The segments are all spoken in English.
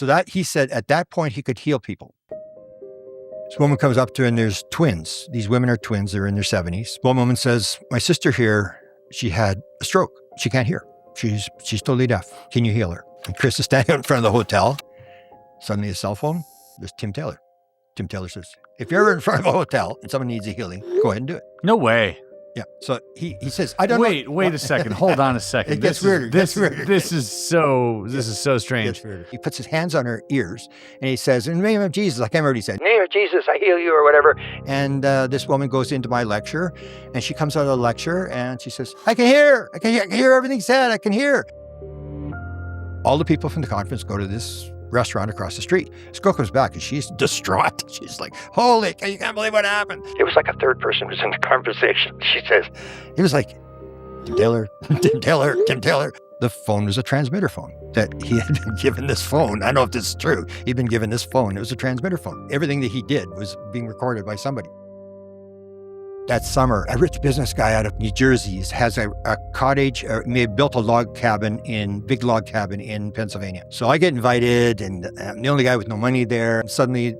So that he said at that point he could heal people. This woman comes up to her and there's twins. These women are twins. They're in their 70s. One woman says, my sister here, she had a stroke. She can't hear. She's totally deaf. Can you heal her? And Chris is standing out in front of the hotel. Suddenly a cell phone. There's Tim Taylor. Tim Taylor says, if you're ever in front of a hotel and someone needs a healing, go ahead and do it. No way. Yeah. So he says, I don't know. Wait a second. Hold on a second. It gets weirder. This is so strange. He puts his hands on her ears and he says, in the name of Jesus, I can't remember what he said, in the name of Jesus, I heal you or whatever. And this woman goes into my lecture and she comes out of the lecture and she says, I can hear everything said. I can hear. All the people from the conference go to this restaurant across the street. This girl comes back and she's distraught. She's like, holy, you can't believe what happened. It was like a third person was in the conversation. She says, it was like, Tim Taylor. The phone was a transmitter phone that he had been given this phone. I don't know if this is true. He'd been given this phone. It was a transmitter phone. Everything that he did was being recorded by somebody. That summer, a rich business guy out of New Jersey has a cottage, built a big log cabin in Pennsylvania. So I get invited and I'm the only guy with no money there. And suddenly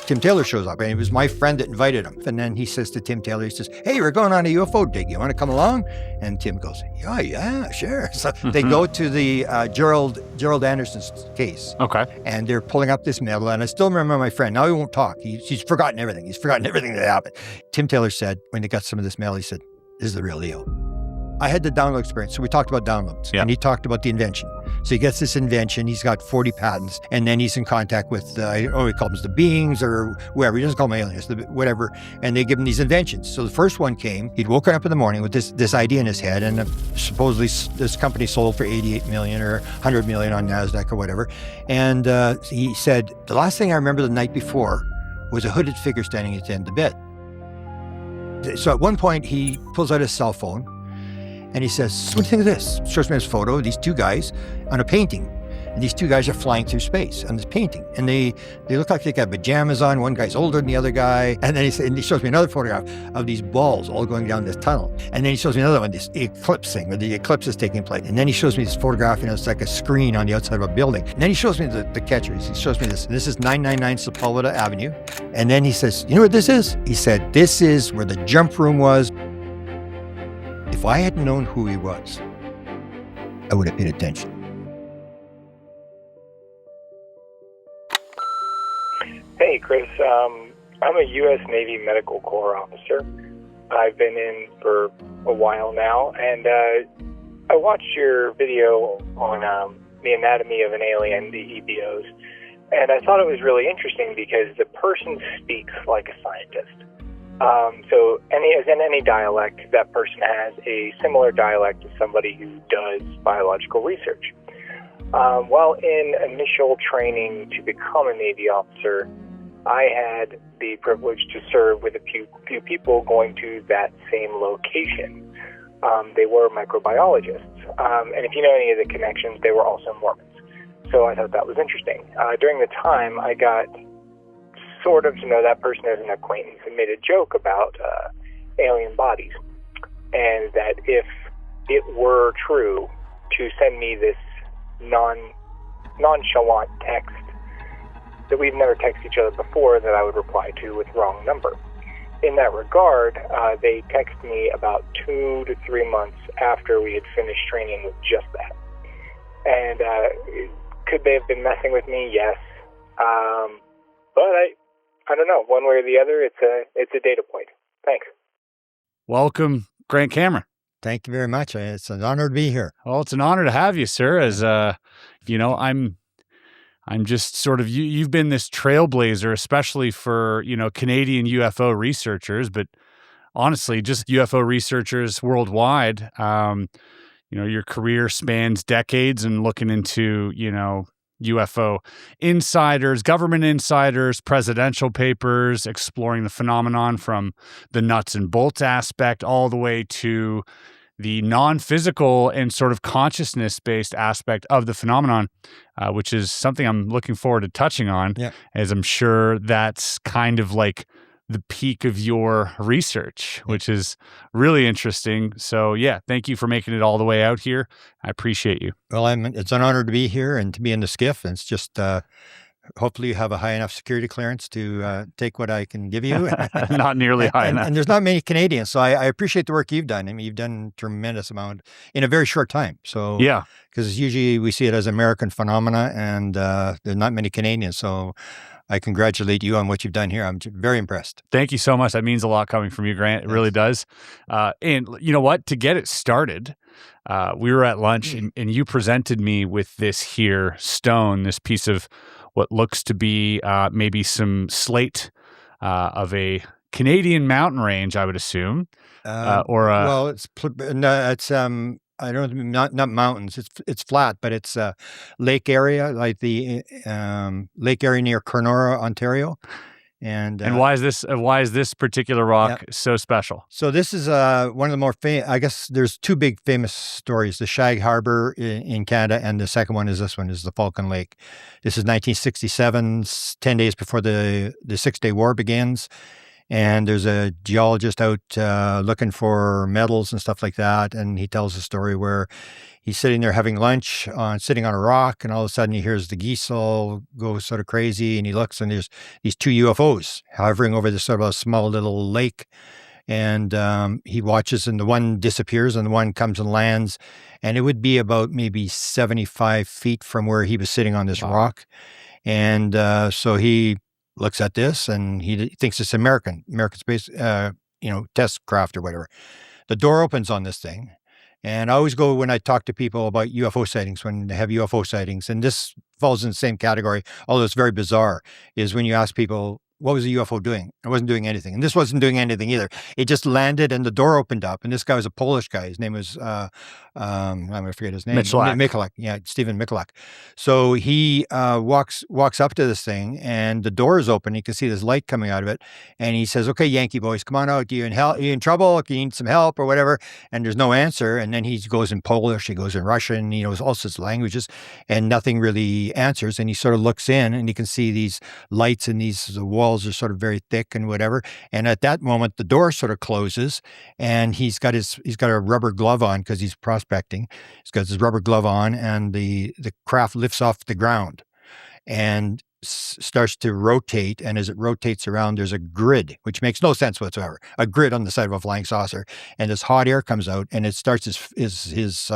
Tim Taylor shows up and it was my friend that invited him. And then he says to Tim Taylor, he says, hey, we're going on a UFO dig. You want to come along? And Tim goes, yeah, sure. So they go to the Gerald Anderson's case. Okay. And they're pulling up this metal. And I still remember my friend. Now he won't talk. He's forgotten everything. He's forgotten everything that happened. Tim Taylor said, when they got some of this mail, he said, this is the real deal. I had the download experience. So we talked about downloads and he talked about the invention. So he gets this invention. He's got 40 patents and then he's in contact with, he calls them the beings or whoever. He doesn't call them aliens, whatever. And they give him these inventions. So the first one came, he'd woken up in the morning with this idea in his head and supposedly this company sold for 88 million or 100 million on NASDAQ or whatever. And he said, the last thing I remember the night before was a hooded figure standing at the end of the bed. So at one point, he pulls out his cell phone and he says, what do you think of this? Shows me this photo of these two guys on a painting. And these two guys are flying through space on this painting. And they look like they got pajamas on. One guy's older than the other guy. And then he shows me another photograph of these balls all going down this tunnel. And then he shows me another one, this eclipse thing, where the eclipse is taking place. And then he shows me this photograph, it's like a screen on the outside of a building. And then he shows me the catchers. He shows me this. And this is 999 Sepulveda Avenue. And then he says, you know what this is? He said, this is where the jump room was. If I had known who he was, I would have paid attention. Hey, Chris. I'm a U.S. Navy Medical Corps officer. I've been in for a while now, and I watched your video on the anatomy of an alien, the EBOs, and I thought it was really interesting because the person speaks like a scientist. So as in any dialect, that person has a similar dialect to somebody who does biological research. While in initial training to become a Navy officer, I had the privilege to serve with a few people going to that same location. They were microbiologists. And if you know any of the connections, they were also Mormons. So I thought that was interesting. During the time, I got sort of to know that person as an acquaintance and made a joke about alien bodies. And that if it were true to send me this nonchalant text that we've never texted each other before that I would reply to with wrong number. In that regard, they texted me about 2 to 3 months after we had finished training with just that. And could they have been messing with me? Yes. But I don't know. One way or the other, it's a data point. Thanks. Welcome, Grant Cameron. Thank you very much. It's an honor to be here. Well, it's an honor to have you, sir. As I'm just sort of you've been this trailblazer, especially for Canadian UFO researchers, but honestly, just UFO researchers worldwide. Your career spans decades, and looking into UFO insiders, government insiders, presidential papers, exploring the phenomenon from the nuts and bolts aspect all the way to the non-physical and sort of consciousness-based aspect of the phenomenon, which is something I'm looking forward to touching on, as I'm sure that's kind of like the peak of your research, which is really interesting. So yeah, thank you for making it all the way out here. I appreciate you. Well, it's an honor to be here and to be in the skiff. And it's just, hopefully you have a high enough security clearance to take what I can give you. Not nearly high enough. And there's not many Canadians. So I appreciate the work you've done. I mean, you've done a tremendous amount in a very short time. So yeah, because usually we see it as an American phenomena, and there's not many Canadians. So I congratulate you on what you've done here. I'm very impressed. Thank you so much. That means a lot coming from you, Grant. It really does. And you know what? To get it started, we were at lunch and you presented me with this here stone, this piece of what looks to be maybe some slate of a Canadian mountain range, I would assume. Well, it's I don't know, not mountains. It's flat, but it's a lake area, like the lake area near Kenora, Ontario. And why is this particular rock so special? So this is one of the more famous. I guess there's two big famous stories: the Shag Harbor in Canada, and the second one is this one, is the Falkland Lake. This is 1967, 10 days before the 6-Day War begins. And there's a geologist out looking for metals and stuff like that. And he tells a story where he's sitting there having lunch, sitting on a rock, and all of a sudden he hears the geese all go sort of crazy. And he looks, and there's these two UFOs hovering over this sort of a small little lake. And he watches, and the one disappears, and the one comes and lands. And it would be about maybe 75 feet from where he was sitting on this rock. And so he looks at this, and he thinks it's American space, test craft or whatever. The door opens on this thing. And I always go, when I talk to people about UFO sightings, when they have UFO sightings, and this falls in the same category, although it's very bizarre, is when you ask people, what was the UFO doing? It wasn't doing anything. And this wasn't doing anything either. It just landed and the door opened up. And this guy was a Polish guy. His name was, I'm going to forget his name. Michalak. Yeah, Stephen Michalak. So he walks up to this thing, and the door is open. You can see this light coming out of it. And he says, okay, Yankee boys, come on out. Are you in trouble? Do you need some help or whatever? And there's no answer. And then he goes in Polish. He goes in Russian. He knows all sorts of languages. And nothing really answers. And he sort of looks in, and you can see these lights, and the walls are sort of very thick and whatever. And at that moment, the door sort of closes, and he's got a rubber glove on because he's prospecting. He's got his rubber glove on, and the craft lifts off the ground and starts to rotate. And as it rotates around, there's a grid, which makes no sense whatsoever. A grid on the side of a flying saucer, and this hot air comes out, and it starts his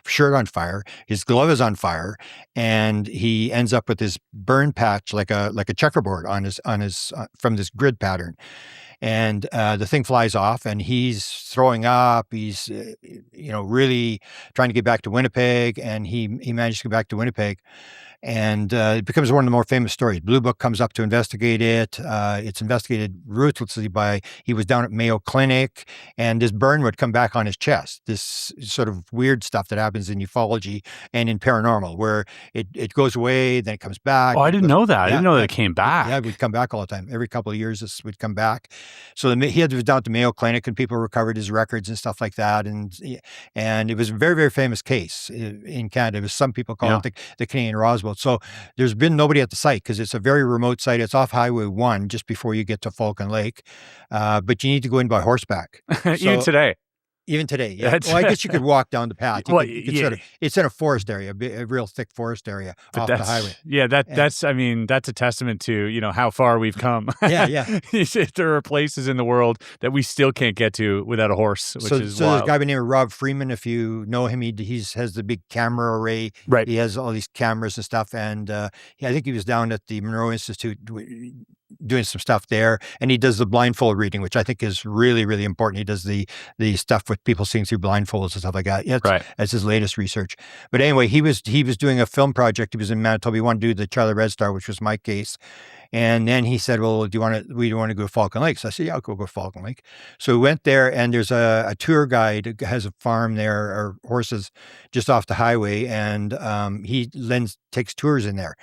shirt on fire. His glove is on fire, and he ends up with this burn patch like a checkerboard on his from this grid pattern. And the thing flies off, and he's throwing up. He's really trying to get back to Winnipeg, and he managed to get back to Winnipeg. And it becomes one of the more famous stories. Blue Book comes up to investigate it. It's investigated ruthlessly he was down at Mayo Clinic, and this burn would come back on his chest. This sort of weird stuff that happens in ufology and in paranormal, where it goes away, then it comes back. Oh, I didn't know that. I didn't know that it came back. Yeah, it would come back all the time. Every couple of years, this would come back. So he had to go down to Mayo Clinic, and people recovered his records and stuff like that. And it was a very, very famous case in Canada. It was, some people call it the Canadian Roswell. So there's been nobody at the site because it's a very remote site. It's off Highway 1 just before you get to Falkland Lake. But you need to go in by horseback. Even today, yeah. Well, I guess you could walk down the path. It's in a forest area, a real thick forest area off the highway. Yeah, that's a testament to, how far we've come. Yeah. There are places in the world that we still can't get to without a horse, which is wild. So there's a guy by the name of Rob Freeman, if you know him, he has the big camera array. Right. He has all these cameras and stuff. And I think he was down at the Monroe Institute doing some stuff there. And he does the blindfold reading, which I think is really, really important. He does the stuff with people seeing through blindfolds and stuff like that. Yeah, that's his latest research. But anyway, he was doing a film project. He was in Manitoba. He wanted to do the Charlie Red Star, which was my case. And then he said, well, we do you want to go to Falkland Lake? So I said, yeah, I'll go to Falkland Lake. So we went there, and there's a tour guide who has a farm there, or horses just off the highway. And he takes tours in there.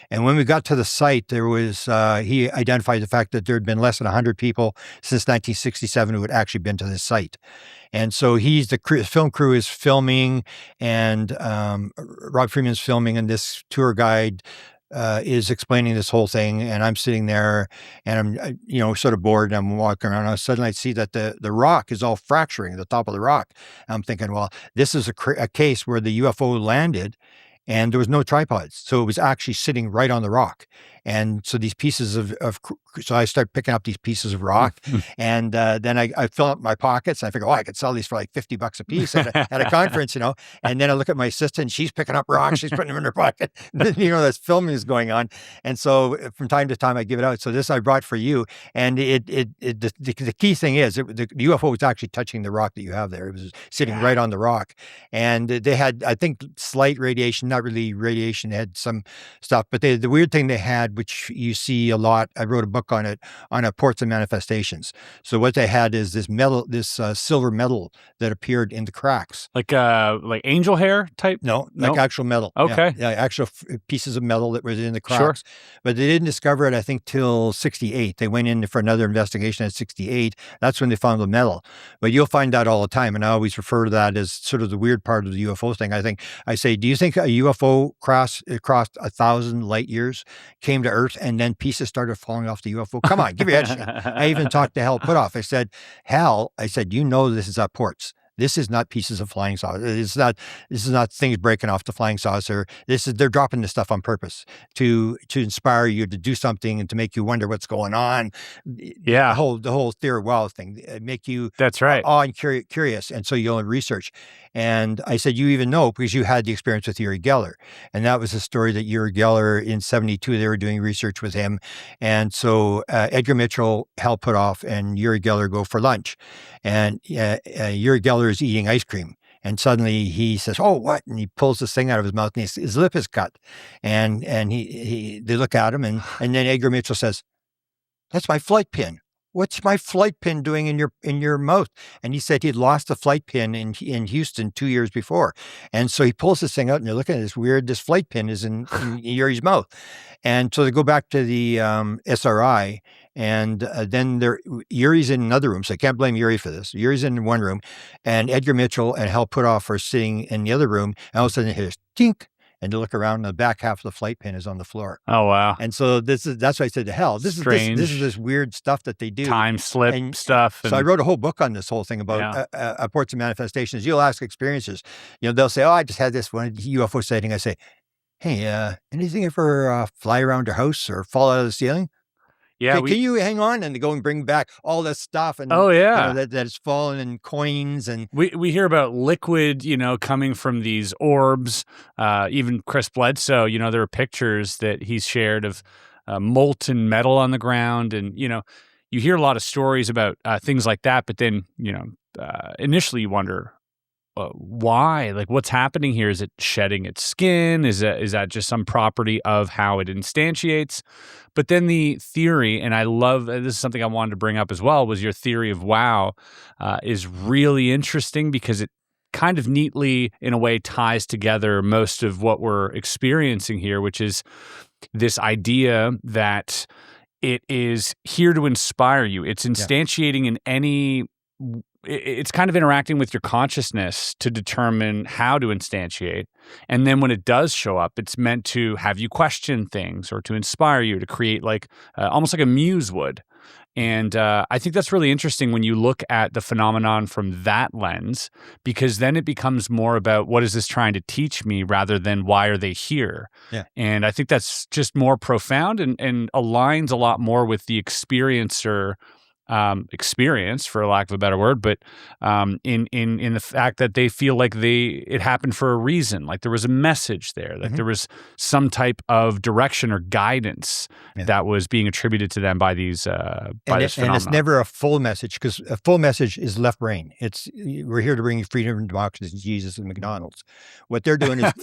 And when we got to the site, there was, he identified the fact that there had been less than 100 people since 1967 who had actually been to this site. And so the film crew is filming, and Rob Freeman's filming, and this tour guide is explaining this whole thing, and I'm sitting there, and I'm sort of bored, and I'm walking around, and suddenly I see that the rock is all fracturing, the top of the rock. I'm thinking, well, this is a case where the UFO landed, and there was no tripods, so it was actually sitting right on the rock. And so these pieces so I start picking up these pieces of rock, and then I fill up my pockets, and I figure, I could sell these for like $50 a piece at a conference, And then I look at my assistant, she's picking up rocks, she's putting them in her pocket. This filming is going on, and so from time to time I give it out. So this I brought for you, and the key thing is the UFO was actually touching the rock that you have there. It was sitting right on the rock, and they had, I think, slight radiation, not really radiation. They had some stuff, but the weird thing they had, which you see a lot, I wrote a book on it, on reports and manifestations. So what they had is this metal, this silver metal that appeared in the cracks. Like angel hair type? No, like actual metal. Okay. Yeah, actual pieces of metal that was in the cracks. Sure. But they didn't discover it, I think, till 68. They went in for another investigation at 68. That's when they found the metal. But you'll find that all the time. And I always refer to that as sort of the weird part of the UFO thing. I say, do you think a UFO crossed 1,000 light years, came to Earth, and then pieces started falling off the UFO? Come on, give your head a shake. I even talked to Hal Puthoff. I said, Hal, this is at ports. This is not pieces of flying saucer. This is not things breaking off the flying saucer. They're dropping this stuff on purpose to inspire you to do something and to make you wonder what's going on. Yeah. The whole theory of wow thing, make you that's right. awe and curious. And so you'll research. And I said, you even know because you had the experience with Uri Geller. And that was a story that Uri Geller in 72, they were doing research with him. And so Edgar Mitchell, Hal Puthoff, and Uri Geller go for lunch. And Uri Geller is eating ice cream. And suddenly he says, oh, what? And he pulls this thing out of his mouth, and his lip is cut. And they look at him, and then Edgar Mitchell says, that's my flight pin. What's my flight pin doing in your mouth? And he said he'd lost the flight pin in Houston 2 years before. And so he pulls this thing out, and they're looking at this flight pin is in Yuri's mouth. And so they go back to the SRI, and then Yuri's in another room. So I can't blame Yuri for this. Yuri's in one room, and Edgar Mitchell and Hal Puthoff are sitting in the other room. And all of a sudden, here's tink. And to look around, and the back half of the flight pin is on the floor. Oh, wow. And so that's what I said to Hal. This is this weird stuff that they do. Time slip stuff. So I wrote a whole book on this whole thing about reports and manifestations. You'll ask experiences. They'll say, oh, I just had this one UFO sighting. I say, hey, anything ever fly around your house or fall out of the ceiling? Yeah, can you hang on and go and bring back all this stuff? And that's fallen in coins, and we hear about liquid, coming from these orbs. Even Chris Bledsoe, there are pictures that he's shared of molten metal on the ground, and you hear a lot of stories about things like that. But then initially you wonder. Why? Like, what's happening here? Is it shedding its skin? Is that just some property of how it instantiates? But then the theory, and I love this is something I wanted to bring up as well, was your theory of wow is really interesting because it kind of neatly, in a way, ties together most of what we're experiencing here, which is this idea that it is here to inspire you. It's instantiating in any. It's kind of interacting with your consciousness to determine how to instantiate. And then when it does show up, it's meant to have you question things or to inspire you to create almost like a muse would. And I think that's really interesting when you look at the phenomenon from that lens, because then it becomes more about what is this trying to teach me rather than why are they here? Yeah. And I think that's just more profound and aligns a lot more with the experiencer experience, for lack of a better word, but in the fact that they feel like it happened for a reason, like there was a message there, like there was some type of direction or guidance that was being attributed to them by these this phenomenon. And it's never a full message, because a full message is left brain. We're here to bring you freedom and democracy, Jesus and McDonald's. What they're doing is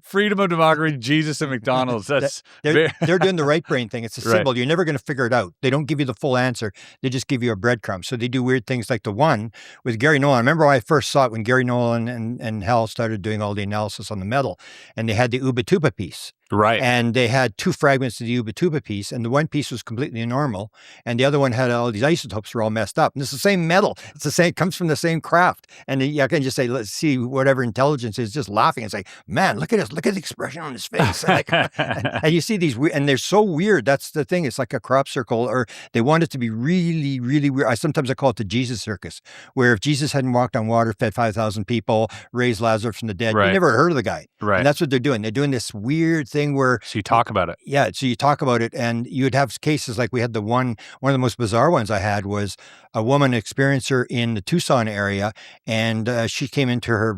freedom of democracy, Jesus and McDonald's. They're doing the right brain thing. It's a symbol. You're never going to figure it out. They don't give you the full answer. They just give you a breadcrumb. So they do weird things like the one with Gary Nolan. I remember when I first saw it when Gary Nolan and Hal started doing all the analysis on the metal, and they had the Ubatuba piece. Right. And they had 2 fragments of the tuba piece, and the one piece was completely normal, and the other one had all these isotopes were all messed up. And it's the same metal. It's the same, it comes from the same craft. And I can just say, let's see whatever intelligence is just laughing and say, man, look at this, look at the expression on his face. And you see these, and they're so weird. That's the thing. It's like a crop circle, or they want it to be really, really weird. Sometimes I call it the Jesus circus, where if Jesus hadn't walked on water, fed 5,000 people, raised Lazarus from the dead, you never heard of the guy. Right. And that's what they're doing. They're doing this weird thing where... So you talk about it. Yeah. So you talk about it, and you would have cases like we had one of the most bizarre ones I had was a woman experiencer in the Tucson area, and she came into her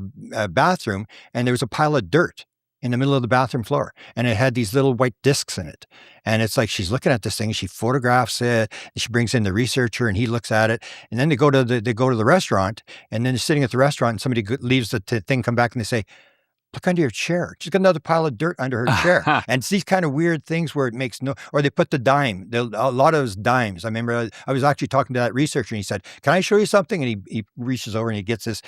bathroom, and there was a pile of dirt in the middle of the bathroom floor, and it had these little white discs in it. And it's like she's looking at this thing, she photographs it, and she brings in the researcher, and he looks at it, and then they go to the restaurant, and then they're sitting at the restaurant, and somebody leaves the thing, come back, and they say, look under your chair. She's got another pile of dirt under her chair. And it's these kind of weird things where it makes or they put the dime. A lot of those dimes. I remember I was actually talking to that researcher, and he said, can I show you something? And he reaches over and he gets this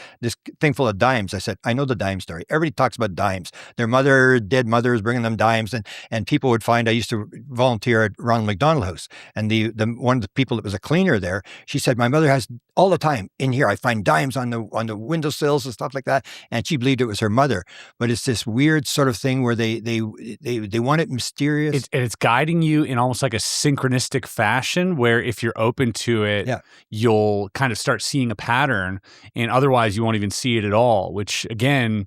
thing full of dimes. I said, I know the dime story. Everybody talks about dimes. Their dead mother is bringing them dimes. And people would find, I used to volunteer at Ronald McDonald House. And the one of the people that was a cleaner there, she said, my mother has all the time in here, I find dimes on the windowsills and stuff like that. And she believed it was her mother. But it's this weird sort of thing where they want it mysterious. It's guiding you in almost like a synchronistic fashion, where if you're open to it, you'll kind of start seeing a pattern, and otherwise you won't even see it at all, which again,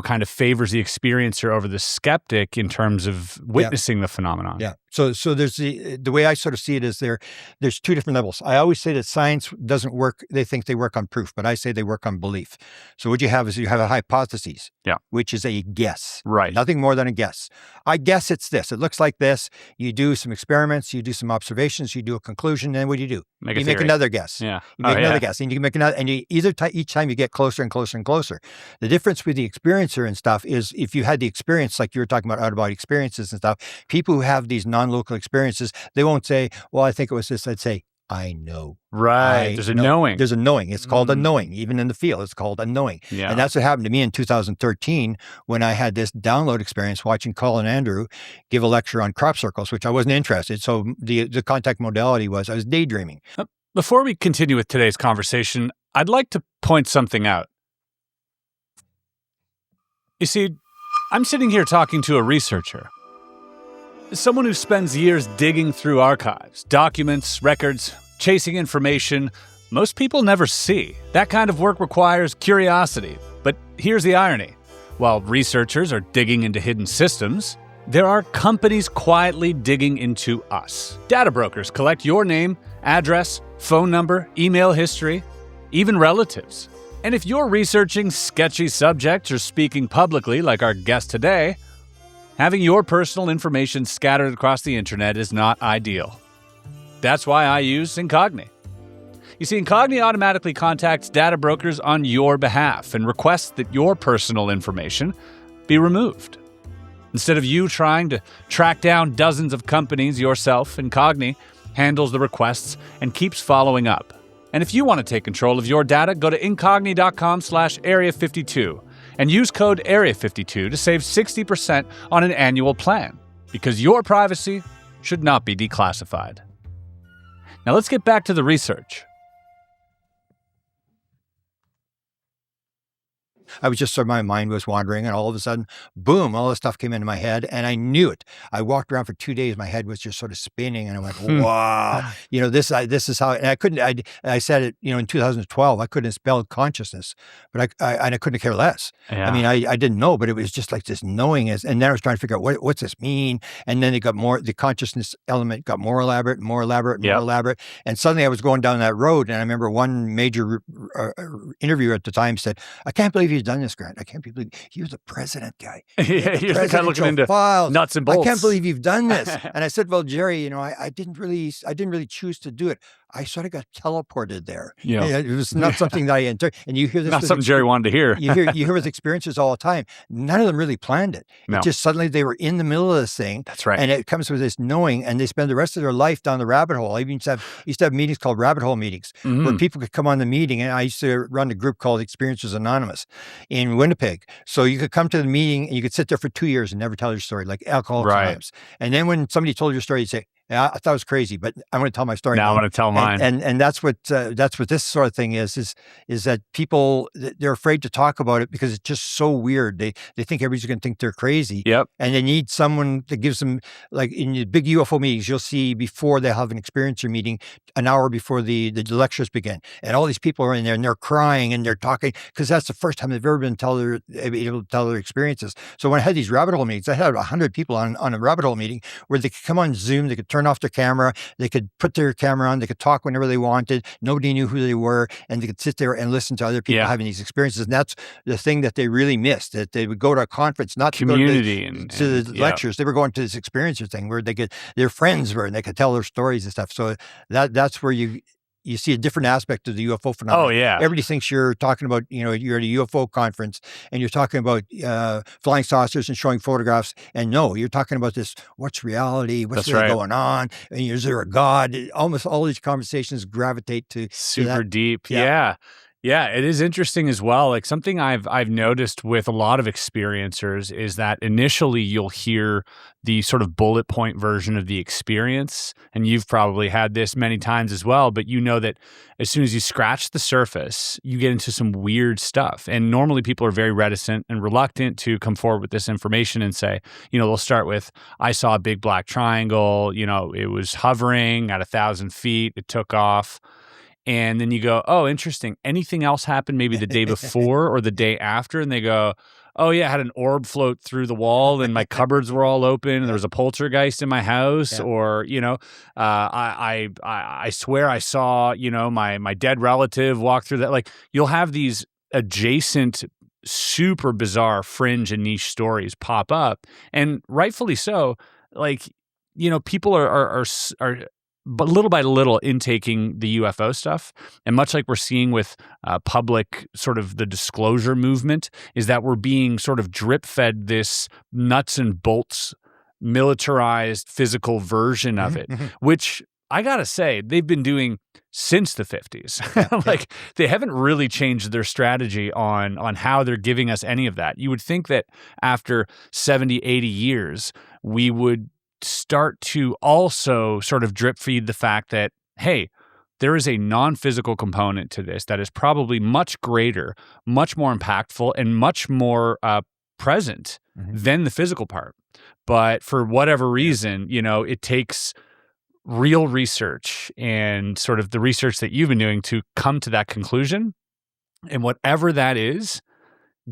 kind of favors the experiencer over the skeptic in terms of witnessing the phenomenon. Yeah. So there's the way I sort of see it is there's 2 different levels. I always say that science doesn't work. They think they work on proof, but I say they work on belief. So what you have is you have a hypothesis, which is a guess. Right. Nothing more than a guess. I guess it's this. It looks like this. You do some experiments, you do some observations, you do a conclusion, then what do? You make another guess. Yeah. You make another guess, and you can make another, and each time you get closer and closer and closer. The difference with the experiencer and stuff is if you had the experience, like you were talking about out-of-body experiences and stuff, people who have these non-local experiences, they won't say, well, I think it was this. I'd say, I know. Right. There's a knowing. There's a knowing. It's called a knowing. Even in the field, it's called a knowing. Yeah. And that's what happened to me in 2013 when I had this download experience watching Colin Andrew give a lecture on crop circles, which I wasn't interested. So the contact modality was I was daydreaming. Before we continue with today's conversation, I'd like to point something out. You see, I'm sitting here talking to a researcher. Someone who spends years digging through archives, documents, records, chasing information most people never see. That kind of work requires curiosity. But here's the irony. While researchers are digging into hidden systems, there are companies quietly digging into us. Data brokers collect your name, address, phone number, email history, even relatives. And if you're researching sketchy subjects or speaking publicly like our guest today, having your personal information scattered across the internet is not ideal. That's why I use Incogni. You see, Incogni automatically contacts data brokers on your behalf and requests that your personal information be removed. Instead of you trying to track down dozens of companies yourself, Incogni handles the requests and keeps following up. And if you want to take control of your data, go to incogni.com/area52 and use code area52 to save 60% on an annual plan, because your privacy should not be declassified. Now let's get back to the research. I was just my mind was wandering, and all of a sudden, boom, all this stuff came into my head, and I knew it. I walked around for 2 days. My head was just sort of spinning, and I went, wow, this is how, and I couldn't, I said it, in 2012, I couldn't spell consciousness, but I couldn't care less. Yeah. I mean, I didn't know, but it was just like this knowing and then I was trying to figure out what's this mean? And then it got the consciousness element got more elaborate, more elaborate, more elaborate. And suddenly I was going down that road, and I remember one major interviewer at the time said, I can't believe you've done this, Grant. I can't believe you're the president guy. Yeah, you're kind of looking into files. Nuts and bolts. I can't believe you've done this. And I said, well, Jerry, I didn't really choose to do it. I sort of got teleported there. Yeah. It was not something that I entered. And you hear this. Not something Jerry wanted to hear. you hear with experiences all the time. None of them really planned it. No. It just suddenly they were in the middle of this thing. That's right. And it comes with this knowing, and they spend the rest of their life down the rabbit hole. I even used to have meetings called rabbit hole meetings where people could come on the meeting. And I used to run a group called Experiencers Anonymous in Winnipeg. So you could come to the meeting and you could sit there for 2 years and never tell your story, like Alcoholics Anonymous. And then when somebody told your story, you'd say, yeah, I thought it was crazy, but I'm going to tell my story now. I want to tell mine. And that's what this sort of thing is that people, they're afraid to talk about it because it's just so weird. They think everybody's going to think they're crazy. Yep. And they need someone that gives them, like in the big UFO meetings, you'll see before they have an experiencer meeting, an hour before the lectures begin. And all these people are in there and they're crying and they're talking because that's the first time they've ever been able to tell their experiences. So when I had these rabbit hole meetings, I had 100 people on a rabbit hole meeting where they could come on Zoom, they could turn off their camera, they could put their camera on, they could talk whenever they wanted, nobody knew who they were, and they could sit there and listen to other people having these experiences. And that's the thing that they really missed, that they would go to a conference, not community to the lectures. They were going to this experiencer thing where their friends were and they could tell their stories and stuff. So that's where you see a different aspect of the UFO phenomenon. Oh, yeah. Everybody thinks you're talking about, you're at a UFO conference and you're talking about flying saucers and showing photographs. And no, you're talking about this, what's reality? What's going on? And is there a God? Almost all these conversations gravitate to super deep. Yeah. Yeah, it is interesting as well. Like something I've noticed with a lot of experiencers is that initially you'll hear the sort of bullet point version of the experience, and you've probably had this many times as well, but you know that as soon as you scratch the surface, you get into some weird stuff. And normally people are very reticent and reluctant to come forward with this information and say, they'll start with, I saw a big black triangle, it was hovering at 1,000 feet, it took off. And then you go, oh, interesting. Anything else happened maybe the day before or the day after? And they go, oh, yeah, I had an orb float through the wall and my cupboards were all open and there was a poltergeist in my house. Yeah. Or, I swear I saw, my dead relative walk through that. Like you'll have these adjacent, super bizarre fringe and niche stories pop up. And rightfully so, like, people are but little by little intaking the UFO stuff. And much like we're seeing with public sort of the disclosure movement, is that we're being sort of drip fed this nuts and bolts, militarized physical version of it, which I gotta say, they've been doing since the 50s. Like they haven't really changed their strategy on how they're giving us any of that. You would think that after 70, 80 years, we would start to also sort of drip feed the fact that, hey, there is a non-physical component to this that is probably much greater, much more impactful, and much more present than the physical part. But for whatever reason, it takes real research and sort of the research that you've been doing to come to that conclusion. And whatever that is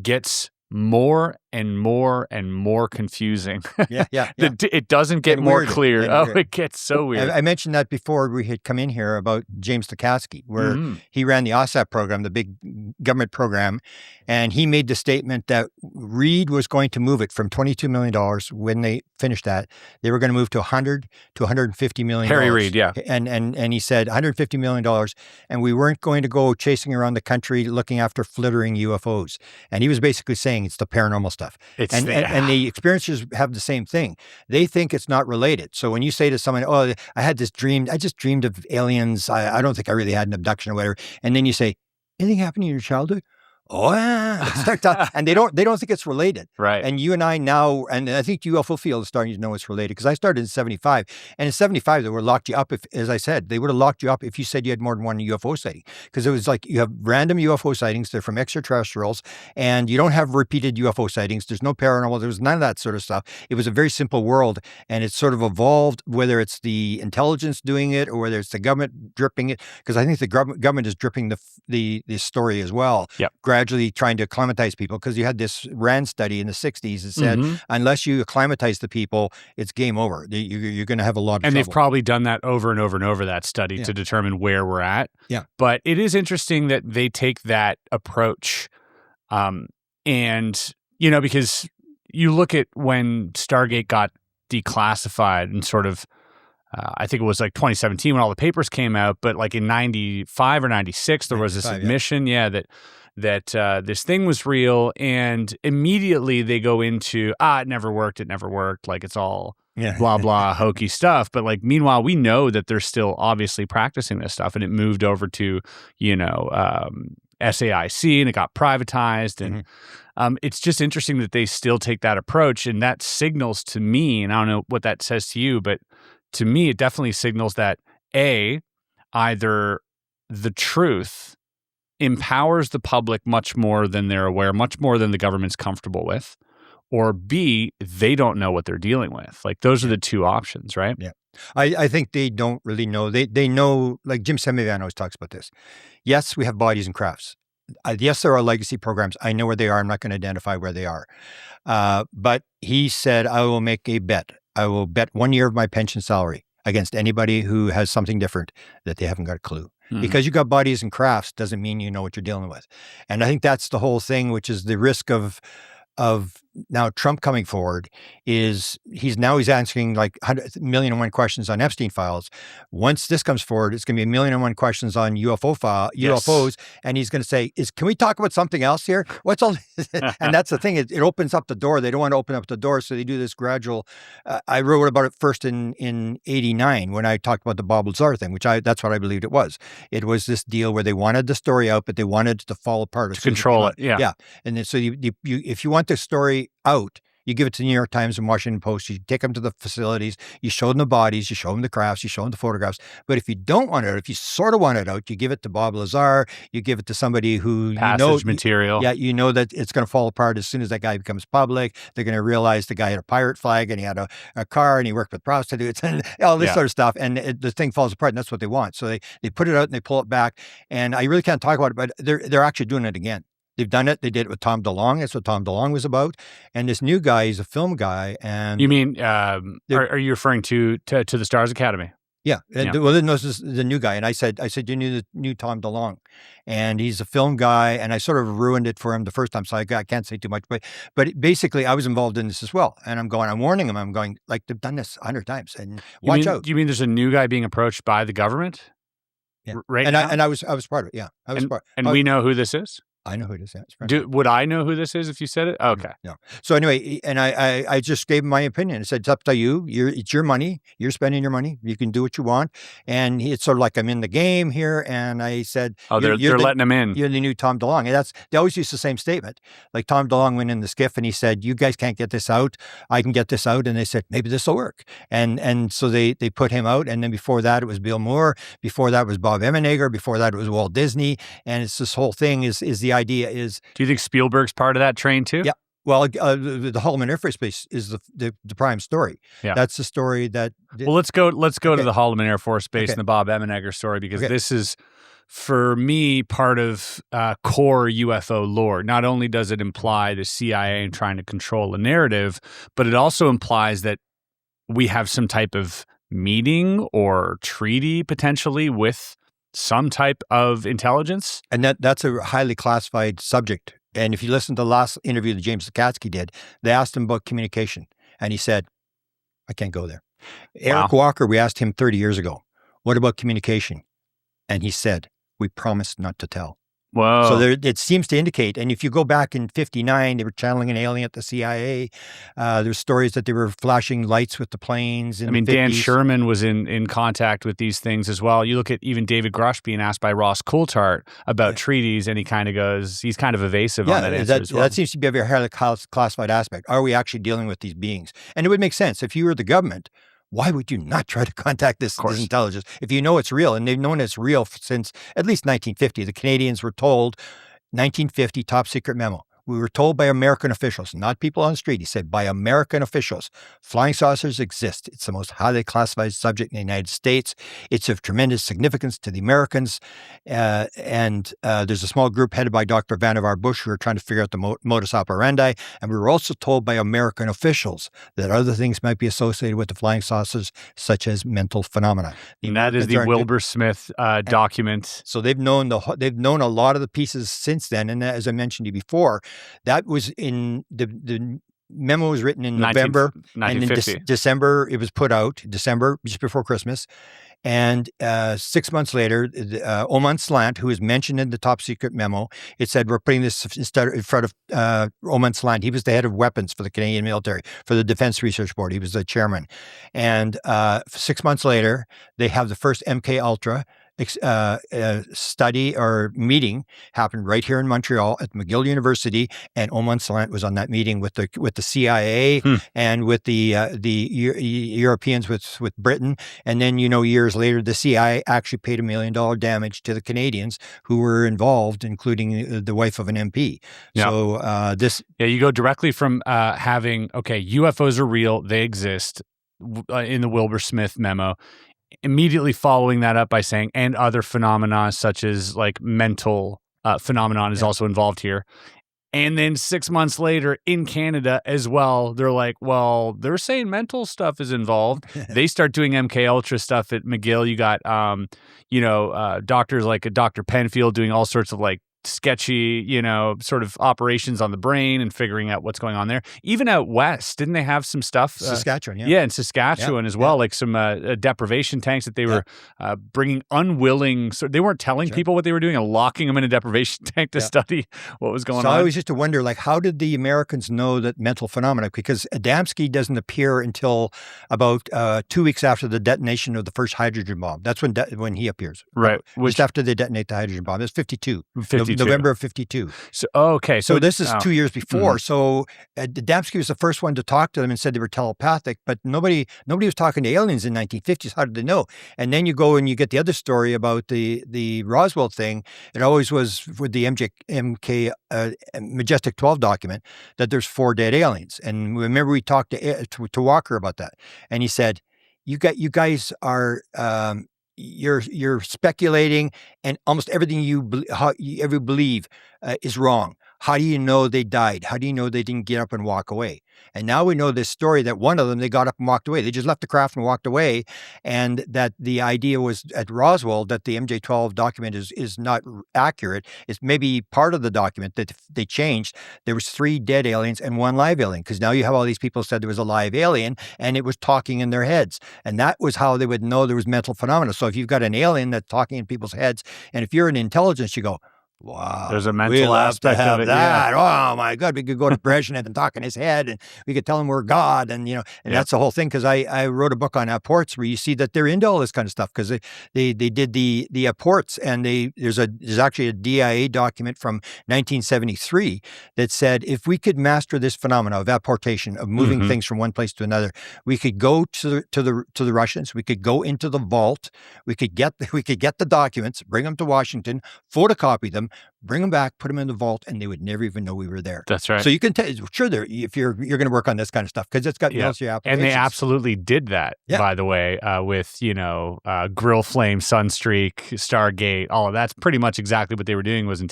gets more and more and more confusing. It doesn't get more clear. It gets so weird. I mentioned that before we had come in here about James Lukatsky, where he ran the OSAP program, the big government program, and he made the statement that Reed was going to move it from $22 million when they finished that. They were going to move to $100 to $150 million. Harry Reid, yeah. And he said $150 million, and we weren't going to go chasing around the country looking after flittering UFOs. And he was basically saying it's the paranormal stuff. And the experiencers have the same thing. They think it's not related. So when you say to someone, oh, I had this dream, I just dreamed of aliens. I don't think I really had an abduction or whatever. And then you say, anything happened in your childhood? Oh, yeah. And they don't think it's related. Right. And you and I now, and I think the UFO field is starting to know it's related because I started in 75. And in 75, they would have locked you up if, as I said, they would have locked you up if you said you had more than one UFO sighting. Because it was like you have random UFO sightings, they're from extraterrestrials, and you don't have repeated UFO sightings. There's no paranormal. There was none of that sort of stuff. It was a very simple world, and it's sort of evolved, whether it's the intelligence doing it or whether it's the government dripping it, because I think the government is dripping the story as well. Yep. Gradually trying to acclimatize people, because you had this RAND study in the 60s that said, unless you acclimatize the people, it's game over. You're going to have a lot of trouble. And they've probably done that over and over and over, that study, to determine where we're at. Yeah. But it is interesting that they take that approach. And, because you look at when Stargate got declassified and sort of I think it was like 2017 when all the papers came out, but like in 95 or 96, there was this admission, that this thing was real, and immediately they go into, it never worked, like it's all blah, blah, hokey stuff. But like, meanwhile, we know that they're still obviously practicing this stuff, and it moved over to, SAIC, and it got privatized, and it's just interesting that they still take that approach, and that signals to me, and I don't know what that says to you, but to me, it definitely signals that either the truth empowers the public much more than they're aware, much more than the government's comfortable with, or B, they don't know what they're dealing with. Like, those are the two options, right? Yeah. I think they don't really know. They know, like Jim Semivan always talks about this. Yes, we have bodies and crafts. Yes, there are legacy programs. I know where they are. I'm not going to identify where they are. But he said, I will make a bet. I will bet 1 year of my pension salary against anybody who has something different that they haven't got a clue. Because you got bodies and crafts doesn't mean you know what you're dealing with. And I think that's the whole thing, which is the risk of now Trump coming forward is he's answering like 1,000,001 questions on Epstein files. Once this comes forward, it's going to be 1,000,001 questions on UFOs. And he's going to say, can we talk about something else here? What's all this? And that's the thing. It opens up the door. They don't want to open up the door. So they do this gradual. I wrote about it first in 89 when I talked about the Bob Lazar thing, that's what I believed it was. It was this deal where they wanted the story out, but they wanted it to fall apart. To control it. Yeah. Yeah. And then, so if you want the story out, you give it to the New York Times and Washington Post, you take them to the facilities, you show them the bodies, you show them the crafts, you show them the photographs. But if you don't want it out, if you sort of want it out, you give it to Bob Lazar, you give it to somebody who material. You know that it's going to fall apart as soon as that guy becomes public. They're going to realize the guy had a pirate flag and he had a car and he worked with prostitutes and all this sort of stuff. And the thing falls apart, and that's what they want. So they put it out and they pull it back. And I really can't talk about it, but they're actually doing it again. They've done it. They did it with Tom DeLonge. That's what Tom DeLonge was about. And this new guy, he's a film guy. And you mean, are you referring to the Stars Academy? Yeah. Well, this is the new guy. And I said, you knew the new Tom DeLonge, and he's a film guy. And I sort of ruined it for him the first time. So I can't say too much, but basically I was involved in this as well. And I'm warning him. I'm going, like, they've done this 100 times and watch out. You mean there's a new guy being approached by the government? Yeah. Right. And now? I was part of it. Yeah. I was part. And we know who this is? I know who it is. Yeah, would I know who this is if you said it? Okay. No. So anyway, and I just gave him my opinion. I said, it's up to you. It's your money. You're spending your money. You can do what you want. And it's sort of like, I'm in the game here. And I said, they're letting him in. You're the new Tom DeLonge. And they always use the same statement. Like Tom DeLonge went in the skiff and he said, you guys can't get this out. I can get this out. And they said, maybe this will work. And so they put him out. And then before that, it was Bill Moore. Before that was Bob Emenegger. Before that, it was Walt Disney. And it's this whole thing is the idea is. Do you think Spielberg's part of that train too? Yeah. Well, the Holloman Air Force Base is the prime story. Yeah. That's the story that. Well, let's go to the Holloman Air Force Base and the Bob Emenegger story, because this is, for me, part of core UFO lore. Not only does it imply the CIA trying to control a narrative, but it also implies that we have some type of meeting or treaty potentially with some type of intelligence. And that's a highly classified subject. And if you listen to the last interview that James Lukatsky did, they asked him about communication. And he said, I can't go there. Eric Walker, we asked him 30 years ago, what about communication? And he said, we promised not to tell. Whoa. So it seems to indicate, and if you go back in 59, they were channeling an alien at the CIA. There's stories that they were flashing lights with the planes. Dan Sherman was in contact with these things as well. You look at even David Grush being asked by Ross Coulthart about treaties, and he kind of goes, he's kind of evasive on that answer as well. That seems to be a very highly classified aspect. Are we actually dealing with these beings? And it would make sense. If you were the government, why would you not try to contact this intelligence if you know it's real? And they've known it's real since at least 1950. The Canadians were told, 1950, top secret memo. We were told by American officials, not people on the street. He said, by American officials, flying saucers exist. It's the most highly classified subject in the United States. It's of tremendous significance to the Americans. And there's a small group headed by Dr. Vannevar Bush who are trying to figure out the modus operandi. And we were also told by American officials that other things might be associated with the flying saucers, such as mental phenomena. And that is the Wilbur Smith document. So they've known a lot of the pieces since then. And as I mentioned to you before, that was in the memo was written in November, and in 1950. December it was put out. December, just before Christmas. And 6 months later, Oman Slant, who is mentioned in the top secret memo, it said, we're putting this in front of Oman Slant. He was the head of weapons for the Canadian military, for the Defense Research Board. He was the chairman. And 6 months later, they have the first MK Ultra study or meeting happened right here in Montreal at McGill University, and Oman Slant was on that meeting with the CIA and with the Europeans, with Britain. And then, years later, the CIA actually paid $1 million damage to the Canadians who were involved, including the wife of an MP. Yeah. So you go directly from having, UFOs are real, they exist, in the Wilbur Smith memo, immediately following that up by saying, and other phenomena such as like mental phenomenon is also involved here. And then 6 months later in Canada as well, they're like, well, they're saying mental stuff is involved. They start doing MK Ultra stuff at McGill. You got, doctors like Dr. Penfield doing all sorts of like sketchy, sort of operations on the brain and figuring out what's going on there. Even out west, didn't they have some stuff? Saskatchewan, in Saskatchewan as well, like some deprivation tanks that they were bringing unwilling. So they weren't telling people what they were doing and locking them in a deprivation tank to study what was going on. So I always used to wonder, like, how did the Americans know that mental phenomena? Because Adamski doesn't appear until about 2 weeks after the detonation of the first hydrogen bomb. That's when he appears. Right. Just after they detonate the hydrogen bomb. It's 52. November of 52. So, okay. So this is 2 years before. So Adamski was the first one to talk to them and said they were telepathic, but nobody was talking to aliens in 1950s. How did they know? And then you go and you get the other story about the Roswell thing. It always was with the MK Majestic 12 document that there's 4 dead aliens. And remember we talked to Walker about that. And he said, you guys are... You're speculating, and almost everything you ever believe is wrong. How do you know they died? How do you know they didn't get up and walk away? And now we know this story that one of them, they got up and walked away. They just left the craft and walked away. And that the idea was at Roswell that the MJ-12 document is not accurate. It's maybe part of the document that they changed. There was 3 dead aliens and 1 live alien, because now you have all these people said there was a live alien and it was talking in their heads. And that was how they would know there was mental phenomena. So if you've got an alien that's talking in people's heads, and if you're in intelligence, you go, wow, there's a mental aspect of it. That. Yeah. Oh my God, we could go to Brezhnev and talk in his head, and we could tell him we're God, and that's the whole thing. Because I wrote a book on ports where you see that they're into all this kind of stuff, because they did the ports, and there's actually a DIA document from 1973 that said if we could master this phenomenon of apportation, of moving things from one place to another, we could go to the Russians, we could go into the vault, we could get the documents, bring them to Washington, photocopy them, bring them back, put them in the vault, and they would never even know we were there. That's right. So you can tell, sure, if you're going to work on this kind of stuff, because it's got military applications. And they absolutely did that, by the way, with grill flame, Sunstreak, Stargate, all of that's pretty much exactly what they were doing, was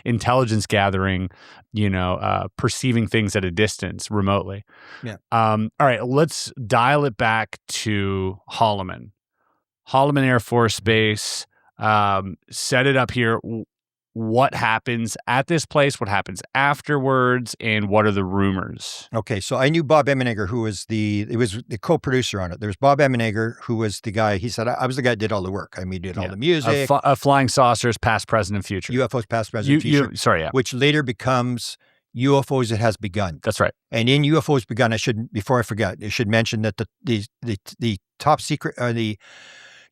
intelligence gathering, perceiving things at a distance remotely. Yeah. All right, let's dial it back to Holloman Air Force Base. Set it up here. What happens at this place? What happens afterwards? And what are the rumors? Okay, so I knew Bob Emenegger, who was the co-producer on it. There was Bob Emenegger, who was the guy. He said I was the guy that did all the work. I mean, did all the music, flying saucers, past, present, and future. UFOs, past, present, future. Which later becomes UFOs It Has Begun. That's right. And in UFOs Begun, before I forget, I should mention that the top secret, the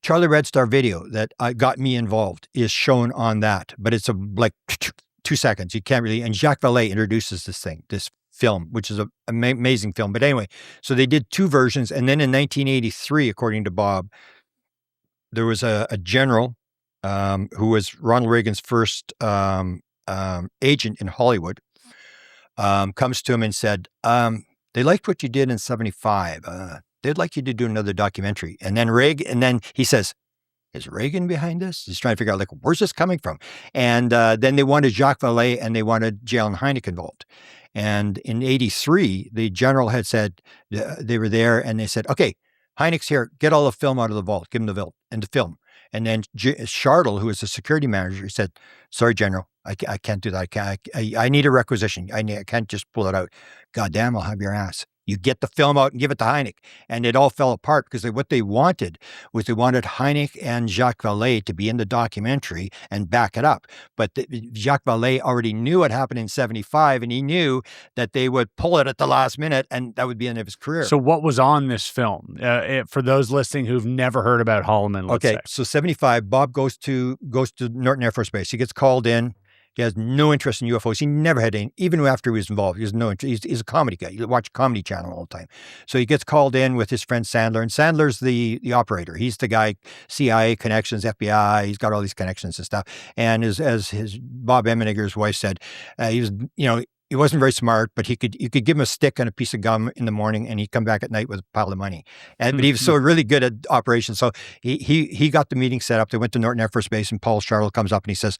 Charlie Red Star video that got me involved is shown on that, but it's like 2 seconds. You can't really. And Jacques Vallée introduces this film, which is an amazing film. But anyway, so they did 2 versions, and then in 1983, according to Bob, there was a general who was Ronald Reagan's first agent in Hollywood, comes to him and said, "They liked what you did in '75. They'd like you to do another documentary." And then he says, "Is Reagan behind this?" He's trying to figure out, like, where's this coming from? And then they wanted Jacques Vallée and they wanted J.L. Hynek involved. And in '83, the general had said, they were there and they said, "Okay, Hynek's here. Get all the film out of the vault. Give him the vault and the film." And then Chartle, who was the security manager, he said, "Sorry, General, I can't do that. I need a requisition. I can't just pull it out. God damn, I'll have your ass. You get the film out and give it to Hynek." And it all fell apart because what they wanted was they wanted Hynek and Jacques Vallée to be in the documentary and back it up. But Jacques Vallée already knew what happened in 75, and he knew that they would pull it at the last minute, and that would be the end of his career. So what was on this film? For those listening who've never heard about Holloman, let's say. So 75, Bob goes to Norton Air Force Base. He gets called in. He has no interest in UFOs. He never had any, even after he was involved. He has no interest. He's a comedy guy. You watch Comedy Channel all the time. So he gets called in with his friend Sandler, and Sandler's the operator. He's the guy, CIA connections, FBI. He's got all these connections and stuff. And as his Bob Emenegger's wife said, he was, he wasn't very smart, but you could give him a stick and a piece of gum in the morning, and he'd come back at night with a pile of money. But he was so really good at operations. So he got the meeting set up. They went to Norton Air Force Base, and Paul Chartle comes up and he says,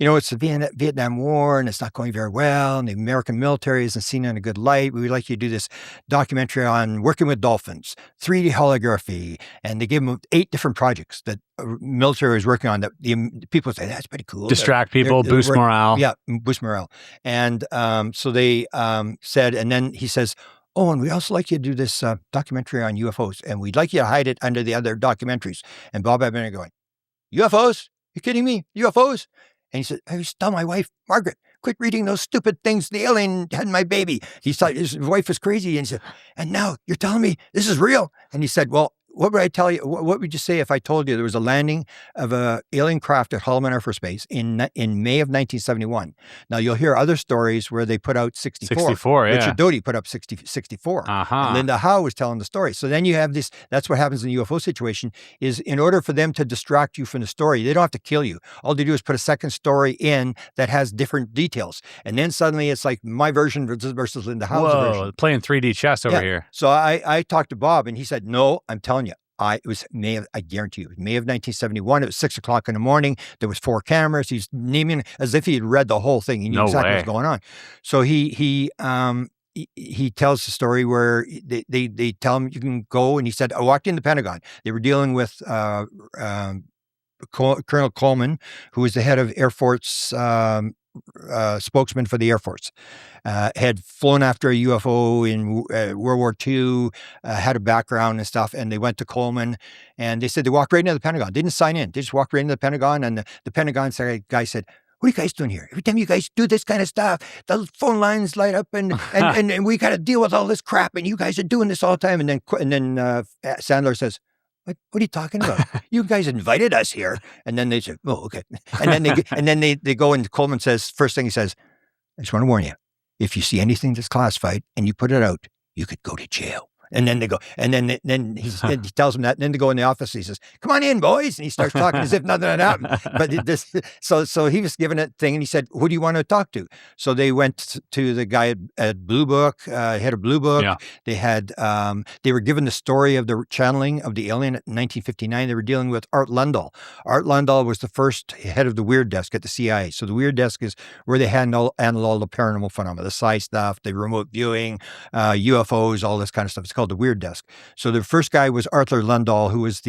"It's the Vietnam War, and it's not going very well, and the American military isn't seen in a good light. We would like you to do this documentary on working with dolphins, 3D holography." And they gave him 8 different projects that military was working on that the people say, "That's pretty cool." Distract people, boost morale. Yeah, boost morale. And so they said, and then he says, "Oh, and we also like you to do this documentary on UFOs, and we'd like you to hide it under the other documentaries." And Bob Ebenezer going, "UFOs? You kidding me? UFOs?" And he said, "I used to tell my wife, Margaret, quit reading those stupid things. The alien had my baby." He thought his wife was crazy, and he said, "And now you're telling me this is real?" And he said, "Well, what would I tell you? What would you say if I told you there was a landing of an alien craft at Holloman Air Force Base in May of 1971? Now, you'll hear other stories where they put out 64. 64, yeah. Richard Doty put up 64. Uh-huh. And Linda Howe was telling the story. So then you have this, that's what happens in the UFO situation, is in order for them to distract you from the story, they don't have to kill you. All they do is put a second story in that has different details. And then suddenly it's like my version versus Linda Howe's version. Playing 3D chess over here. So I talked to Bob, and he said, "No, I'm telling you, it was I guarantee you, it was May of 1971. It was 6:00 in the morning. There was 4 cameras. He's naming as if he had read the whole thing. He knew exactly what was going on. So he tells the story where they tell him you can go, and he said, "I walked in the Pentagon. They were dealing with Colonel Coleman, who was the head of Air Force spokesman for the Air Force, had flown after a UFO in World War II, had a background and stuff, and they went to Coleman, and they said they walked right into the Pentagon. They didn't sign in. They just walked right into the Pentagon, and the Pentagon guy said, 'What are you guys doing here? Every time you guys do this kind of stuff, the phone lines light up, and we got to deal with all this crap, and you guys are doing this all the time.'" And then Sandler says, "What are you talking about? You guys invited us here." And then they said, "Oh, okay." And then they go, and Coleman says, first thing he says, "I just want to warn you, if you see anything that's classified and you put it out, you could go to jail." And then they go, and then he tells them that, and then they go in the office, and he says, "Come on in, boys." And he starts talking as if nothing had happened. But so he was given a thing, and he said, "Who do you want to talk to?" So they went to the guy at Blue Book, head of Blue Book. Yeah. They were given the story of the channeling of the alien in 1959. They were dealing with Art Lundahl. Art Lundahl was the first head of the Weird Desk at the CIA. So the Weird Desk is where they handle all the paranormal phenomena, the psi stuff, the remote viewing, UFOs, all this kind of stuff. It's called the Weird Desk. So the first guy was Arthur Lundahl, who was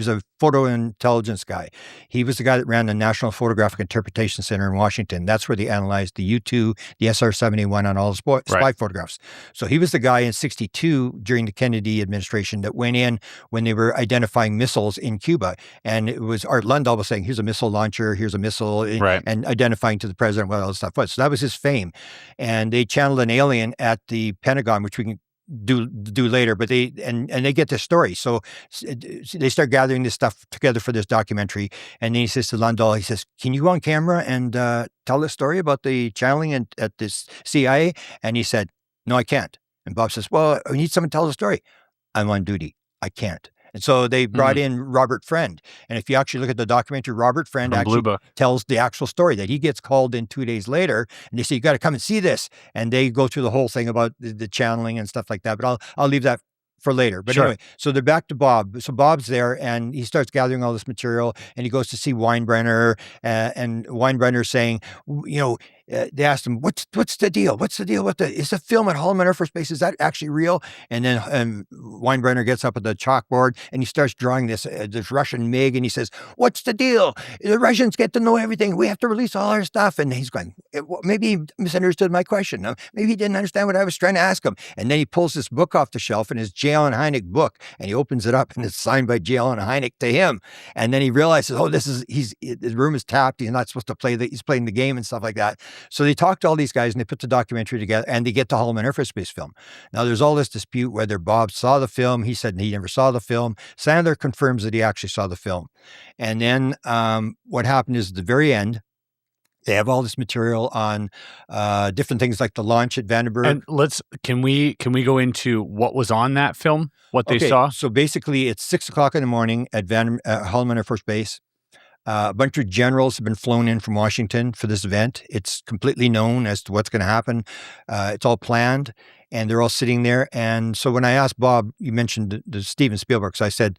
a photo intelligence guy. He was the guy that ran the National Photographic Interpretation Center in Washington. That's where they analyzed the U-2, the SR-71 on all the spy photographs. So he was the guy in 62 during the Kennedy administration that went in when they were identifying missiles in Cuba. And it was Art Lundahl was saying, "Here's a missile launcher, here's a missile," and identifying to the president what all this stuff was. So that was his fame. And they channeled an alien at the Pentagon, which we can do later, but they get this story. So they start gathering this stuff together for this documentary. And then he says to Lundahl, he says, "Can you go on camera and tell the story about the channeling at this CIA?" And he said, "No, I can't." And Bob says, "Well, I need someone to tell the story." "I'm on duty. I can't." And so they brought in Robert Friend. And if you actually look at the documentary, Robert Friend actually tells the actual story that he gets called in 2 days later, and they say, "You got to come and see this." And they go through the whole thing about the channeling and stuff like that. But I'll leave that for later. But anyway, so they're back to Bob. So Bob's there, and he starts gathering all this material, and he goes to see Weinbrenner, and Weinbrenner saying, they asked him, what's the deal? What's the deal with is the film at Holloman Air Force Base, is that actually real? And then Weinbrenner gets up at the chalkboard and he starts drawing this Russian MiG, and he says, what's the deal? The Russians get to know everything. We have to release all our stuff. And he's going, maybe he misunderstood my question. Maybe he didn't understand what I was trying to ask him. And then he pulls this book off the shelf, and it's J. Allen Hynek book, and he opens it up and it's signed by J. Allen Hynek to him. And then he realizes, oh, his room is tapped. He's not supposed to play he's playing the game and stuff like that. So they talk to all these guys and they put the documentary together, and they get the Holloman Air Force Base film. Now there's all this dispute whether Bob saw the film. He said he never saw the film. Sandler confirms that he actually saw the film. And then what happened is at the very end, they have all this material on different things like the launch at Vandenberg. And can we go into what was on that film? What they saw? So basically, it's 6:00 in the morning at Holloman Air Force Base. A bunch of generals have been flown in from Washington for this event. It's completely known as to what's going to happen. It's all planned, and they're all sitting there. And so when I asked Bob, you mentioned the Steven Spielberg, so I said,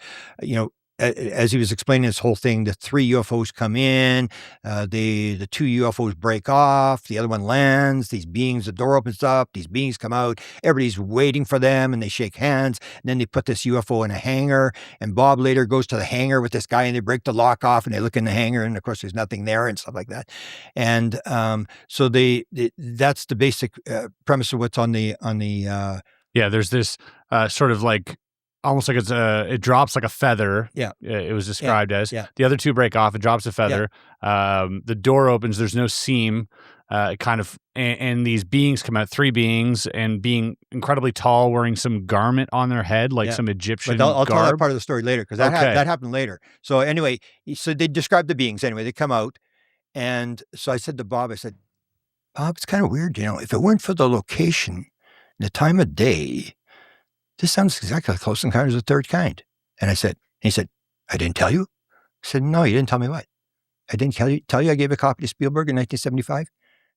as he was explaining this whole thing, the 3 UFOs come in, the 2 UFOs break off, the other one lands, these beings, the door opens up, these beings come out, everybody's waiting for them, and they shake hands, and then they put this UFO in a hangar, and Bob later goes to the hangar with this guy, and they break the lock off, and they look in the hangar, and of course there's nothing there, and stuff like that. And so that's the basic premise of what's on the there's this sort of like, almost like it drops like a feather. Yeah. It was described as. Yeah. The other 2 break off, it drops a feather. Yeah. The door opens, there's no seam, and these beings come out, 3 beings, and being incredibly tall, wearing some garment on their head, like some Egyptian But I'll tell garb. that part of the story later, because that happened later. So anyway, so they describe the beings. Anyway, they come out, and so I said to Bob, Bob, it's kind of weird, if it weren't for the location, the time of day, this sounds exactly like Close Encounters of the Third Kind. And he said, I didn't tell you? I said, no, you didn't tell me what? I didn't tell you I gave a copy to Spielberg in 1975?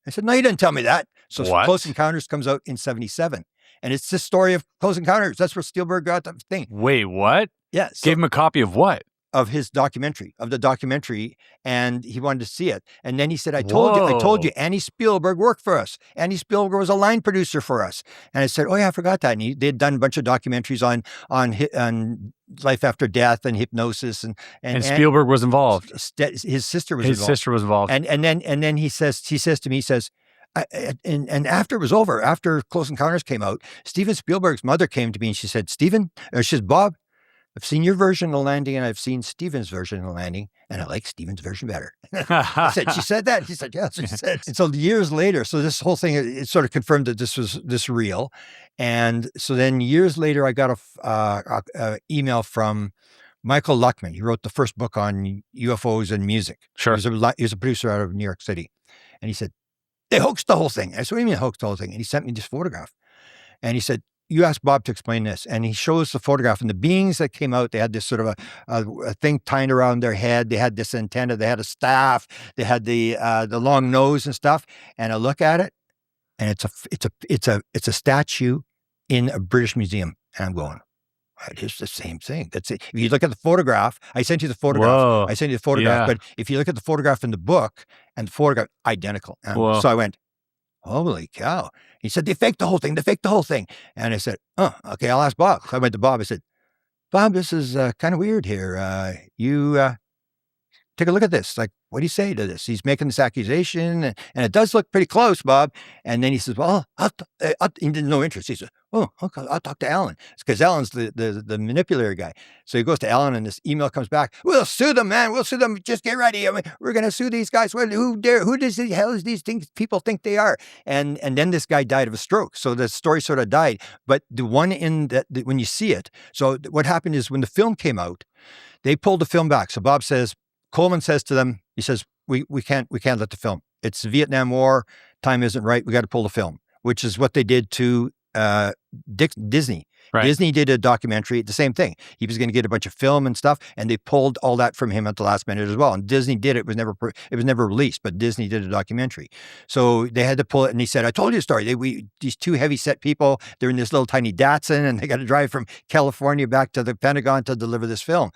I said, no, you didn't tell me that. So What? Close Encounters comes out in 77. And it's the story of Close Encounters. That's where Spielberg got the thing. Wait, what? Yeah. Gave him a copy of what? Of the documentary, and he wanted to see it. And then he said, I told you, Annie Spielberg worked for us. Annie Spielberg was a line producer for us. And I said, oh yeah, I forgot that. And they had done a bunch of documentaries on life after death and hypnosis. And Spielberg was involved. His sister was involved. And then he says to me, and after it was over, after Close Encounters came out, Steven Spielberg's mother came to me and she said, she says, Bob, I've seen your version of the landing, and I've seen Steven's version of the landing, and I like Steven's version better. She said that. She said, yeah, that's what she said. And so years later, so this whole thing, it sort of confirmed that this was real. And so then years later, I got a email from Michael Luckman. He wrote the first book on UFOs and music. Sure. He was a producer out of New York City. And he said, they hoaxed the whole thing. I said, what do you mean hoaxed the whole thing? And he sent me this photograph. And he said, you asked Bob to explain this, and he shows the photograph, and the beings that came out, they had this sort of a thing tied around their head. They had this antenna. They had a staff. They had the long nose and stuff. And I look at it, and it's a statue in a British museum. And I'm going, it is the same thing. That's it. If you look at the photograph, I sent you the photograph. Whoa. I sent you the photograph, Yeah. but if you look at the photograph in the book and the photograph, identical. And Whoa. so I went, holy cow. He said, they faked the whole thing. They faked the whole thing. And I said, oh, okay, I'll ask Bob. So I went to Bob. I said, Bob, this is kind of weird here. You take a look at this. Like, what do you say to this? He's making this accusation, and it does look pretty close, Bob. And then he says, well, he didn't know interest. He said, oh, okay, I'll talk to Alan. It's because Alan's the manipulator guy. So he goes to Alan, and this email comes back. We'll sue them, man. We'll sue them. Just get ready. I mean, we're going to sue these guys. Who does the hell is these people think they are? And then this guy died of a stroke. So the story sort of died. But the one when you see it, so what happened is when the film came out, they pulled the film back. So Bob says, Coleman says to them, he says, we can't let the film. It's the Vietnam War. Time isn't right. We got to pull the film, which is what they did to Disney. Right. Disney did a documentary, the same thing. He was going to get a bunch of film and stuff, and they pulled all that from him at the last minute as well. And Disney did it. It was never released, but Disney did a documentary. So they had to pull it, and he said, I told you a story. These two heavy-set people, they're in this little tiny Datsun, and they got to drive from California back to the Pentagon to deliver this film.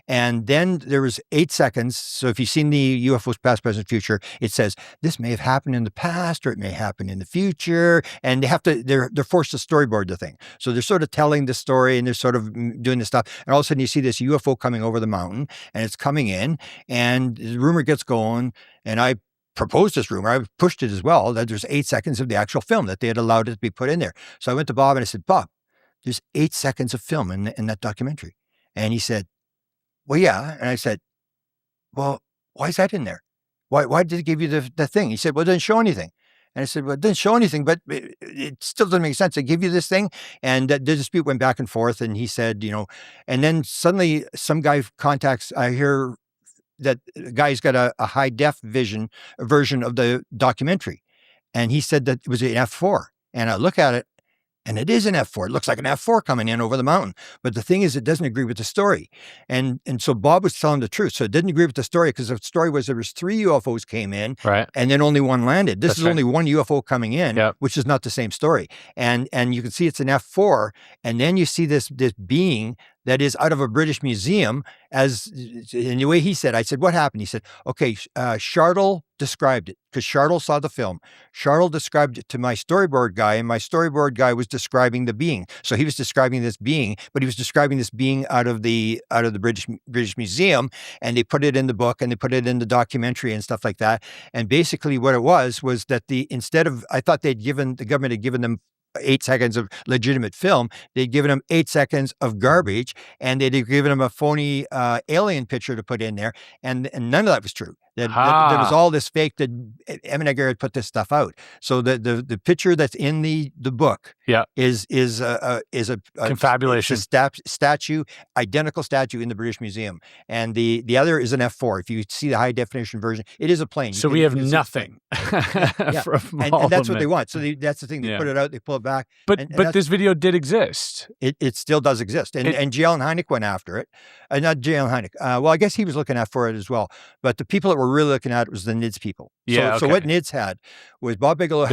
And then there was 8 seconds. So if you've seen the UFOs Past, Present, Future, it says, this may have happened in the past, or it may happen in the future. And they're forced to storyboard the thing. So they're sort of telling the story, and they're sort of doing this stuff. And all of a sudden you see this UFO coming over the mountain, and it's coming in, and the rumor gets going. And I proposed this rumor. I pushed it as well, that there's 8 seconds of the actual film, that they had allowed it to be put in there. So I went to Bob and I said, Bob, there's 8 seconds of film in that documentary. And he said, well, yeah. And I said, well, why is that in there? Why did it give you the thing? He said, well, it doesn't show anything. And I said, well, it didn't show anything, but it still doesn't make sense. They give you this thing. And the dispute went back and forth. And he said, and then suddenly some guy contacts, I hear that the guy's got a high def version of the documentary. And he said that it was an F4. And I look at it, and it is an F4. It looks like an F4 coming in over the mountain. But the thing is, it doesn't agree with the story. And so Bob was telling the truth. So it didn't agree with the story, because the story was there was 3 UFOs came in, right, and then only 1 landed. This That's is right. only 1 UFO coming in, Yep. which is not the same story. And you can see it's an F4. And then you see this being that is out of a British museum, as in the way he said. I said, what happened? He said, okay, Shardle described it, because Shardle saw the film. Shardle described it to my storyboard guy, and my storyboard guy was describing the being. So he was describing this being, but he was describing this being out of the British Museum, and they put it in the book, and they put it in the documentary and stuff like that. And basically what it was that I thought the government had given them 8 seconds of legitimate film. They'd given him 8 seconds of garbage, and they'd given him a phony alien picture to put in there, and none of that was true. That there was all this fake, that Emmett Egger had put this stuff out. So the picture that's in the book is a confabulation. It's a statue, identical statue in the British Museum, and the other is an F4. If you see the high definition version, it is a plane. So we have nothing. Yeah. And that's what they want. So that's the thing. They put it out, they pull it back. But this video did exist. It still does exist. And J. Allen Hynek went after it. Not J. Allen Hynek. Well, I guess he was looking for it as well. But the people that were really looking at it was the NIDS people. So what NIDS had was Bob Bigelow he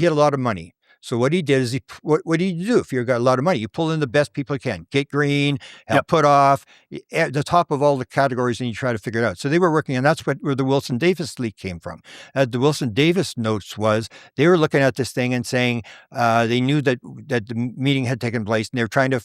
had a lot of money. So what he did is what do you do if you've got a lot of money? You pull in the best people you can. Kate Green, Put Off, at the top of all the categories, and you try to figure it out. So they were working, and that's where the Wilson Davis leak came from. The Wilson Davis notes was they were looking at this thing and saying they knew that the meeting had taken place, and they were trying to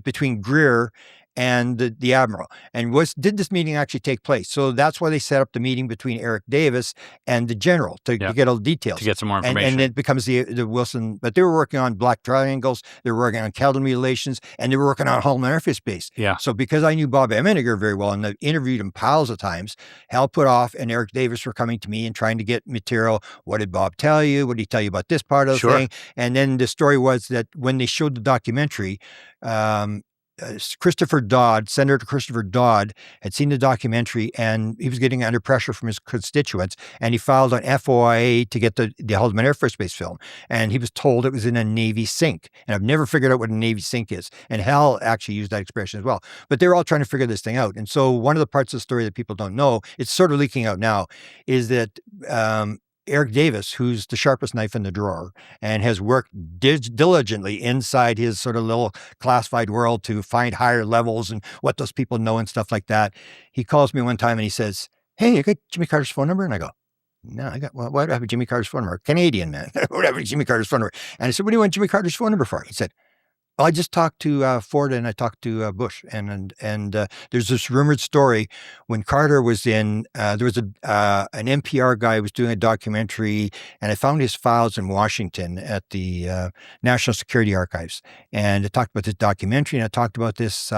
between Greer and the Admiral. And did this meeting actually take place? So that's why they set up the meeting between Eric Davis and the General to get all the details. To get some more information. And it becomes the Wilson, but they were working on black triangles, they were working on cattle mutilations, and they were working on Holloman Air Force Base. Yeah. So because I knew Bob Emmeniger very well, and I interviewed him piles of times, Hal Put Off and Eric Davis were coming to me and trying to get material. What did Bob tell you? What did he tell you about this part of the thing? And then the story was that when they showed the documentary, Christopher Dodd, Senator Christopher Dodd, had seen the documentary, and he was getting under pressure from his constituents, and he filed on FOIA to get the Holloman Air Force Base film. And he was told it was in a Navy sink. And I've never figured out what a Navy sink is. And Hal actually used that expression as well. But they're all trying to figure this thing out. And so one of the parts of the story that people don't know, it's sort of leaking out now, is that Eric Davis, who's the sharpest knife in the drawer and has worked diligently inside his sort of little classified world to find higher levels and what those people know and stuff like that. He calls me one time and he says, hey, you got Jimmy Carter's phone number? And I go, no, I got, well, why do I have Jimmy Carter's phone number? Canadian, man. What do I have Jimmy Carter's phone number? And I said, what do you want Jimmy Carter's phone number for? He said, well, I just talked to Ford and I talked to Bush. And there's this rumored story when Carter was in, there was an NPR guy who was doing a documentary, and I found his files in Washington at the National Security Archives. And it talked about this documentary, and it talked about this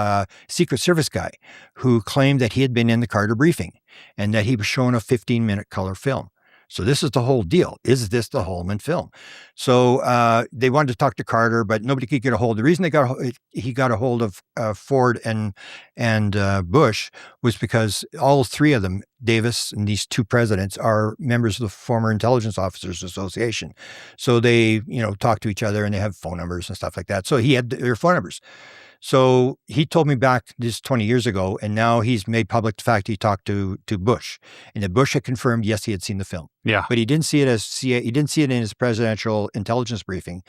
Secret Service guy who claimed that he had been in the Carter briefing and that he was showing a 15-minute color film. So this is the whole deal. Is this the Holman film? So they wanted to talk to Carter, but nobody could get a hold. The reason he got a hold of Ford and Bush was because all three of them, Davis and these two presidents, are members of the Former Intelligence Officers Association. So they, talk to each other and they have phone numbers and stuff like that. So he had their phone numbers. So he told me back this 20 years ago, and now he's made public the fact he talked to Bush, and that Bush had confirmed, yes, he had seen the film. Yeah. But he didn't see it he didn't see it in his presidential intelligence briefing,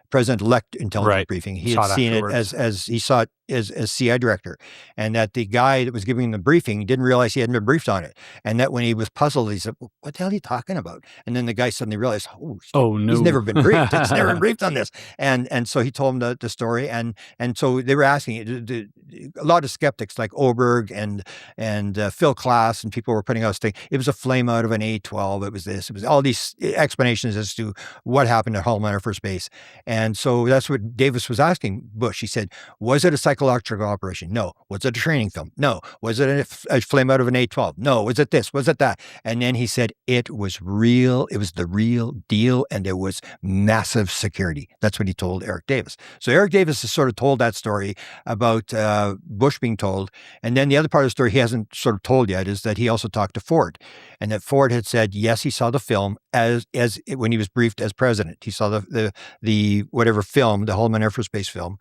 president-elect intelligence briefing. He had seen it as he saw it as CI director, and that the guy that was giving him the briefing didn't realize he hadn't been briefed on it, and that when he was puzzled, he said, well, "What the hell are you talking about?" And then the guy suddenly realized, "Oh no, he's never been briefed. He's never been briefed on this." And so he told him the story, and so they were asking a lot of skeptics like Oberg and Phil Klass and people were putting out things. It was a flame out of an A-12. It was this. It was all these explanations as to what happened at Holloman Air Force Base, and so that's what Davis was asking Bush. He said, "Was it a psychological operation? No. Was it a training film? No. Was it a flame out of an A-12? No. Was it this? Was it that?" And then he said, it was real. It was the real deal. And there was massive security. That's what he told Eric Davis. So Eric Davis has sort of told that story about Bush being told. And then the other part of the story he hasn't sort of told yet is that he also talked to Ford, and that Ford had said, yes, he saw the film as when he was briefed as president. He saw the whatever film, the Holloman Air Force Base film,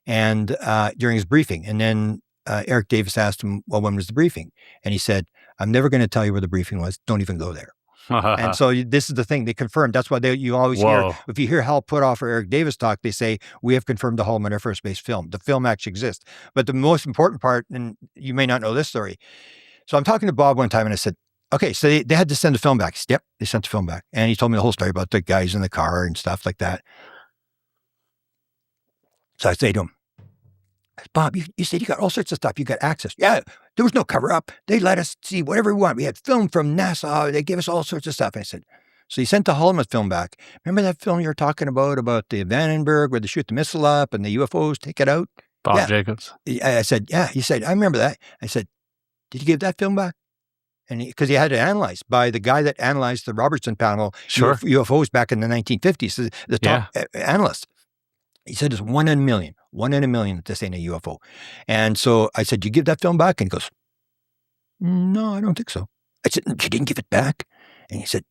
and during his briefing. And then Eric Davis asked him, well, when was the briefing? And he said, I'm never going to tell you where the briefing was. Don't even go there. And so this is the thing. They confirmed. That's why you always hear, if you hear Hal Puthoff or Eric Davis talk, they say, we have confirmed the Holloman Air Force Base film. The film actually exists. But the most important part, and you may not know this story. So I'm talking to Bob one time and I said, okay, so they had to send the film back. He said, yep, they sent the film back. And he told me the whole story about the guys in the car and stuff like that. So I say to him, Bob, you said you got all sorts of stuff. You got access. Yeah, there was no cover up. They let us see whatever we want. We had film from NASA. They gave us all sorts of stuff. And I said, so you sent the Holloman film back. Remember that film you were talking about the Vandenberg where they shoot the missile up and the UFOs take it out? Bob Jacobs. I said, yeah. He said, I remember that. I said, did you give that film back? And because he had it analyzed by the guy that analyzed the Robertson panel UFOs back in the 1950s, the top analyst. He said it's 1 in a million that this ain't a UFO. And so I said, you give that film back? And he goes, no, I don't think so. I said, you didn't give it back? And he said,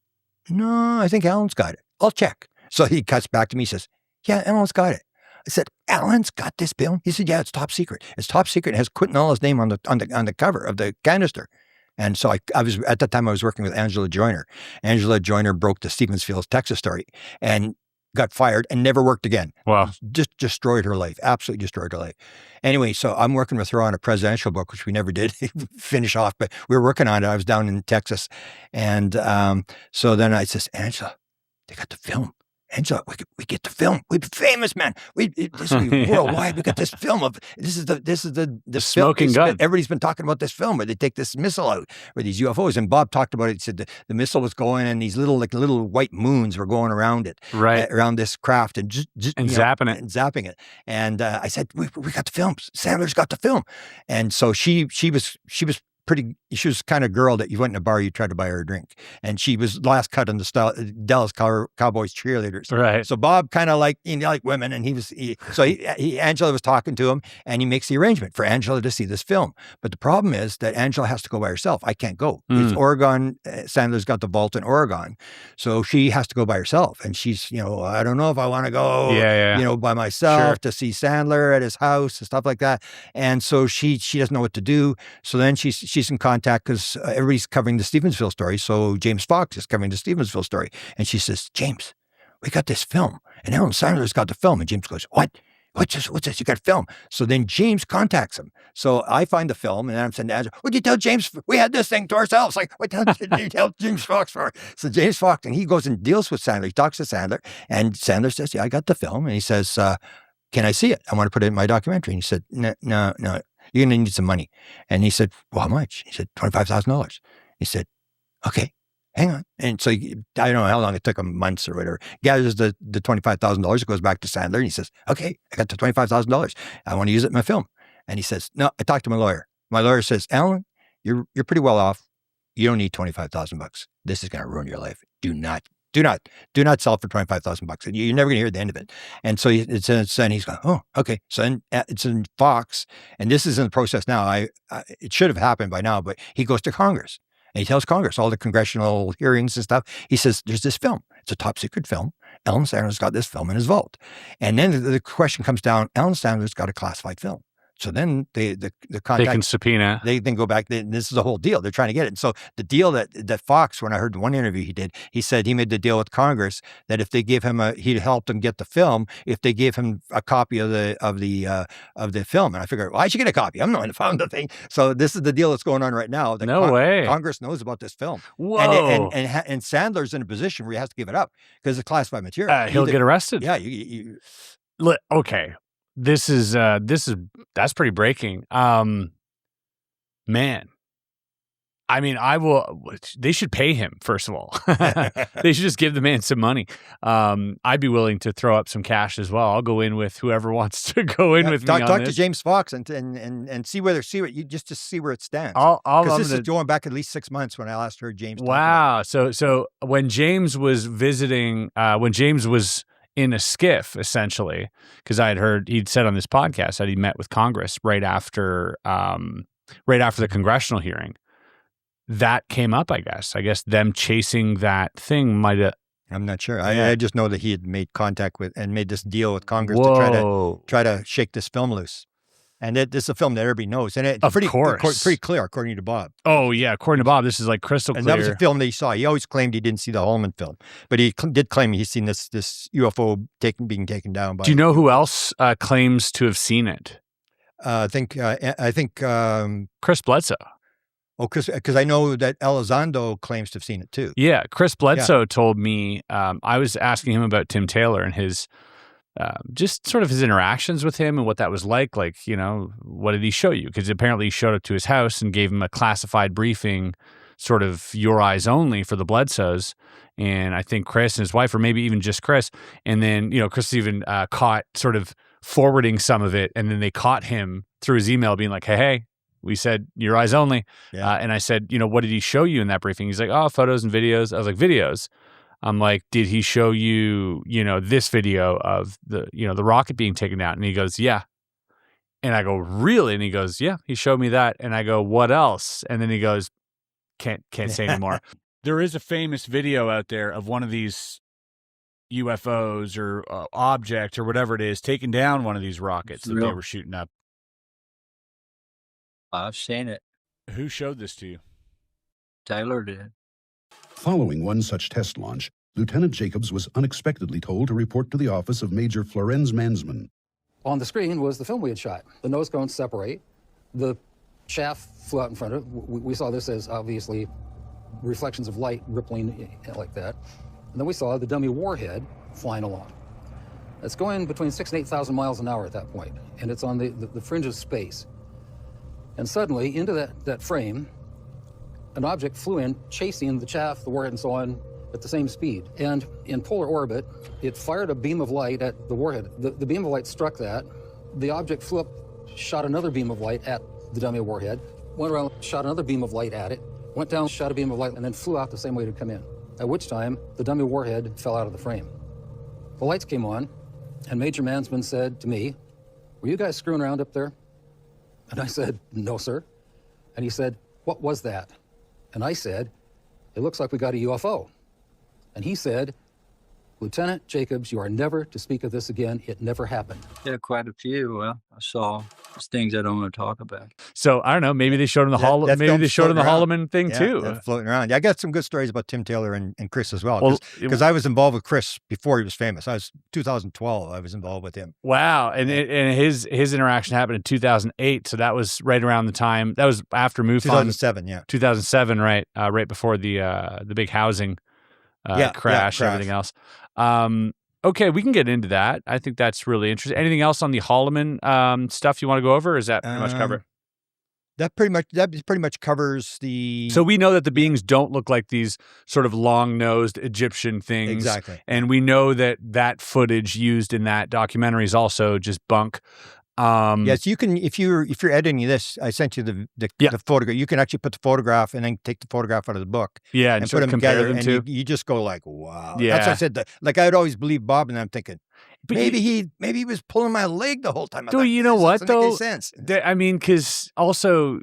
no, I think Alan's got it. I'll check. So he cuts back to me, he says, yeah, Alan's got it. I said, Alan's got this film? He said, yeah, it's top secret. It's top secret. It has Quintanella's name on the cover of the canister. And so I was, at that time I was working with Angela Joyner. Angela Joyner broke the Stevensfield, Texas story and got fired and never worked again. Wow. Just destroyed her life. Absolutely destroyed her life. Anyway, so I'm working with her on a presidential book, which we never did finish off, but we were working on it. I was down in Texas. And so then I says, Angela, they got the film. Angela, we get the film. We'd be famous, man. This will be worldwide. We got this film of this is the smoking gun. Everybody's been talking about this film where they take this missile out, where these UFOs. And Bob talked about it. He said the missile was going, and these little white moons were going around it, right, around this craft, and zapping it. And I said, we got the film. Sandler's got the film. And so she was she was kind of girl that you went in a bar, you tried to buy her a drink. And she was last cut on the Dallas Cowboys cheerleaders. Right. So Bob kind of like women, and Angela was talking to him, and he makes the arrangement for Angela to see this film. But the problem is that Angela has to go by herself. I can't go. It's Oregon. Sandler's got the vault in Oregon. So she has to go by herself. And she's, I don't know if I want to go, by myself to see Sandler at his house and stuff like that. And so she doesn't know what to do. So then she's in contact because everybody's covering the Stevensville story. So James Fox is covering the Stevensville story. And she says, James, we got this film. And Alan Sandler's got the film. And James goes, what? What's this? You got film. So then James contacts him. So I find the film, and I'm saying, what'd you tell James? We had this thing to ourselves. Like, what did you tell James Fox for? So James Fox, and he goes and deals with Sandler. He talks to Sandler, and Sandler says, yeah, I got the film. And he says, can I see it? I want to put it in my documentary. And he said, no. You're going to need some money. And he said, well, how much? He said, $25,000. He said, okay, hang on. And so I don't know how long it took him, months or whatever. Gathers the $25,000. It goes back to Sandler. And he says, okay, I got the $25,000. I want to use it in my film. And he says, no, I talked to my lawyer. My lawyer says, Alan, you're pretty well off. You don't need $25,000. This is going to ruin your life. do not sell it for $25,000. You're never going to hear the end of it. And so he's going, oh, okay. So then it's in Fox, and this is in the process now. It should have happened by now, but he goes to Congress and he tells Congress all the congressional hearings and stuff. He says, there's this film. It's a top secret film. Alan Sandler's got this film in his vault. And then the question comes down, Alan Sandler's got a classified film. So then the contact, they can subpoena. They then go back. This is the whole deal. They're trying to get it. And so the deal that Fox, when I heard one interview he did, he said he made the deal with Congress that if they give him he'd helped him get the film if they gave him a copy of the film. And I figured, well, I should get a copy. I'm the one that found the thing. So this is the deal that's going on right now. No way. Congress knows about this film. Whoa. And Sandler's in a position where he has to give it up because it's classified material. He'll get arrested. Yeah. Okay. That's pretty breaking. Man, I mean, they should pay him, first of all. They should just give the man some money. I'd be willing to throw up some cash as well. I'll go in with whoever wants to go in with me on talk this. to James Fox and see just to see where it stands. Because this is going back at least 6 months when I last heard James. Wow. So when James was visiting, when James was in a skiff, essentially, because I had heard he'd said on this podcast that he met with Congress right after the congressional hearing. That came up, I guess. I guess them chasing that thing might have. I'm not sure. I just know that he had made contact with and made this deal with Congress to try to shake this film loose. And this is a film that everybody knows. And it's pretty clear, according to Bob. Oh, yeah. According to Bob, this is like crystal clear. And that was a film that he saw. He always claimed he didn't see the Holloman film. But he did claim he's seen this UFO being taken down by... Do you know who else claims to have seen it? I think Chris Bledsoe. Oh, because I know that Elizondo claims to have seen it too. Yeah. Chris Bledsoe told me, I was asking him about Tim Taylor and his... just sort of his interactions with him and what that was like, what did he show you? Because apparently he showed up to his house and gave him a classified briefing, sort of your eyes only for the Bledsoes. And I think Chris and his wife, or maybe even just Chris. And then, Chris even caught sort of forwarding some of it. And then they caught him through his email being like, hey, we said your eyes only. Yeah. And I said, what did he show you in that briefing? He's like, oh, photos and videos. I was like, videos. I'm like, did he show you, this video of the rocket being taken out? And he goes, yeah. And I go, really? And he goes, yeah, he showed me that. And I go, what else? And then he goes, can't say anymore. There is a famous video out there of one of these UFOs or object or whatever it is taking down one of these rockets that they were shooting up. I've seen it. Who showed this to you? Taylor did. Following one such test launch, Lieutenant Jacobs was unexpectedly told to report to the office of Major Florenz Mansman. On the screen was the film we had shot. The nose cones separate. The shaft flew out in front of it. We saw this as obviously reflections of light rippling like that. And then we saw the dummy warhead flying along. It's going between 6,000 and 8,000 miles an hour at that point, and it's on the fringe of space. And suddenly, into that frame, an object flew in, chasing the chaff, the warhead, and so on, at the same speed. And in polar orbit, it fired a beam of light at the warhead. The beam of light struck that. The object flew up, shot another beam of light at the dummy warhead, went around, shot another beam of light at it, went down, shot a beam of light, and then flew out the same way it had come in. At which time, the dummy warhead fell out of the frame. The lights came on, and Major Mansman said to me, were you guys screwing around up there? And I said, no, sir. And he said, what was that? And I said, it looks like we got a UFO. And he said, Lieutenant Jacobs, you are never to speak of this again. It never happened. Yeah, quite a few. Well, I saw things I don't want to talk about. So I don't know. Maybe they showed him the Holloman thing too. Floating around. Yeah, I got some good stories about Tim Taylor and Chris as well. Because I was involved with Chris before he was famous. 2012. I was involved with him. Wow. And his interaction happened in 2008. So that was right around the time. That was after MUFON. 2007. Yeah. 2007. Right. Right before the big housing crash. Everything else. Okay, we can get into that. I think that's really interesting. Anything else on the Holloman stuff you want to go over, or is that pretty much covered? That pretty much covers the... So we know that the beings don't look like these sort of long-nosed Egyptian things. Exactly. And we know that footage used in that documentary is also just bunk. Yes, you can. If you're editing this, I sent you the photograph. You can actually put the photograph and then take the photograph out of the book. Yeah, and sort put of them compare together, them and to. you just go like, wow. Yeah. That's what I said. Like I'd always believe Bob, and I'm thinking But maybe he was pulling my leg the whole time. I Dude, thought, you know this what, doesn't make any though? sense. I mean, because also,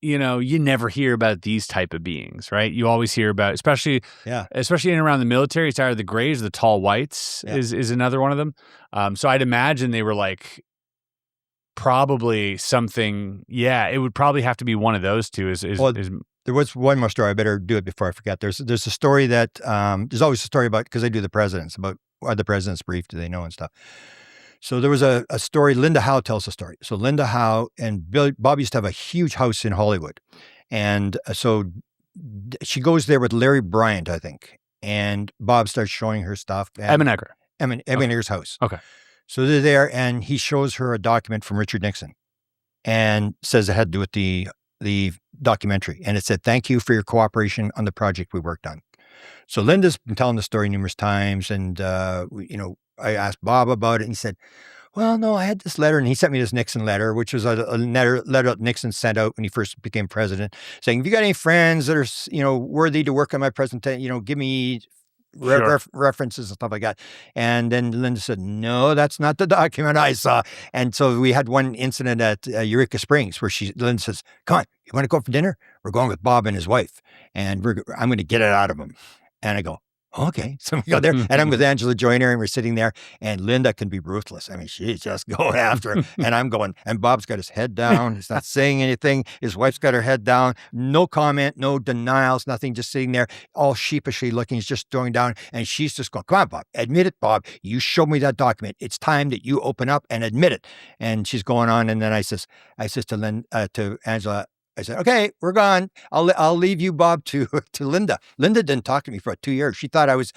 you know, you never hear about these type of beings, right? You always hear about, especially in and around the military, it's either the Greys, the tall whites is another one of them. So I'd imagine they were like probably something. Yeah, it would probably have to be one of those two. There was one more story. I better do it before I forget. There's a story that there's always a story about, because I do the presidents, about are the presidents briefed, do they know and stuff. So there was a story. Linda Howe tells a story. So Linda Howe and Bob used to have a huge house in Hollywood. And so she goes there with Larry Bryant, I think. And Bob starts showing her stuff. Evan Egger's house. Okay. So they're there, and he shows her a document from Richard Nixon and says it had to do with the documentary. And it said, "Thank you for your cooperation on the project we worked on." So Linda's been telling the story numerous times. And, I asked Bob about it, and he said, "Well, no, I had this letter." And he sent me this Nixon letter, which was a letter that Nixon sent out when he first became president, saying, "If you got any friends that are, worthy to work on my presentation, give me references and stuff like that." And then Linda said, "No, that's not the document I saw." And so we had one incident at Eureka Springs where Linda says, "Come on, you want to go for dinner? We're going with Bob and his wife, and I'm going to get it out of him." And I go, "Okay." So we go there, and I'm with Angela Joyner, and we're sitting there, and Linda can be ruthless. I mean, she's just going after him. And I'm going, and Bob's got his head down. He's not saying anything. His wife's got her head down. No comment, no denials, nothing, just sitting there, all sheepishly looking. He's just throwing down. And she's just going, "Come on, Bob, admit it, Bob. You showed me that document. It's time that you open up and admit it." And she's going on. And then I says to Angela, I said, "Okay, we're gone. I'll leave you, Bob, to Linda." Linda didn't talk to me for 2 years. She thought I was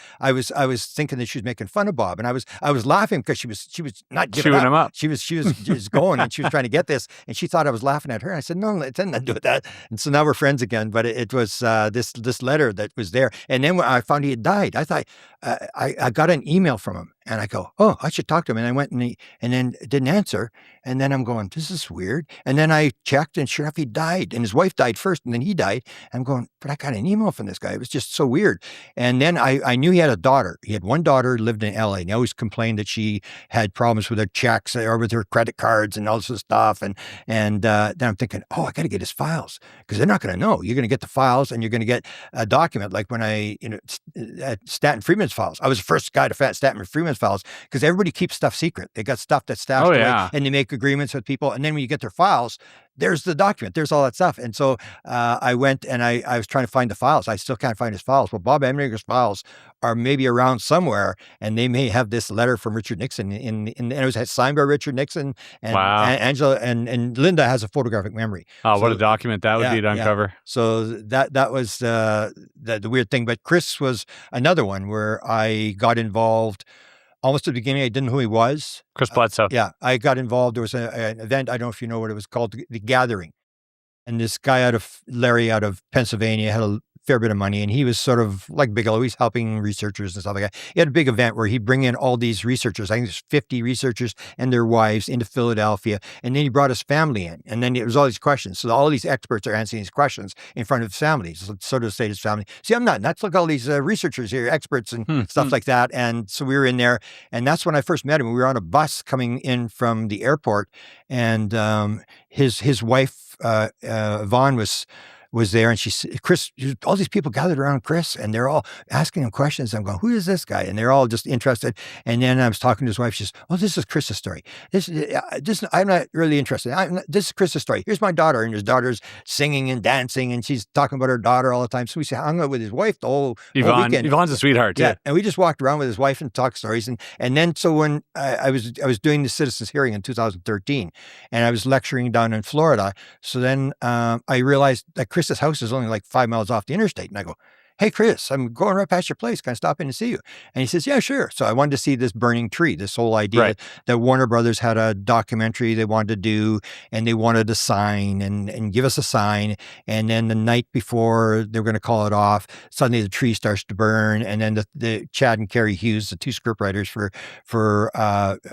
thinking that she was making fun of Bob, and I was laughing because she was not giving him up. She was just going, and she was trying to get this, and she thought I was laughing at her. I said, "No, it didn't have to do with that." And so now we're friends again. But it was this letter that was there, and then when I found he had died, I thought I got an email from him. And I go, "Oh, I should talk to him." And I went and then didn't answer. And then I'm going, "This is weird." And then I checked, and sure enough, he died. And his wife died first, and then he died. I'm going, "But I got an email from this guy." It was just so weird. And then I knew he had a daughter. He had one daughter who lived in LA, and he always complained that she had problems with her checks or with her credit cards and all this stuff. And then I'm thinking, "Oh, I got to get his files, because they're not going to know. You're going to get the files, and you're going to get a document like when at Stanton Friedman's files. I was the first guy to Stanton Friedman's files, because everybody keeps stuff secret. They got stuff that's stashed away, and they make agreements with people. And then when you get their files, there's the document, there's all that stuff." And so I went and I was trying to find the files. I still can't find his files. Well, Bob Emmerger's files are maybe around somewhere, and they may have this letter from Richard Nixon and it was signed by Richard Nixon. And Angela and Linda has a photographic memory. Oh, so, what a document that would be to uncover. So that was the weird thing. But Chris was another one where I got involved. Almost at the beginning, I didn't know who he was. Chris Bledsoe. Yeah, I got involved. There was an event, I don't know if you know what it was called, The Gathering. And this guy Larry out of Pennsylvania had a fair bit of money, and he was sort of like Bigelow. He's helping researchers and stuff like that. He had a big event where he'd bring in all these researchers. I think there's 50 researchers and their wives into Philadelphia. And then he brought his family in. And then it was all these questions. So all these experts are answering these questions in front of his family. So to say to his family, "See, I'm not nuts. Look, all these researchers here, experts and stuff like that." And so we were in there. And that's when I first met him. We were on a bus coming in from the airport. And his wife, Yvonne, was there, and she said, "Chris," all these people gathered around Chris, and they're all asking him questions. I'm going, "Who is this guy?" And they're all just interested. And then I was talking to his wife. She says, "Oh, this is Chris's story. This I'm not really interested. This is Chris's story. Here's my daughter," and his daughter's singing and dancing, and she's talking about her daughter all the time. So we hung out with his wife the whole weekend. Yvonne's a sweetheart too. Yeah, and we just walked around with his wife and talked stories. And then so when I was doing the citizens hearing in 2013, and I was lecturing down in Florida. So then I realized that Chris's house is only like 5 miles off the interstate. And I go, hey, Chris, I'm going right past your place. Can I stop in and see you? And he says, yeah, sure. So I wanted to see this burning tree, this whole idea that Warner Brothers had a documentary they wanted to do, and they wanted a sign and give us a sign. And then the night before they were going to call it off, suddenly the tree starts to burn. And then the Chad and Carrie Hughes, the two scriptwriters for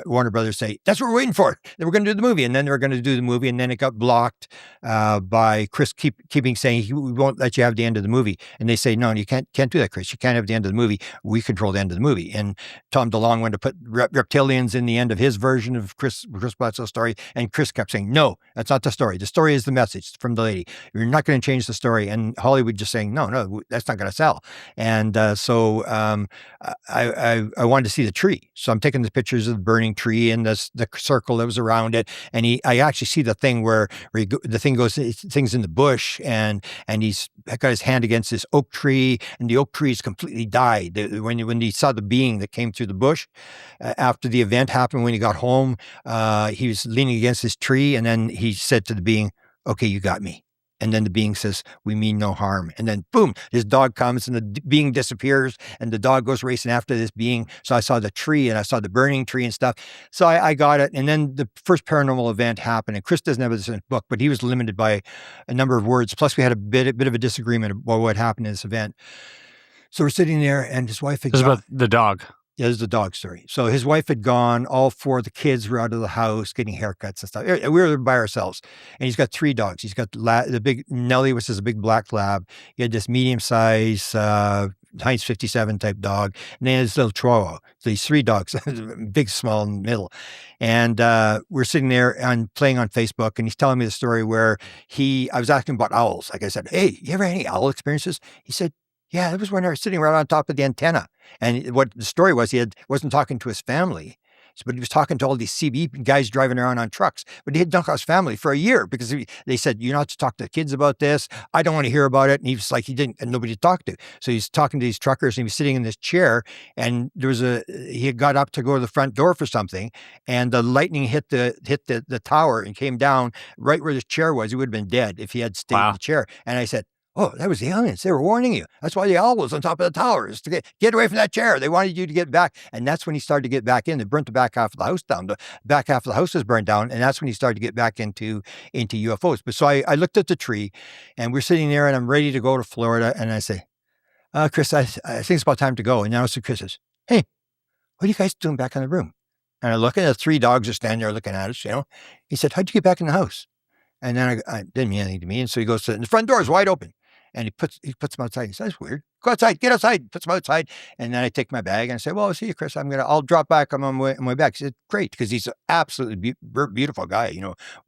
Warner Brothers, say, that's what we're waiting for. They were going to do the movie. And then they were going to do the movie. And then it got blocked by Chris keeping saying, we won't let you have the end of the movie. And they say, no, you can't do that, Chris. You can't have the end of the movie. We control the end of the movie. And Tom DeLonge wanted to put reptilians in the end of his version of Chris Bledsoe's story. And Chris kept saying, no, that's not the story. The story is the message from the lady. You're not going to change the story. And Hollywood just saying, no, that's not going to sell. And so I wanted to see the tree. So I'm taking the pictures of the burning tree and the circle that was around it. And I actually see the thing where the thing goes, things in the bush, and he's got his hand against this oak tree, and the oak tree is completely died. When he saw the being that came through the bush after the event happened, when he got home, he was leaning against this tree, and then he said to the being, okay, you got me. And then the being says, we mean no harm. And then boom, his dog comes and the being disappears, and the dog goes racing after this being. So I saw the tree and I saw the burning tree and stuff. So I got it. And then the first paranormal event happened, and Chris doesn't have this in his book, but he was limited by a number of words. Plus we had a bit of a disagreement about what happened in this event. So we're sitting there, and his wife had This is about the dog. Yeah, this is the dog story. So his wife had gone. All four of the kids were out of the house getting haircuts and stuff. We were by ourselves. And he's got three dogs. He's got the big Nellie, which is a big black lab. He had this medium-sized Heinz 57 type dog. And then his little Chihuahua. So these three dogs, big, small, in the middle. And we're sitting there and playing on Facebook. And he's telling me the story where I was asking about owls. Like I said, hey, you ever had any owl experiences? He said, yeah, it was when I was sitting right on top of the antenna. And what the story was, wasn't talking to his family, but he was talking to all these CB guys driving around on trucks. But he had dunked out his family for a year because they said, you're not to talk to the kids about this. I don't want to hear about it. And he was like, and nobody to talk to. So he's talking to these truckers, and he was sitting in this chair, and he had got up to go to the front door for something, and the lightning hit the tower and came down right where the chair was. He would have been dead if he had stayed in the chair. And I said, oh, that was the aliens. They were warning you. That's why the owl was on top of the tower, is to get away from that chair. They wanted you to get back. And that's when he started to get back in. They burnt the back half of the house down. The back half of the house was burned down. And that's when he started to get back into UFOs. But so I looked at the tree, and we're sitting there, and I'm ready to go to Florida. And I say, Chris, I think it's about time to go. And now Chris says, hey, what are you guys doing back in the room? And I look, and the three dogs are standing there looking at us, He said, how'd you get back in the house? And then I didn't mean anything to me. And so he goes, and the front door is wide open. And he puts them outside. He says, that's weird. Go outside, get outside. Puts them outside. And then I take my bag and I say, well, I'll see you, Chris. I'll drop back on my way back. He said, great. Because he's an absolutely beautiful guy,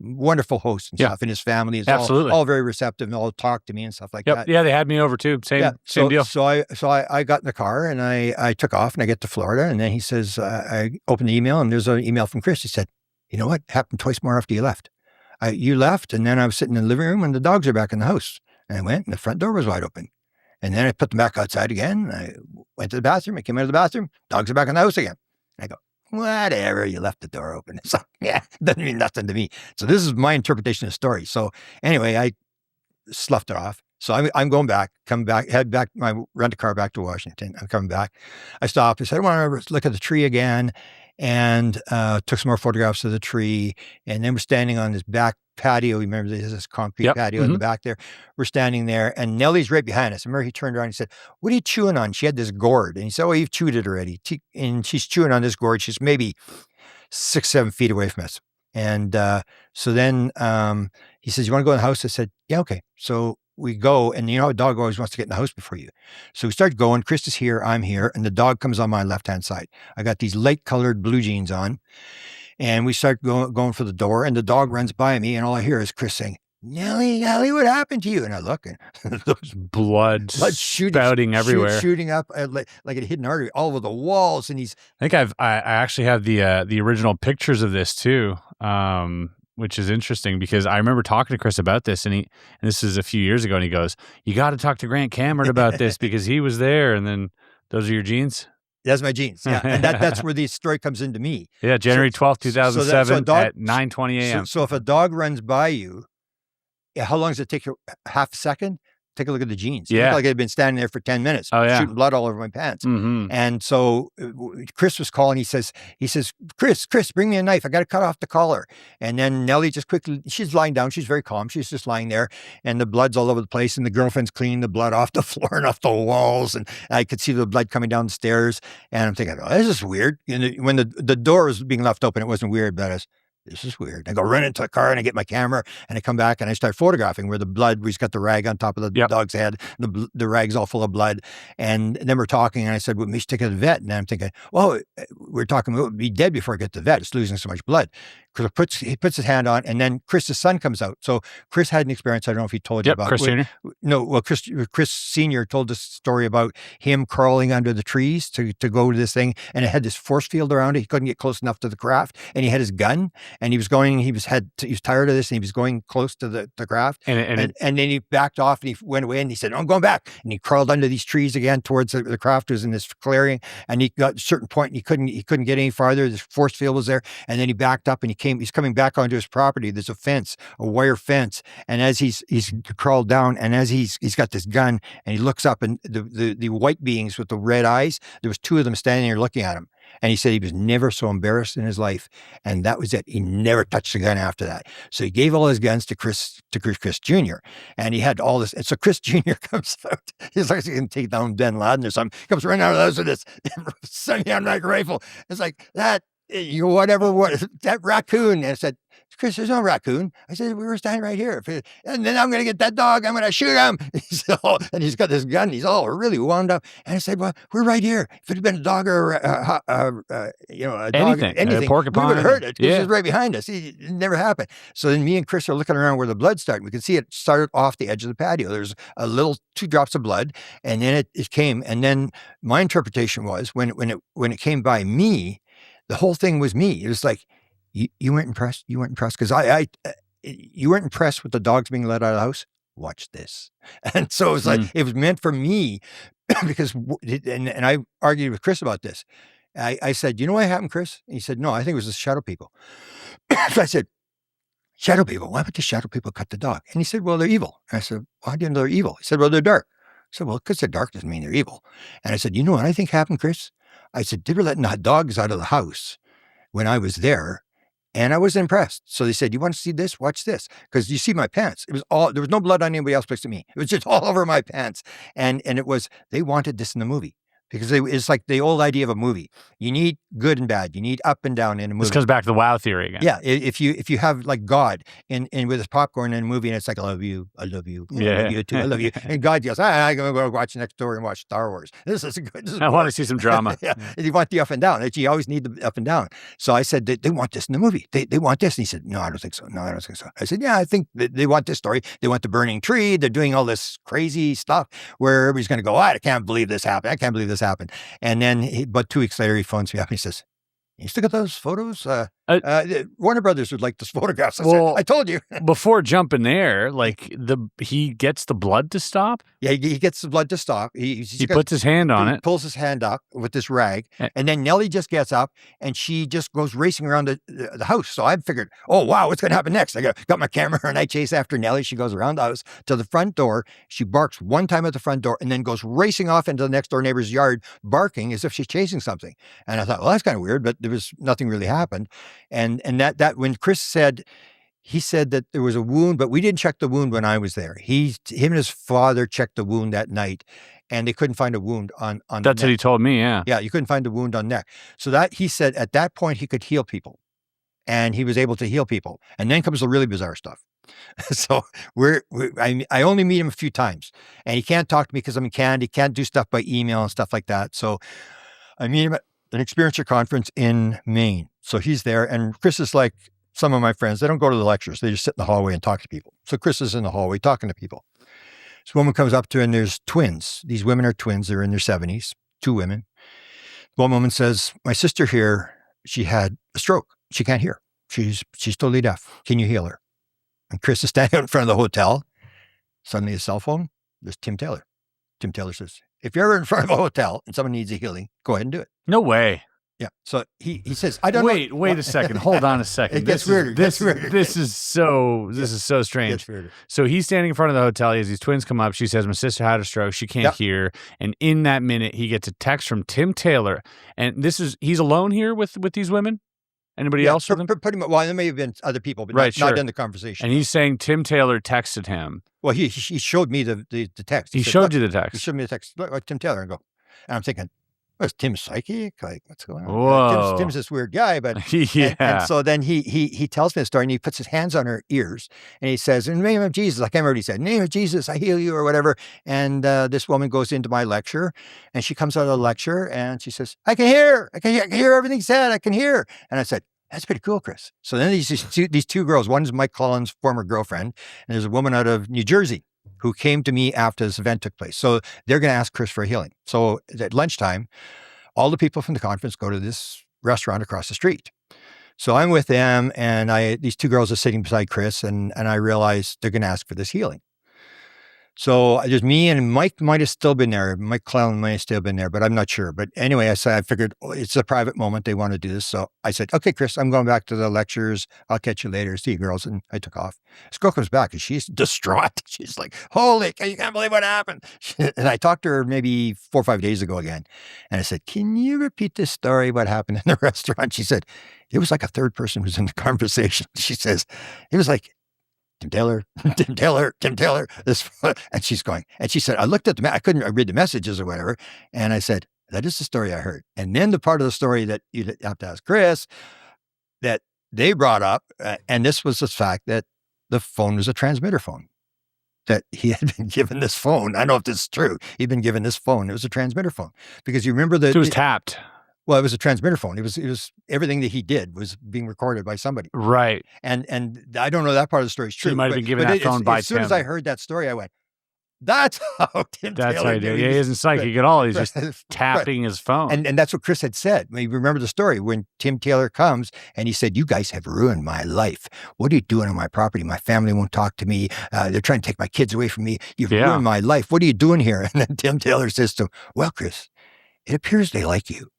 wonderful host and stuff. And his family is all very receptive and all talk to me and stuff like that. Yeah, they had me over too. Same deal. So I got in the car and I took off, and I get to Florida. And then he says, I opened the email, and there's an email from Chris. He said, you know what? It happened twice more after you left. You left, and then I was sitting in the living room, and the dogs are back in the house. And I went, and the front door was wide open. And then I put them back outside again. I went to the bathroom. I came out of the bathroom. Dogs are back in the house again. And I go, whatever, you left the door open. So, yeah, doesn't mean nothing to me. So this is my interpretation of the story. So anyway, I sloughed it off. So I'm going back, head back, my rent-a-car back to Washington. I'm coming back. I stopped. I said, I want to look at the tree again, and took some more photographs of the tree. And then we're standing on this back patio. Remember, there's this concrete patio in the back there. We're standing there, and Nellie's right behind us. I remember he turned around and he said, what are you chewing on? She had this gourd. And he said, oh, you've chewed it already. And she's chewing on this gourd. She's maybe 6-7 feet away from us. And so then he says, you want to go in the house? I said, yeah, okay. So we go, and a dog always wants to get in the house before you. So we start going. Chris is here, I'm here, and the dog comes on my left-hand side. I got these light-colored blue jeans on, and we start going for the door, and the dog runs by me, and all I hear is Chris saying, Nellie, what happened to you? And I look, and there's blood spouting everywhere, shooting up like a hidden artery all over the walls. And I think I actually have the original pictures of this too. Which is interesting because I remember talking to Chris about this, and this is a few years ago, and he goes, you got to talk to Grant Cameron about this because he was there. And then those are your jeans? That's my jeans. Yeah. And that's where the story comes into me. Yeah. January 12th, 2007 at 9:20 a.m. So if a dog runs by you, how long does it take you? Half a second? take a look at the jeans. Yeah. It looked like I'd been standing there for 10 minutes, shooting blood all over my pants. Mm-hmm. And so Chris was calling. He says, Chris, bring me a knife. I got to cut off the collar. And then Nellie just quickly, she's lying down. She's very calm. She's just lying there, and the blood's all over the place. And the girlfriend's cleaning the blood off the floor and off the walls. And I could see the blood coming down the stairs. And I'm thinking, oh, this is weird. And when the door was being left open, it wasn't weird, but this is weird. I go run into the car and I get my camera and I come back and I start photographing where the blood, he's got the rag on top of the dog's head. The rag's all full of blood. And then we're talking and I said, well, we should take it to the vet. And I'm thinking, well, we're talking, it would be dead before I get to the vet. It's losing so much blood. He puts his hand on, and then Chris's son comes out. So Chris had an experience. I don't know if he told you about. Chris Sr.? No, well, Chris Sr. told this story about him crawling under the trees to go to this thing, and it had this force field around it. He couldn't get close enough to the craft, and he had his gun, and he was tired of this, and he was going close to the craft, and then he backed off, and he went away, and he said, "I'm going back," and he crawled under these trees again towards the craft. It was in this clearing, and he got to a certain point, and he couldn't get any farther. This force field was there, and then he backed up, and he's coming back onto his property. There's a wire fence. And as he's crawled down, and as he's got this gun, and he looks up, and the white beings with the red eyes, there was two of them standing there looking at him. And he said he was never so embarrassed in his life. And that was it. He never touched a gun after that. So he gave all his guns to Chris Jr. And he had all this. And so Chris Jr. comes out. He's like, he's going to take down bin Laden or something. Comes running out of the house with this semi-automatic rifle. It's like, that raccoon. And I said, Chris, there's no raccoon. I said, we were standing right here. And then I'm going to get that dog. I'm going to shoot him. And he's got this gun. He's all really wound up. And I said, well, we're right here. If it had been a dog or a dog, anything, a porcupine, we would have heard it. Because it's right behind us. It never happened. So then me and Chris are looking around where the blood started. We could see it started off the edge of the patio. There's a little 2 drops of blood, and then it came. And then my interpretation was when it came by me, the whole thing was me. It was like, you weren't impressed? You weren't impressed? Because you weren't impressed with the dogs being let out of the house? Watch this. And so it was like, it was meant for me because, and I argued with Chris about this. I said, you know what happened, Chris? And he said, no, I think it was the shadow people. So I said, shadow people? Why would the shadow people cut the dog? And he said, well, they're evil. And I said, well, how do you know they're evil? He said, well, they're dark. I said, well, because they're dark doesn't mean they're evil. And I said, you know what I think happened, Chris? I said, they were letting the dogs out of the house when I was there, and I was impressed. So they said, you want to see this? Watch this. Because you see my pants. There was no blood on anybody else next to me. It was just all over my pants. And they wanted this in the movie. Because it's like the old idea of a movie. You need good and bad. You need up and down in a movie. This comes back to the wow theory again. Yeah. If you have like God in with his popcorn in a movie, and it's like, I love you, I love you, I love you too, I love you. And God yells, I'm going to go watch next door and watch Star Wars. This is good. I want to see some drama. Yeah. You want the up and down. You always need the up and down. So I said, they want this in the movie. They want this. And he said, no, I don't think so. No, I don't think so. I said, yeah, I think they want this story. They want the burning tree. They're doing all this crazy stuff where everybody's going to go, I can't believe this happened. I can't believe this happened. And then, but 2 weeks later, he phones me up and he says, you still got those photos? Warner Brothers would like those photographs. I told you. Before jumping there, like he gets the blood to stop? Yeah, he gets the blood to stop. He puts his hand on it. Pulls his hand up with this rag. And then Nellie just gets up and she just goes racing around the house. So I figured, oh, wow, what's going to happen next? I got my camera and I chase after Nellie. She goes around the house to the front door. She barks one time at the front door and then goes racing off into the next door neighbor's yard, barking as if she's chasing something. And I thought, well, that's kind of weird, but there was nothing really happened. And that when Chris said, he said that there was a wound, but we didn't check the wound when I was there. Him and his father checked the wound that night, and they couldn't find a wound on That's what he told me, yeah. Yeah, you couldn't find a wound on neck. So that he said at that point he could heal people, and he was able to heal people. And then comes the really bizarre stuff. So I only meet him a few times, and he can't talk to me because I'm in Canada. He can't do stuff by email and stuff like that. So I meet him at an experiencer conference in Maine. So he's there, and Chris is like some of my friends. They don't go to the lectures. They just sit in the hallway and talk to people. So Chris is in the hallway talking to people. This woman comes up to her, and there's twins. These women are twins. They're in their 70s, 2 women. One woman says, my sister here, she had a stroke. She can't hear. She's totally deaf. Can you heal her? And Chris is standing out in front of the hotel. Suddenly his cell phone, there's Tim Taylor. Tim Taylor says, if you're ever in front of a hotel and someone needs a healing, go ahead and do it. No way. Yeah. So he says, I don't know. Wait a second. Hold on a second. It gets weirder. This is so strange. It gets weirder. So he's standing in front of the hotel. He has these twins come up. She says, my sister had a stroke. She can't hear. And in that minute, he gets a text from Tim Taylor. And he's alone here with these women? Anybody else with him? Pretty much. Well, there may have been other people, but not in the conversation. And he's saying Tim Taylor texted him. Well, he showed me the text. He showed you the text. He showed me the text. Look, like Tim Taylor. And I'm thinking, was Tim psychic? Like, what's going on? Whoa. Tim's this weird guy, but yeah. And so then he tells me the story, and he puts his hands on her ears, and he says, "In the name of Jesus," I can't remember what he said, "In the name of Jesus, I heal you," or whatever. And this woman goes into my lecture, and she comes out of the lecture, and she says, I can hear everything said. I can hear." And I said, "That's pretty cool, Chris." So then these two girls, one is Mike Cullen's former girlfriend, and there's a woman out of New Jersey who came to me after this event took place. So they're going to ask Chris for a healing. So at lunchtime, all the people from the conference go to this restaurant across the street. So I'm with them, and these two girls are sitting beside Chris, and I realize they're going to ask for this healing. So there's me, and Mike might have still been there. Mike Clown might have still been there, but I'm not sure. But anyway, I figured it's a private moment. They want to do this. So I said, "Okay, Chris, I'm going back to the lectures. I'll catch you later. See you, girls." And I took off. This girl comes back, and she's distraught. She's like, "Holy, you can't believe what happened." And I talked to her maybe 4 or 5 days ago again. And I said, "Can you repeat this story, what happened in the restaurant?" She said, "It was like a third person who was in the conversation." She says, "It was like, Tim Taylor, Tim Taylor, Tim Taylor." And she's going, and she said, "I looked at I couldn't read the messages or whatever." And I said, "That is the story I heard." And then the part of the story that you have to ask Chris that they brought up, and this was the fact that the phone was a transmitter phone, that he had been given this phone. I don't know if this is true. He'd been given this phone. It was a transmitter phone, because you remember that it was tapped. Well, it was a transmitter phone. It was everything that he did was being recorded by somebody. Right. And I don't know that part of the story is true. So he might have been given that phone by Tim. As soon as I heard that story, I went, "That's how Tim Taylor That's how he did. Yeah, he isn't psychic at all. He's just tapping his phone." And that's what Chris had said. I mean, remember the story when Tim Taylor comes and he said, "You guys have ruined my life. What are you doing on my property? My family won't talk to me. They're trying to take my kids away from me. You've ruined my life. What are you doing here?" And then Tim Taylor says to him, "Well, Chris, it appears they like you.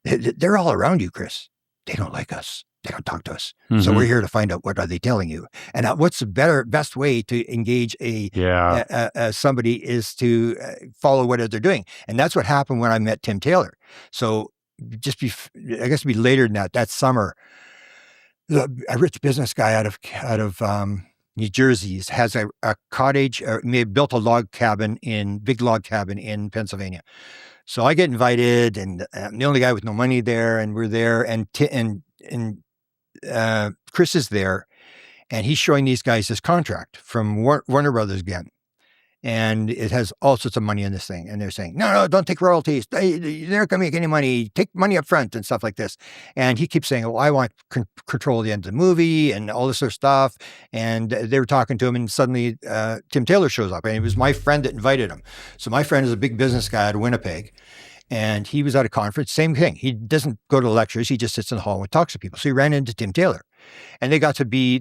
They're all around you, Chris. They don't like us. They don't talk to us. Mm-hmm. So we're here to find out, what are they telling you? And what's the best way to engage somebody is to follow what they're doing." And that's what happened when I met Tim Taylor. So I guess it'd be later than that summer, a rich business guy out of New Jersey has a cottage, built a big log cabin in Pennsylvania. So I get invited, and I'm the only guy with no money there, and we're there, and Chris is there, and he's showing these guys his contract from Warner Brothers again. And it has all sorts of money in this thing. And they're saying, no, don't take royalties. They're not going to make any money. Take money up front and stuff like this. And he keeps saying, "Well, I want control of the end of the movie," and all this sort of stuff. And they were talking to him, and suddenly Tim Taylor shows up. And it was my friend that invited him. So my friend is a big business guy out of Winnipeg. And he was at a conference, same thing. He doesn't go to lectures. He just sits in the hall and talks to people. So he ran into Tim Taylor. And they got to be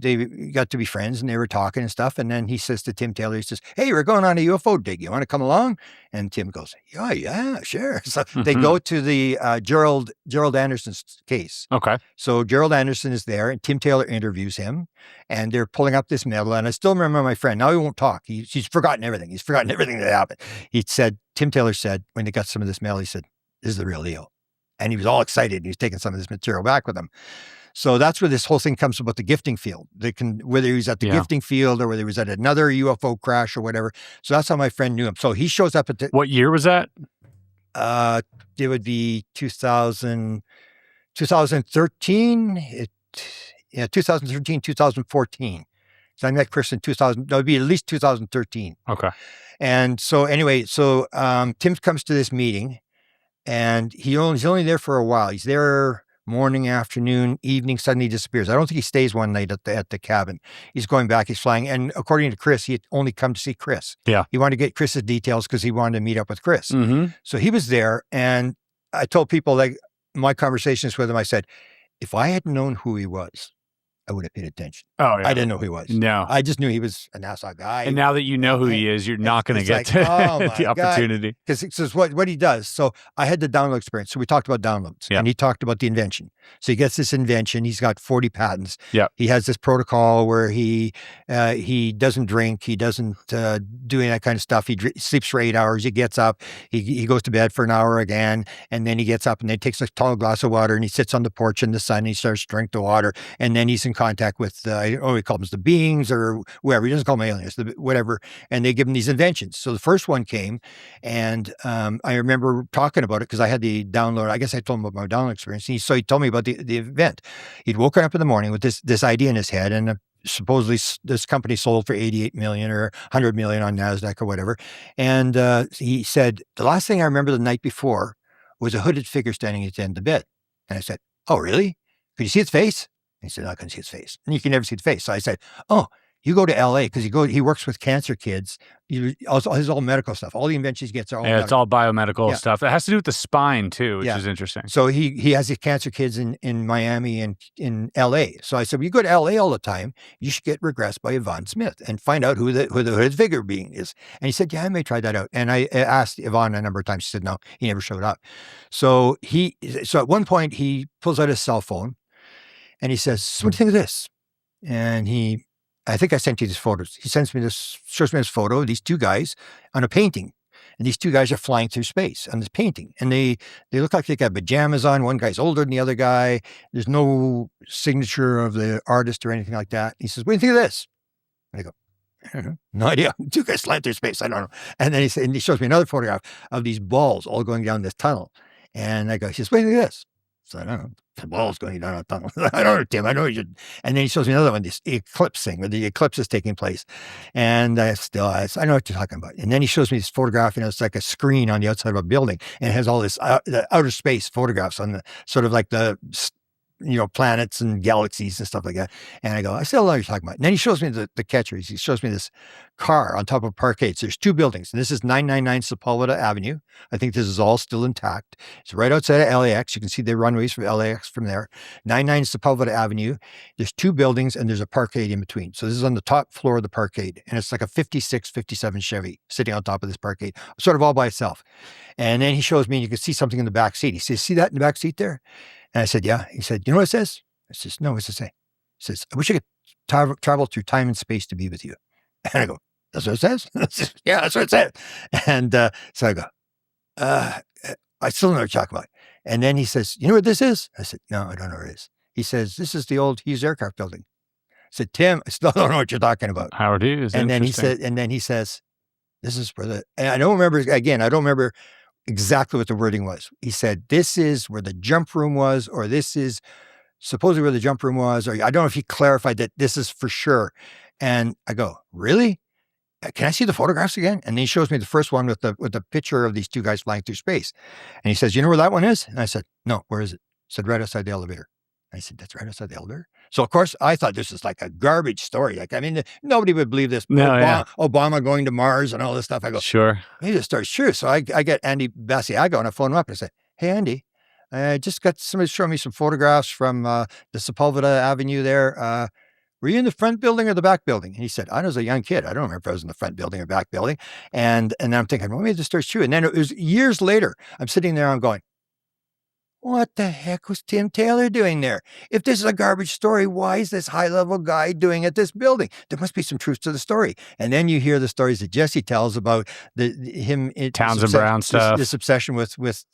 friends, and they were talking and stuff. And then he says to Tim Taylor, he says, "Hey, we're going on a UFO dig. You want to come along?" And Tim goes, yeah, sure. So they go to the Gerald Anderson's case. Okay. So Gerald Anderson is there, and Tim Taylor interviews him, and they're pulling up this medal. And I still remember my friend. Now he won't talk. He's forgotten everything. He's forgotten everything that happened. Tim Taylor said, when they got some of this medal, he said, "This is the real deal." And he was all excited. He was taking some of this material back with him. So that's where this whole thing comes about the gifting field. Whether he was at the gifting field or whether he was at another UFO crash or whatever. So that's how my friend knew him. So he shows up at What year was that? It would be 2013. 2013, 2014. So I met Chris in 2000. That would be at least 2013. Okay. And so anyway, Tim comes to this meeting, and he's only there for a while. He's there morning, afternoon, evening, suddenly disappears. I don't think he stays one night at the cabin. He's going back, he's flying. And according to Chris, he had only come to see Chris. Yeah. He wanted to get Chris's details because he wanted to meet up with Chris. Mm-hmm. So he was there, and I told people, like, my conversations with him, I said, if I had known who he was, I would have paid attention. Oh, yeah. I didn't know who he was. No. I just knew he was a NASA guy. And now that you know who he is, you're not going to get the opportunity. Because it says what he does. So I had the download experience. So we talked about downloads. Yeah. And he talked about the invention. So he gets this invention. He's got 40 patents. Yeah. He has this protocol where he doesn't drink. He doesn't do any of that kind of stuff. He sleeps for 8 hours. He gets up. He goes to bed for an hour again. And then he gets up and then takes a tall glass of water and he sits on the porch in the sun. And he starts to drink the water. And then he's in contact with, he calls them the beings or whoever. He doesn't call them aliens, whatever. And they give him these inventions. So the first one came and I remember talking about it because I had the download. I guess I told him about my download experience. And so he told me about the event. He'd woken up in the morning with this idea in his head and supposedly this company sold for 88 million or 100 million on NASDAQ or whatever. And he said, the last thing I remember the night before was a hooded figure standing at the end of the bed. And I said, oh, really? Could you see its face? And he said, I couldn't see his face. And you can never see the face. So I said, oh, you go to LA because he works with cancer kids. Also, his all medical stuff. All the inventions he gets are all medical. It's all biomedical stuff. It has to do with the spine too, which is interesting. So he has these cancer kids in Miami and in LA. So I said, well, you go to LA all the time. You should get regressed by Yvonne Smith and find out who the hooded figure being is. And he said, yeah, I may try that out. And I asked Yvonne a number of times. She said, no, he never showed up. So at one point he pulls out his cell phone and he says, what do you think of this? And I think I sent you these photos. He shows me this photo of these two guys on a painting. And these two guys are flying through space on this painting. And they look like they got pajamas on. One guy's older than the other guy. There's no signature of the artist or anything like that. He says, what do you think of this? And I go, I don't know. No idea. Two guys flying through space. I don't know. And then he shows me another photograph of these balls all going down this tunnel. And I go, he says, what do you think of this? So I don't know. The ball's going down a tunnel. I don't know, Tim. I know you should. And then he shows me another one, this eclipse thing where the eclipse is taking place. And I know what you're talking about. And then he shows me this photograph, and it's like a screen on the outside of a building, and it has all this the outer space photographs on the sort of like the planets and galaxies and stuff like that. And I go, I still know what you're talking about. And then he shows me the catchers. He shows me this car on top of parkades. There's two buildings, and this is 999 Sepulveda Avenue. I think this is all still intact. It's right outside of LAX. You can see the runways from LAX from there. 99 Sepulveda Avenue. There's two buildings, and there's a parkade in between. So this is on the top floor of the parkade, and it's like a 56, 57 Chevy sitting on top of this parkade, sort of all by itself. And then he shows me, and you can see something in the back seat. He says, see that in the back seat there? And I said, yeah. He said, you know what it says? I says, no, what's it say? He says, I wish I could travel through time and space to be with you. And I go, that's what it says? Yeah, that's what it said. And so I go, I still know what you're talking about. And then he says, you know what this is? I said, no, I don't know what it is. He says, this is the old Hughes Aircraft Building. I said, Tim, I still don't know what you're talking about. Howard Hughes. And then he says, this is where and I don't remember exactly what the wording was. He said, this is where the jump room was, or this is supposedly where the jump room was, or I don't know if he clarified that this is for sure. And I go, really? Can I see the photographs again? And then he shows me the first one with the picture of these two guys flying through space. And he says, you know where that one is? And I said, no, where is it? He said, right outside the elevator. I said, that's right outside the elevator? So, of course, I thought this was like a garbage story. Like, I mean, nobody would believe this. Obama going to Mars and all this stuff. I go, sure. Maybe this story's true. So I get Andy Basiago and I phone him up and I say, hey, Andy, I just got somebody showing me some photographs from the Sepulveda Avenue there. Were you in the front building or the back building? And he said, I was a young kid. I don't remember if I was in the front building or back building. And then I'm thinking, well, maybe this story's true. And then it was years later, I'm sitting there, I'm going, what the heck was Tim Taylor doing there? If this is a garbage story, why is this high-level guy doing at this building? There must be some truth to the story. And then you hear the stories that Jesse tells about Townsend Brown stuff, this obsession with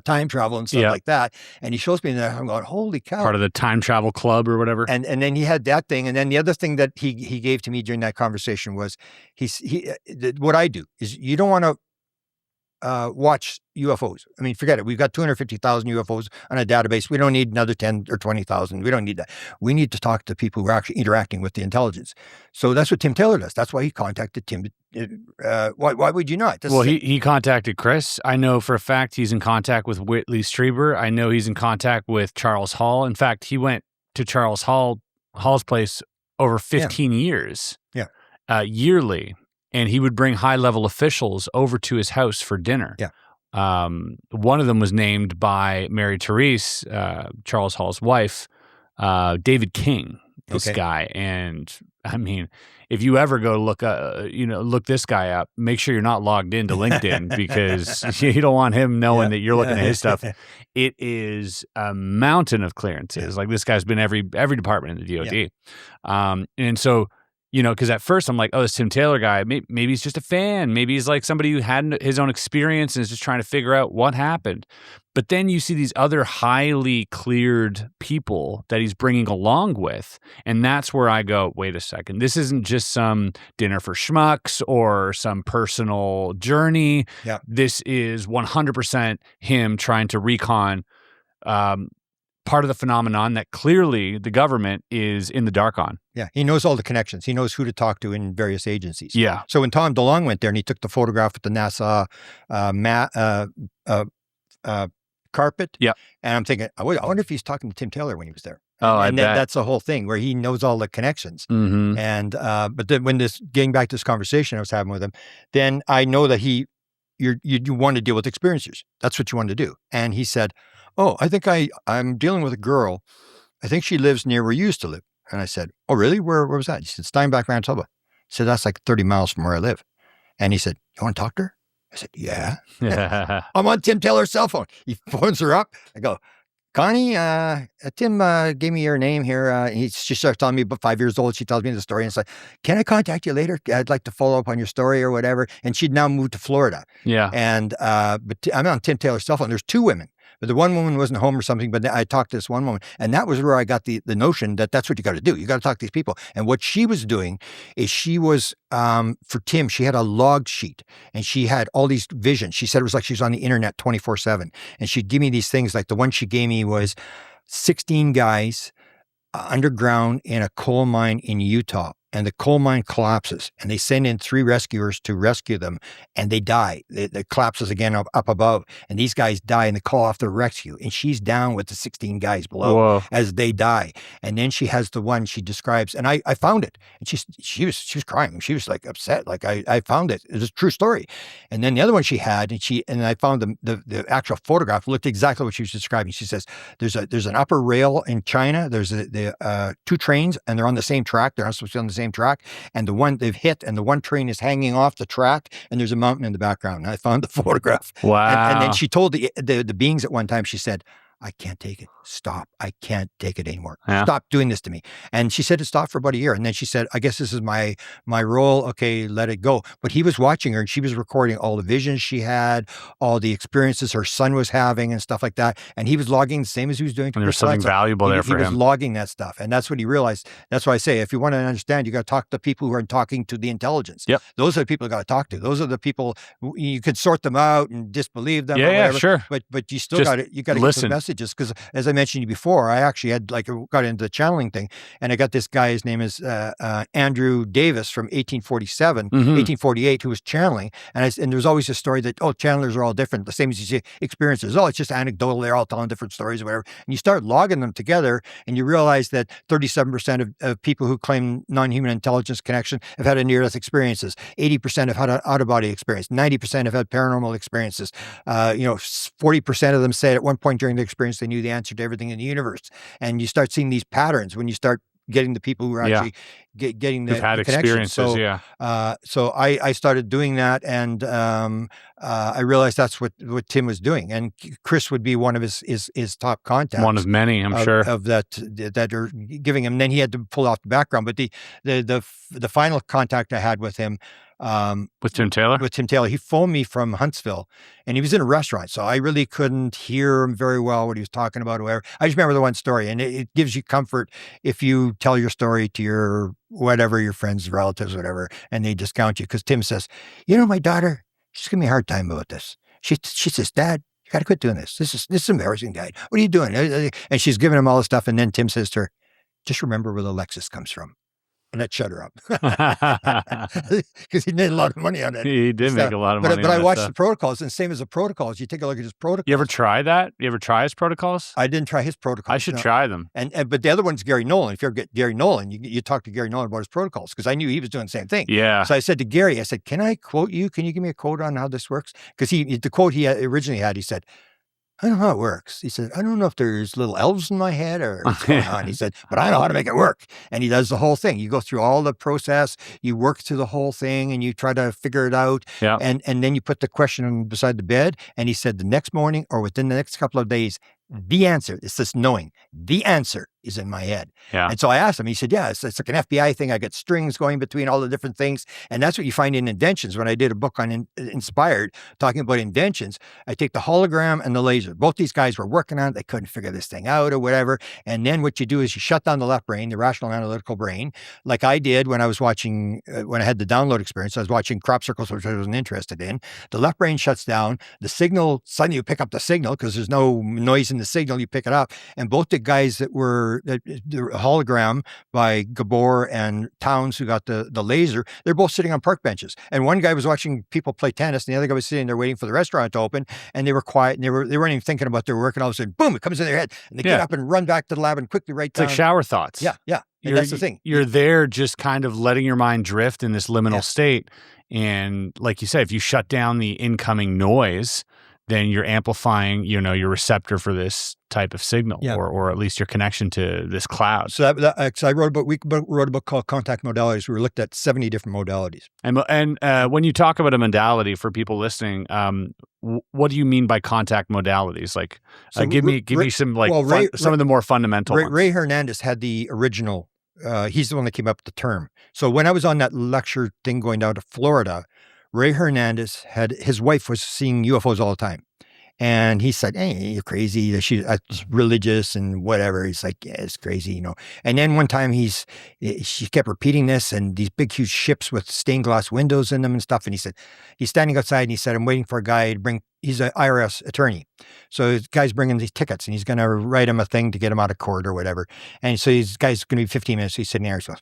time travel and stuff like that. And he shows me that. I'm going, holy cow. Part of the time travel club or whatever. And then he had that thing. And then the other thing that he gave to me during that conversation was what I do is you don't want to watch UFOs. I mean, forget it. We've got 250,000 UFOs on a database. We don't need another 10 or 20,000. We don't need that. We need to talk to people who are actually interacting with the intelligence. So that's what Tim Taylor does. That's why he contacted Tim. Why would you not? He contacted Chris. I know for a fact he's in contact with Whitley Strieber. I know he's in contact with Charles Hall. In fact, he went to Charles Hall's place over 15 years. Yeah. Yearly. And he would bring high-level officials over to his house for dinner. Yeah. One of them was named by Mary Therese, Charles Hall's wife, David King. this Okay. guy. And I mean, if you ever go look this guy up, make sure you're not logged into LinkedIn because you don't want him knowing that you're looking at his stuff. It is a mountain of clearances. Like this guy's been every department in the DoD. And so, because at first I'm like, oh, this Tim Taylor guy, maybe he's just a fan. Maybe he's like somebody who had his own experience and is just trying to figure out what happened. But then you see these other highly cleared people that he's bringing along with. And that's where I go, wait a second. This isn't just some dinner for schmucks or some personal journey. Yeah. This is 100% him trying to recon part of the phenomenon that clearly the government is in the dark on. Yeah, he knows all the connections. He knows who to talk to in various agencies. Yeah. So when Tom DeLonge went there and he took the photograph with the NASA carpet, yeah, and I'm thinking, I wonder if he's talking to Tim Taylor when he was there. Oh, and I bet. That's the whole thing where he knows all the connections. Mm-hmm. And but then when getting back to this conversation I was having with him, then I know that you want to deal with experiencers. That's what you want to do. And he said, oh, I think I'm dealing with a girl. I think she lives near where you used to live. And I said, oh, really? Where was that? He said, Steinbach, Manitoba. I said, that's like 30 miles from where I live. And he said, you want to talk to her? I said, yeah. I'm on Tim Taylor's cell phone. He phones her up. I go, Connie, Tim gave me your name here. She starts telling me about 5 years old. She tells me the story and it's like, can I contact you later? I'd like to follow up on your story or whatever. And she'd now moved to Florida. Yeah. And but I'm on Tim Taylor's cell phone. There's 2 women. But the one woman wasn't home or something, but I talked to this one woman. And that was where I got the notion that that's what you got to do. You got to talk to these people. And what she was doing is she was, for Tim, she had a log sheet and she had all these visions. She said it was like she was on the internet 24/7. And she'd give me these things. Like the one she gave me was 16 guys underground in a coal mine in Utah. And the coal mine collapses and they send in 3 rescuers to rescue them and they die. It collapses again up above and these guys die and they call off the rescue and she's down with the 16 guys below as they die. And then she has the one she describes and I found it and she was crying. She was like upset. Like I found it. It was a true story. And then the other one she had and I found the actual photograph looked exactly what she was describing. She says, there's an upper rail in China. There's the 2 trains and they're on the same track. They're not supposed to be on the same track and the one they've hit and the one train is hanging off the track and there's a mountain in the background. And I found the photograph. Wow. And then she told the beings at one time, she said, I can't take it. Stop. I can't take it anymore. Yeah. Stop doing this to me. And she said it stopped for about a year. And then she said, I guess this is my role. Okay, let it go. But he was watching her and she was recording all the visions she had, all the experiences her son was having and stuff like that. And he was logging the same as he was doing. And there was something valuable there for him. He was logging that stuff. And that's what he realized. That's why I say, if you want to understand, you got to talk to people who are talking to the intelligence. Yep. Those are the people you got to talk to. Those are the people you could sort them out and disbelieve them. Yeah, sure. But you still got to get the messages. Because as I mentioned to you before, I actually had got into the channeling thing, and I got this guy. His name is Andrew Davis from 1847, 1848, who was channeling. And there's always a story that channelers are all different, the same as you see experiences. It's just anecdotal. They're all telling different stories or whatever. And you start logging them together, and you realize that 37% of people who claim non-human intelligence connection have had a near-death experiences. 80% have had an out-of-body experience. 90% have had paranormal experiences. 40% of them say at one point during the experience they knew the answer to everything in the universe. And you start seeing these patterns when you start getting the people who are actually getting the experiences. So I started doing that, and I realized that's what Tim was doing. And Chris would be one of his top contacts. One of many, I'm sure, of that are giving him. And then he had to pull off the background. But the final contact I had with him. With Tim Taylor? With Tim Taylor. He phoned me from Huntsville and he was in a restaurant. So I really couldn't hear him very well, what he was talking about or whatever. I just remember the one story, and it gives you comfort if you tell your story to your friends, relatives, whatever, and they discount you. Because Tim says, my daughter, she's giving me a hard time about this. She says, Dad, you got to quit doing this. This is embarrassing, Dad. What are you doing? And she's giving him all this stuff. And then Tim says to her, just remember where the Lexus comes from. And that shut her up. Because he made a lot of money on it. He did make a lot of money But I watched the protocols, and same as the protocols, you take a look at his protocols. You ever try that? You ever try his protocols? I didn't try his protocols. I should try them. But the other one's Gary Nolan. If you ever get Gary Nolan, you talk to Gary Nolan about his protocols, because I knew he was doing the same thing. Yeah. So I said to Gary, can I quote you? Can you give me a quote on how this works? Because the quote he originally had, he said, I don't know how it works. He said, I don't know if there's little elves in my head or what's going on. He said, but I know how to make it work. And he does the whole thing. You go through all the process, you work through the whole thing, and you try to figure it out. Yeah. And then you put the question beside the bed. And he said, the next morning or within the next couple of days, the answer, it's this knowing, the answer is in my head. Yeah. And so I asked him, he said, yeah, it's like an FBI thing. I got strings going between all the different things. And that's what you find in inventions. When I did a book on Inspired, talking about inventions, I take the hologram and the laser. Both these guys were working on it. They couldn't figure this thing out or whatever. And then what you do is you shut down the left brain, the rational analytical brain, like I did when I was watching, when I had the download experience, I was watching crop circles, which I wasn't interested in. The left brain shuts down. The signal, suddenly you pick up the signal because there's no noise in the signal, you pick it up. And both the guys that were the hologram by Gabor and Towns, who got the laser, they're both sitting on park benches. And one guy was watching people play tennis, and the other guy was sitting there waiting for the restaurant to open, and they were quiet, and they weren't even thinking about their work, and all of a sudden, boom, it comes in their head, and they get up and run back to the lab and quickly write down. It's like shower thoughts. Yeah. And that's the thing. You're there just kind of letting your mind drift in this liminal state. And like you said, if you shut down the incoming noise, then you're amplifying, your receptor for this type of signal, or at least your connection to this cloud. So I wrote a book called Contact Modalities. We looked at 70 different modalities. And when you talk about a modality for people listening, what do you mean by contact modalities? Like, give me some some of the more fundamental ones. Ray Hernandez had the original. He's the one that came up with the term. So when I was on that lecture thing going down to Florida, Ray Hernandez his wife was seeing UFOs all the time. And he said, hey, you're crazy. She's religious and whatever. He's like, yeah, it's crazy, And then one time she kept repeating this, and these big, huge ships with stained glass windows in them and stuff. And he said, he's standing outside and he said, I'm waiting for a guy to bring, he's an IRS attorney. So this guy's bringing these tickets and he's going to write him a thing to get him out of court or whatever. And so this guy's going to be 15 minutes. So he's sitting there. So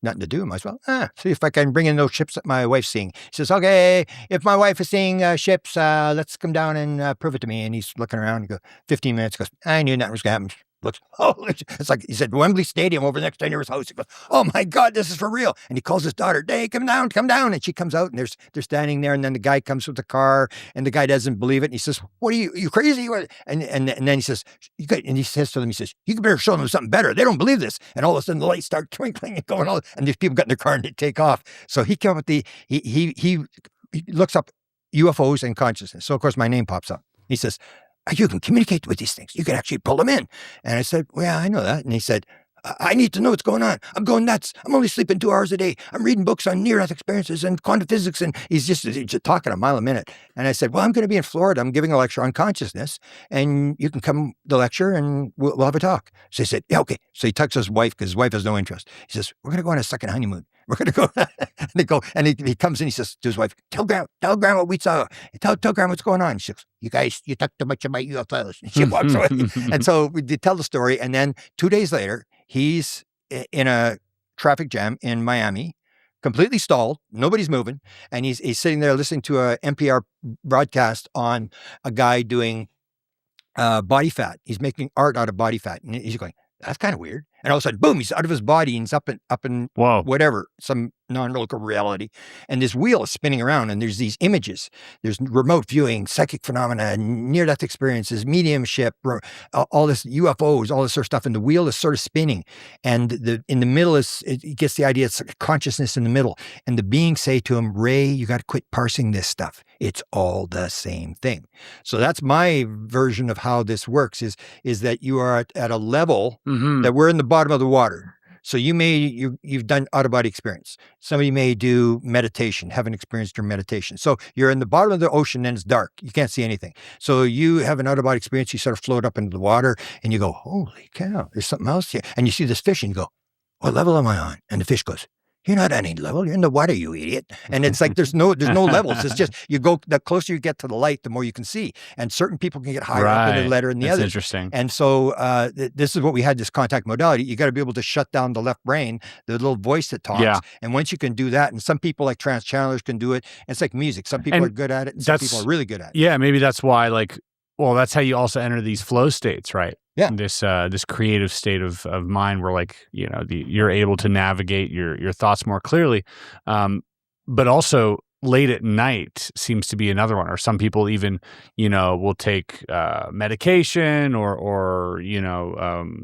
nothing to do. Might as well see if I can bring in those ships that my wife's seeing. He says, okay, if my wife is seeing ships, let's come down and prove it to me. And he's looking around. He goes, 15 minutes. He goes, I knew nothing was going to happen. Looks, it's like, he said, Wembley Stadium over the next 10 years house. He goes, oh my God, this is for real. And he calls his daughter, hey, come down. And she comes out and they're standing there. And then the guy comes with the car and the guy doesn't believe it. And he says, what are you crazy? And then he says, and he says to them, he says, you better show them something better. They don't believe this. And all of a sudden the lights start twinkling and going all, and these people got in their car and they take off. So he came up with he looks up UFOs and consciousness. So of course my name pops up. He says, you can communicate with these things. You can actually pull them in. And I said, well, yeah, I know that. And he said, I need to know what's going on. I'm going nuts. I'm only sleeping 2 hours a day. I'm reading books on near-death experiences and quantum physics. And he's just talking a mile a minute. And I said, well, I'm going to be in Florida. I'm giving a lecture on consciousness. And you can come to the lecture and we'll have a talk. So he said, yeah, okay. So he texts his wife because his wife has no interest. He says, we're going to go on a second honeymoon. We're going to go. And they go, and he comes in, he says to his wife, tell Grandma what we saw. Tell Grandma what's going on. She goes, you guys, you talk too much about UFOs. And she walks away. And so we did tell the story. And then 2 days later, he's in a traffic jam in Miami, completely stalled. Nobody's moving. And he's sitting there listening to a NPR broadcast on a guy doing body fat. He's making art out of body fat. And he's going, that's kind of weird. And all of a sudden, boom, he's out of his body and he's up in whatever, some non-local reality. And this wheel is spinning around and there's these images. There's remote viewing, psychic phenomena, near-death experiences, mediumship, all this UFOs, all this sort of stuff. And the wheel is sort of spinning. And in the middle it gets the idea, it's like consciousness in the middle. And the beings say to him, Ray, you got to quit parsing this stuff. It's all the same thing. So that's my version of how this works is that you are at a level that we're in the bottom of the water. So you've done out-of-body experience. Somebody may do meditation, haven't experienced your meditation. So you're in the bottom of the ocean and it's dark. You can't see anything. So you have an out-of-body experience. You sort of float up into the water and you go, holy cow, there's something else here. And you see this fish and you go, what level am I on? And the fish goes, you're not on any level. You're in the water, you idiot. And it's like there's no levels. It's just the closer you get to the light, the more you can see. And certain people can get higher up in the letter than the others. That's interesting. And so this is what we had, this contact modality. You got to be able to shut down the left brain, the little voice that talks. Yeah. And once you can do that, and some people like trance channelers can do it. It's like music. Some people are good at it, and some people are really good at it. Yeah, maybe that's why that's how you also enter these flow states, right? Yeah. This creative state of mind where you're able to navigate your thoughts more clearly. But also late at night seems to be another one. Or some people even, will take medication or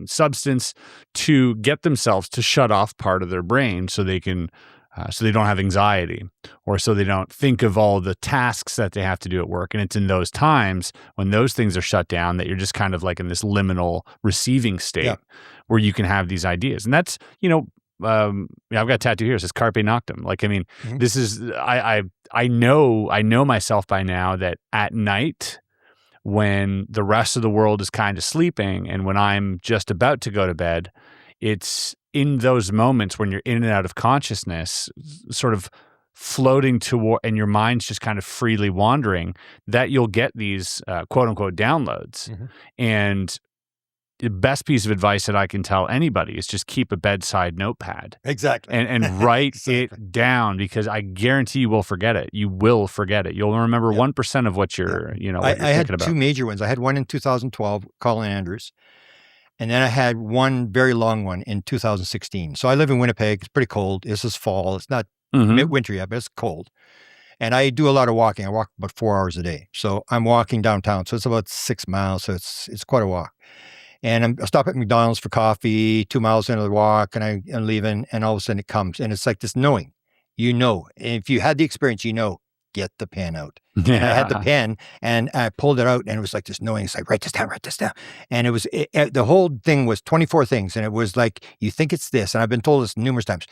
substance to get themselves to shut off part of their brain so they can, so they don't have anxiety, or so they don't think of all the tasks that they have to do at work. And it's in those times when those things are shut down that you're just kind of like in this liminal receiving state where you can have these ideas. And that's, I've got a tattoo here. It says Carpe Noctem. Like, I mean, this is, I know myself by now that at night when the rest of the world is kind of sleeping and when I'm just about to go to bed, it's in those moments when you're in and out of consciousness, sort of floating toward, and your mind's just kind of freely wandering, that you'll get these quote unquote downloads. And the best piece of advice that I can tell anybody is just keep a bedside notepad. Exactly. And write it down, because I guarantee you will forget it. You will forget it. You'll remember 1% of what you're, what you're I had thinking about. two major ones. I had one in 2012, Colin Andrews. And then I had one very long one in 2016. So I live in Winnipeg. It's pretty cold. This is fall. It's not winter yet, but it's cold. And I do a lot of walking. I walk about 4 hours a day. So I'm walking downtown. So it's about 6 miles. So it's quite a walk. And I stop at McDonald's for coffee, 2 miles into the walk, and I'm leaving, and all of a sudden it comes. And it's like this knowing, if you had the experience, get the pen out. And I had the pen, and I pulled it out, and it was like this knowing. It's like, write this down. And it was, the whole thing was 24 things. And it was like, you think it's this. And I've been told this numerous times.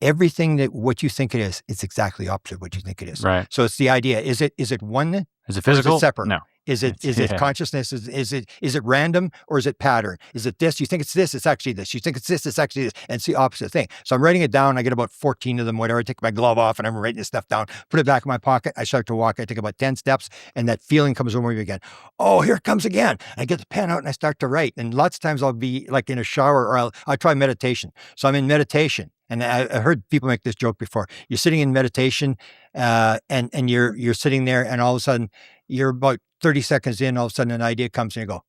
Everything that what you think it is, it's exactly opposite of what you think it is. Right. So it's the idea. Is it one? Is it physical? Or is it separate? No. Is it consciousness? Is it random, or is it pattern? Is it this? You think it's this, it's actually this. You think it's this, it's actually this. And it's the opposite thing. So I'm writing it down. I get about 14 of them, whatever. I take my glove off and I'm writing this stuff down, put it back in my pocket. I start to walk. I take about 10 steps, and that feeling comes over me again. Oh, here it comes again. I get the pen out and I start to write. And lots of times I'll be like in a shower, or I'll try meditation. So I'm in meditation. And I heard people make this joke before. You're sitting in meditation, and you're sitting there, and all of a sudden you're about 30 seconds in, all of a sudden an idea comes and you go,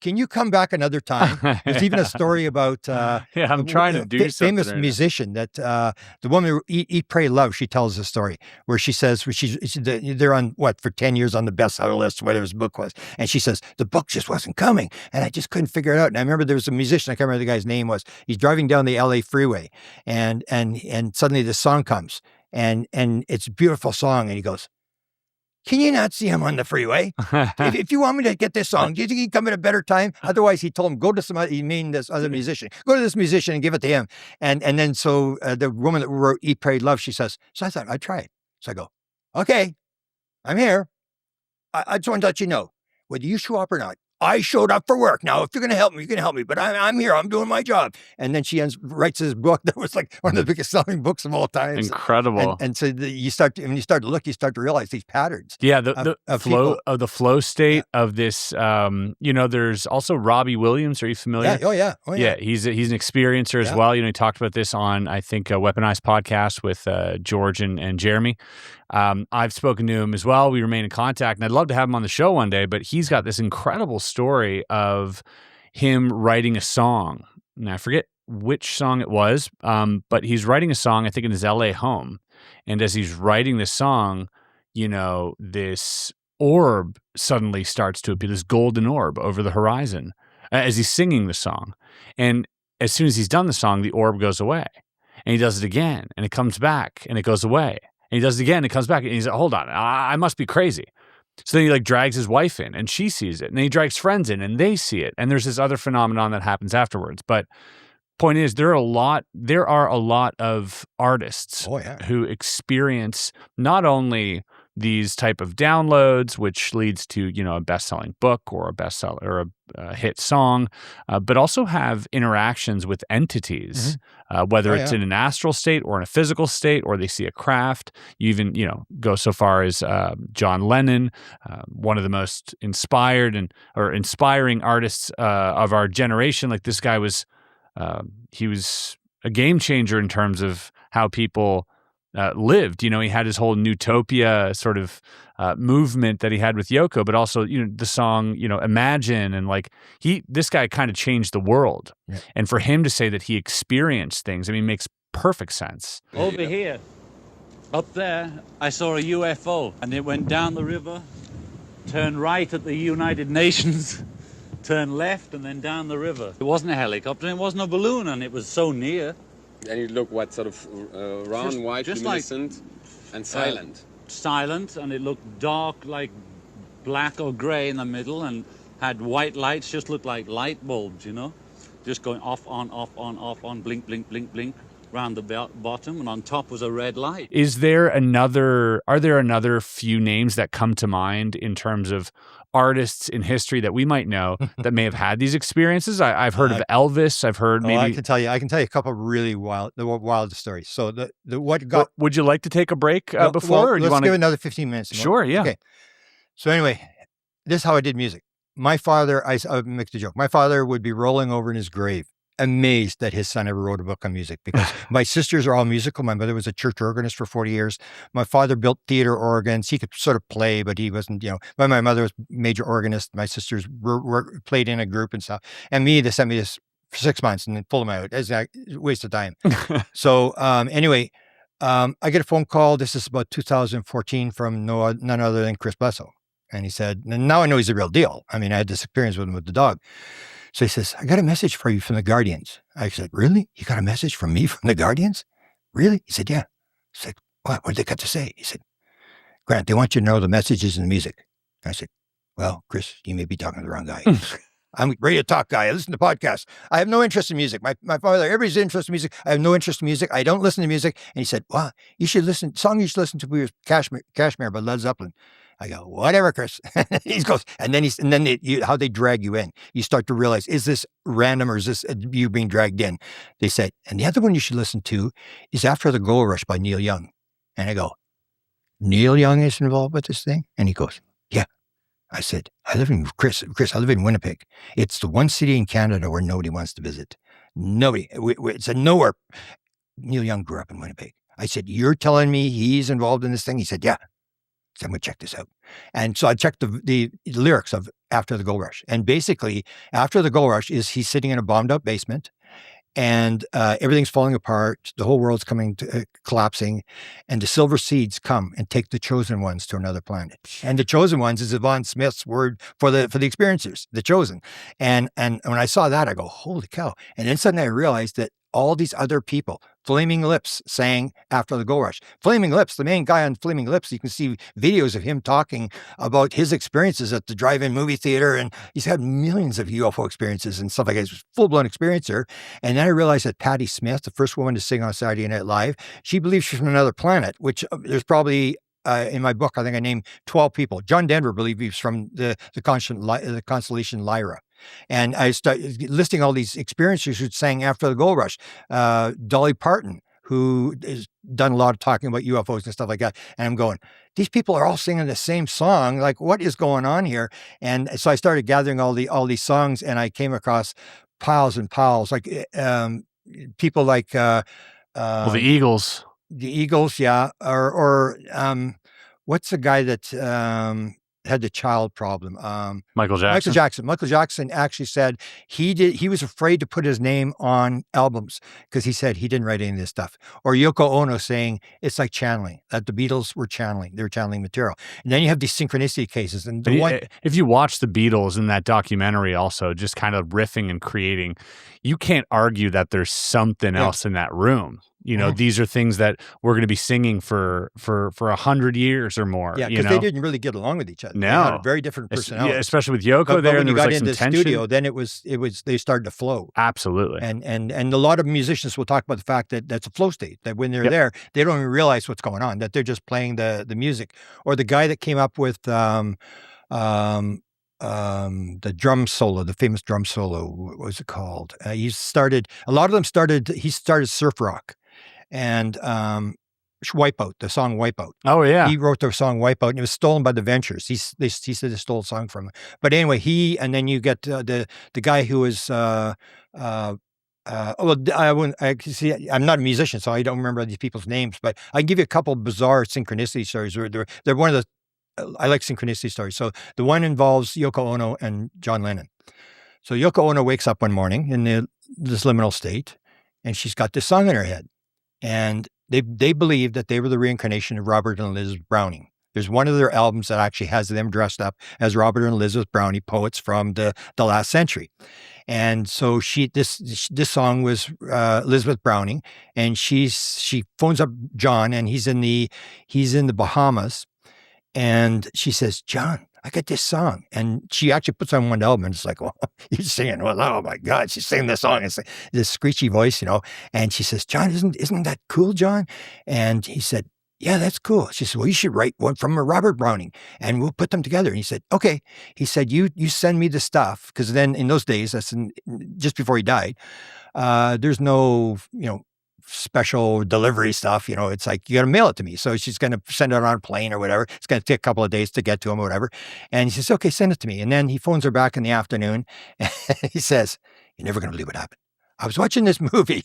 can you come back another time? There's even a story about I'm trying to do something. Famous musician that the woman who Eat, Pray, Love, she tells a story where she says, they're on for 10 years on the bestseller list, whatever his book was. And she says, the book just wasn't coming. And I just couldn't figure it out. And I remember there was a musician, I can't remember the guy's name was, he's driving down the LA freeway, and suddenly this song comes, and it's a beautiful song. And he goes, can you not see him on the freeway? If you want me to get this song, do you think he'd come at a better time? Otherwise, he told him, go to this other musician. Go to this musician and give it to him. And then so the woman that wrote Eat, Pray, Love, she says, so I thought, I'd try it. So I go, okay, I'm here. I just want to let you know, whether you show up or not, I showed up for work. Now, if you're going to help me, you can help me, but I'm here. I'm doing my job. And then she writes this book that was like one of the biggest selling books of all time. Incredible. And so when you start to look, you start to realize these patterns. Yeah, the flow state of this. There's also Robbie Williams. Are you familiar? Yeah. Oh yeah. Yeah, he's an experiencer as well. He talked about this on, I think, a Weaponized podcast with George and Jeremy. I've spoken to him as well. We remain in contact, and I'd love to have him on the show one day, but he's got this incredible story of him writing a song. And I forget which song it was, but he's writing a song, I think, in his LA home. And as he's writing this song, this orb suddenly starts to appear, this golden orb over the horizon as he's singing the song. And as soon as he's done the song, the orb goes away. And he does it again, and it comes back, and it goes away. And he does it again, it comes back, and he's like, hold on, I must be crazy. So then he drags his wife in, and she sees it. And then he drags friends in, and they see it. And there's this other phenomenon that happens afterwards. But point is, there are a lot of artists who experience not only these type of downloads, which leads to, a best-selling book or a bestseller or a hit song, but also have interactions with entities, whether it's in an astral state or in a physical state, or they see a craft. You even, go so far as John Lennon, one of the most inspiring artists of our generation. Like, this guy was, he was a game changer in terms of how people lived. He had his whole Newtopia sort of movement that he had with Yoko, but also, the song, Imagine, and this guy kind of changed the world. Yeah. And for him to say that he experienced things, makes perfect sense. Over here, Up there, I saw a UFO, and it went down the river, turned right at the United Nations, turned left, and then down the river. It wasn't a helicopter, it wasn't a balloon, and it was so near. And it looked what, sort of round, white, just luminescent, and silent? Silent, and it looked dark, like black or gray in the middle, and had white lights, just looked like light bulbs, you know? Just going off, on, blink, blink, blink, blink, round the bottom, and on top was a red light. Are there another few names that come to mind in terms of artists in history that we might know that may have had these experiences? I've heard of Elvis. I've heard maybe. I can tell you a couple of really wild stories. So Would you like to take a break before? Or let's give another 15 minutes. Sure. Yeah. Okay. So anyway, this is how I did music. My father, I make the joke. My father would be rolling over in his grave, amazed that his son ever wrote a book on music, because my sisters are all musical. My mother was a church organist for 40 years. My father built theater organs. He could sort of play, but he wasn't, my mother was major organist. My sisters played in a group and stuff. And they sent me this for 6 months and then pulled them out. It's a waste of time. So anyway, I get a phone call. This is about 2014 from none other than Chris Bledsoe. And he said, and now I know he's the real deal. I mean, I had this experience with him with the dog. So he says, I got a message for you from the Guardians. I said, really? You got a message from me from the Guardians? Really? He said, yeah. I said, what did they got to say? He said, Grant, they want you to know the messages in the music. I said, well, Chris, you may be talking to the wrong guy. I'm a radio talk guy. I listen to podcasts. I have no interest in music. My father, everybody's interested in music. I have no interest in music. I don't listen to music. And he said, well, you should listen. The song you should listen to was Kashmir by Led Zeppelin. I go, whatever, Chris. He goes, how they drag you in. You start to realize, is this random or is this you being dragged in? They said, and the other one you should listen to is After the Gold Rush by Neil Young. And I go, Neil Young is involved with this thing? And he goes, yeah. I said, I live in Winnipeg. It's the one city in Canada where nobody wants to visit. Nobody. It's a nowhere. Neil Young grew up in Winnipeg. I said, you're telling me he's involved in this thing? He said, yeah. So I'm going to check this out. And so I checked the lyrics of After the Gold Rush. And basically, After the Gold Rush is he's sitting in a bombed up basement and everything's falling apart. The whole world's collapsing. And the silver seeds come and take the chosen ones to another planet. And the chosen ones is Yvonne Smith's word for the experiencers, the chosen. And when I saw that, I go, holy cow. And then suddenly I realized that all these other people, Flaming Lips, sang After the Gold Rush. Flaming Lips, the main guy on Flaming Lips, you can see videos of him talking about his experiences at the drive-in movie theater, and he's had millions of UFO experiences and stuff like that. He's a full-blown experiencer. And then I realized that Patti Smith, the first woman to sing on Saturday Night Live, she believes she's from another planet, which there's probably in my book, I think I named 12 people. John Denver believed he was from the constellation Lyra. And I started listing all these experiencers who sang After the Gold Rush. Dolly Parton, who has done a lot of talking about UFOs and stuff like that. And I'm going, these people are all singing the same song. Like, what is going on here? And so I started gathering all these songs, and I came across piles and piles, like people like the Eagles. The Eagles, yeah. Or what's the guy that had the child problem? Michael Jackson. Michael Jackson actually said he was afraid to put his name on albums because he said he didn't write any of this stuff. Or Yoko Ono saying it's like channeling, that the Beatles were channeling. They were channeling material. And then you have these synchronicity cases. And if you watch the Beatles in that documentary also, just kind of riffing and creating, you can't argue that there's something else in that room. These are things that we're going to be singing for 100 years or more. Yeah, because they didn't really get along with each other. No, they had a very different personality. Yeah, especially with Yoko but there. when you got into the tension. studio, then it was they started to flow. Absolutely. And a lot of musicians will talk about the fact that that's a flow state. That when they're there, they don't even realize what's going on. That they're just playing the music. Or the guy that came up with the drum solo, the famous drum solo. What was it called? He started surf rock. And Wipeout, the song Wipeout. Oh, yeah. He wrote the song Wipeout, and it was stolen by the Ventures. He said they stole a song from him. But anyway, and then you get the guy who was, I'm not a musician, so I don't remember these people's names, but I can give you a couple of bizarre synchronicity stories. They're one of I like synchronicity stories. So the one involves Yoko Ono and John Lennon. So Yoko Ono wakes up one morning in this liminal state, and she's got this song in her head. And They believe that they were the reincarnation of Robert and Elizabeth Browning. There's one of their albums that actually has them dressed up as Robert and Elizabeth Browning, poets from the last century. And so this song was Elizabeth Browning, and she phones up John, and he's in the Bahamas, and she says, "John, I got this song." And she actually puts on one album, and it's like, "Well, you're singing, well, oh my God," she's singing this song. It's like this screechy voice, and she says, "John, isn't that cool, John?" And he said, "Yeah, that's cool." She said, "Well, you should write one from a Robert Browning and we'll put them together." And he said, "Okay." He said, you send me the stuff. Because then in those days, just before he died, there's no, special delivery stuff. It's like, you got to mail it to me. So she's going to send it on a plane or whatever. It's going to take a couple of days to get to him or whatever. And he says, "Okay, send it to me." And then he phones her back in the afternoon. And he says, "You're never going to believe what happened. I was watching this movie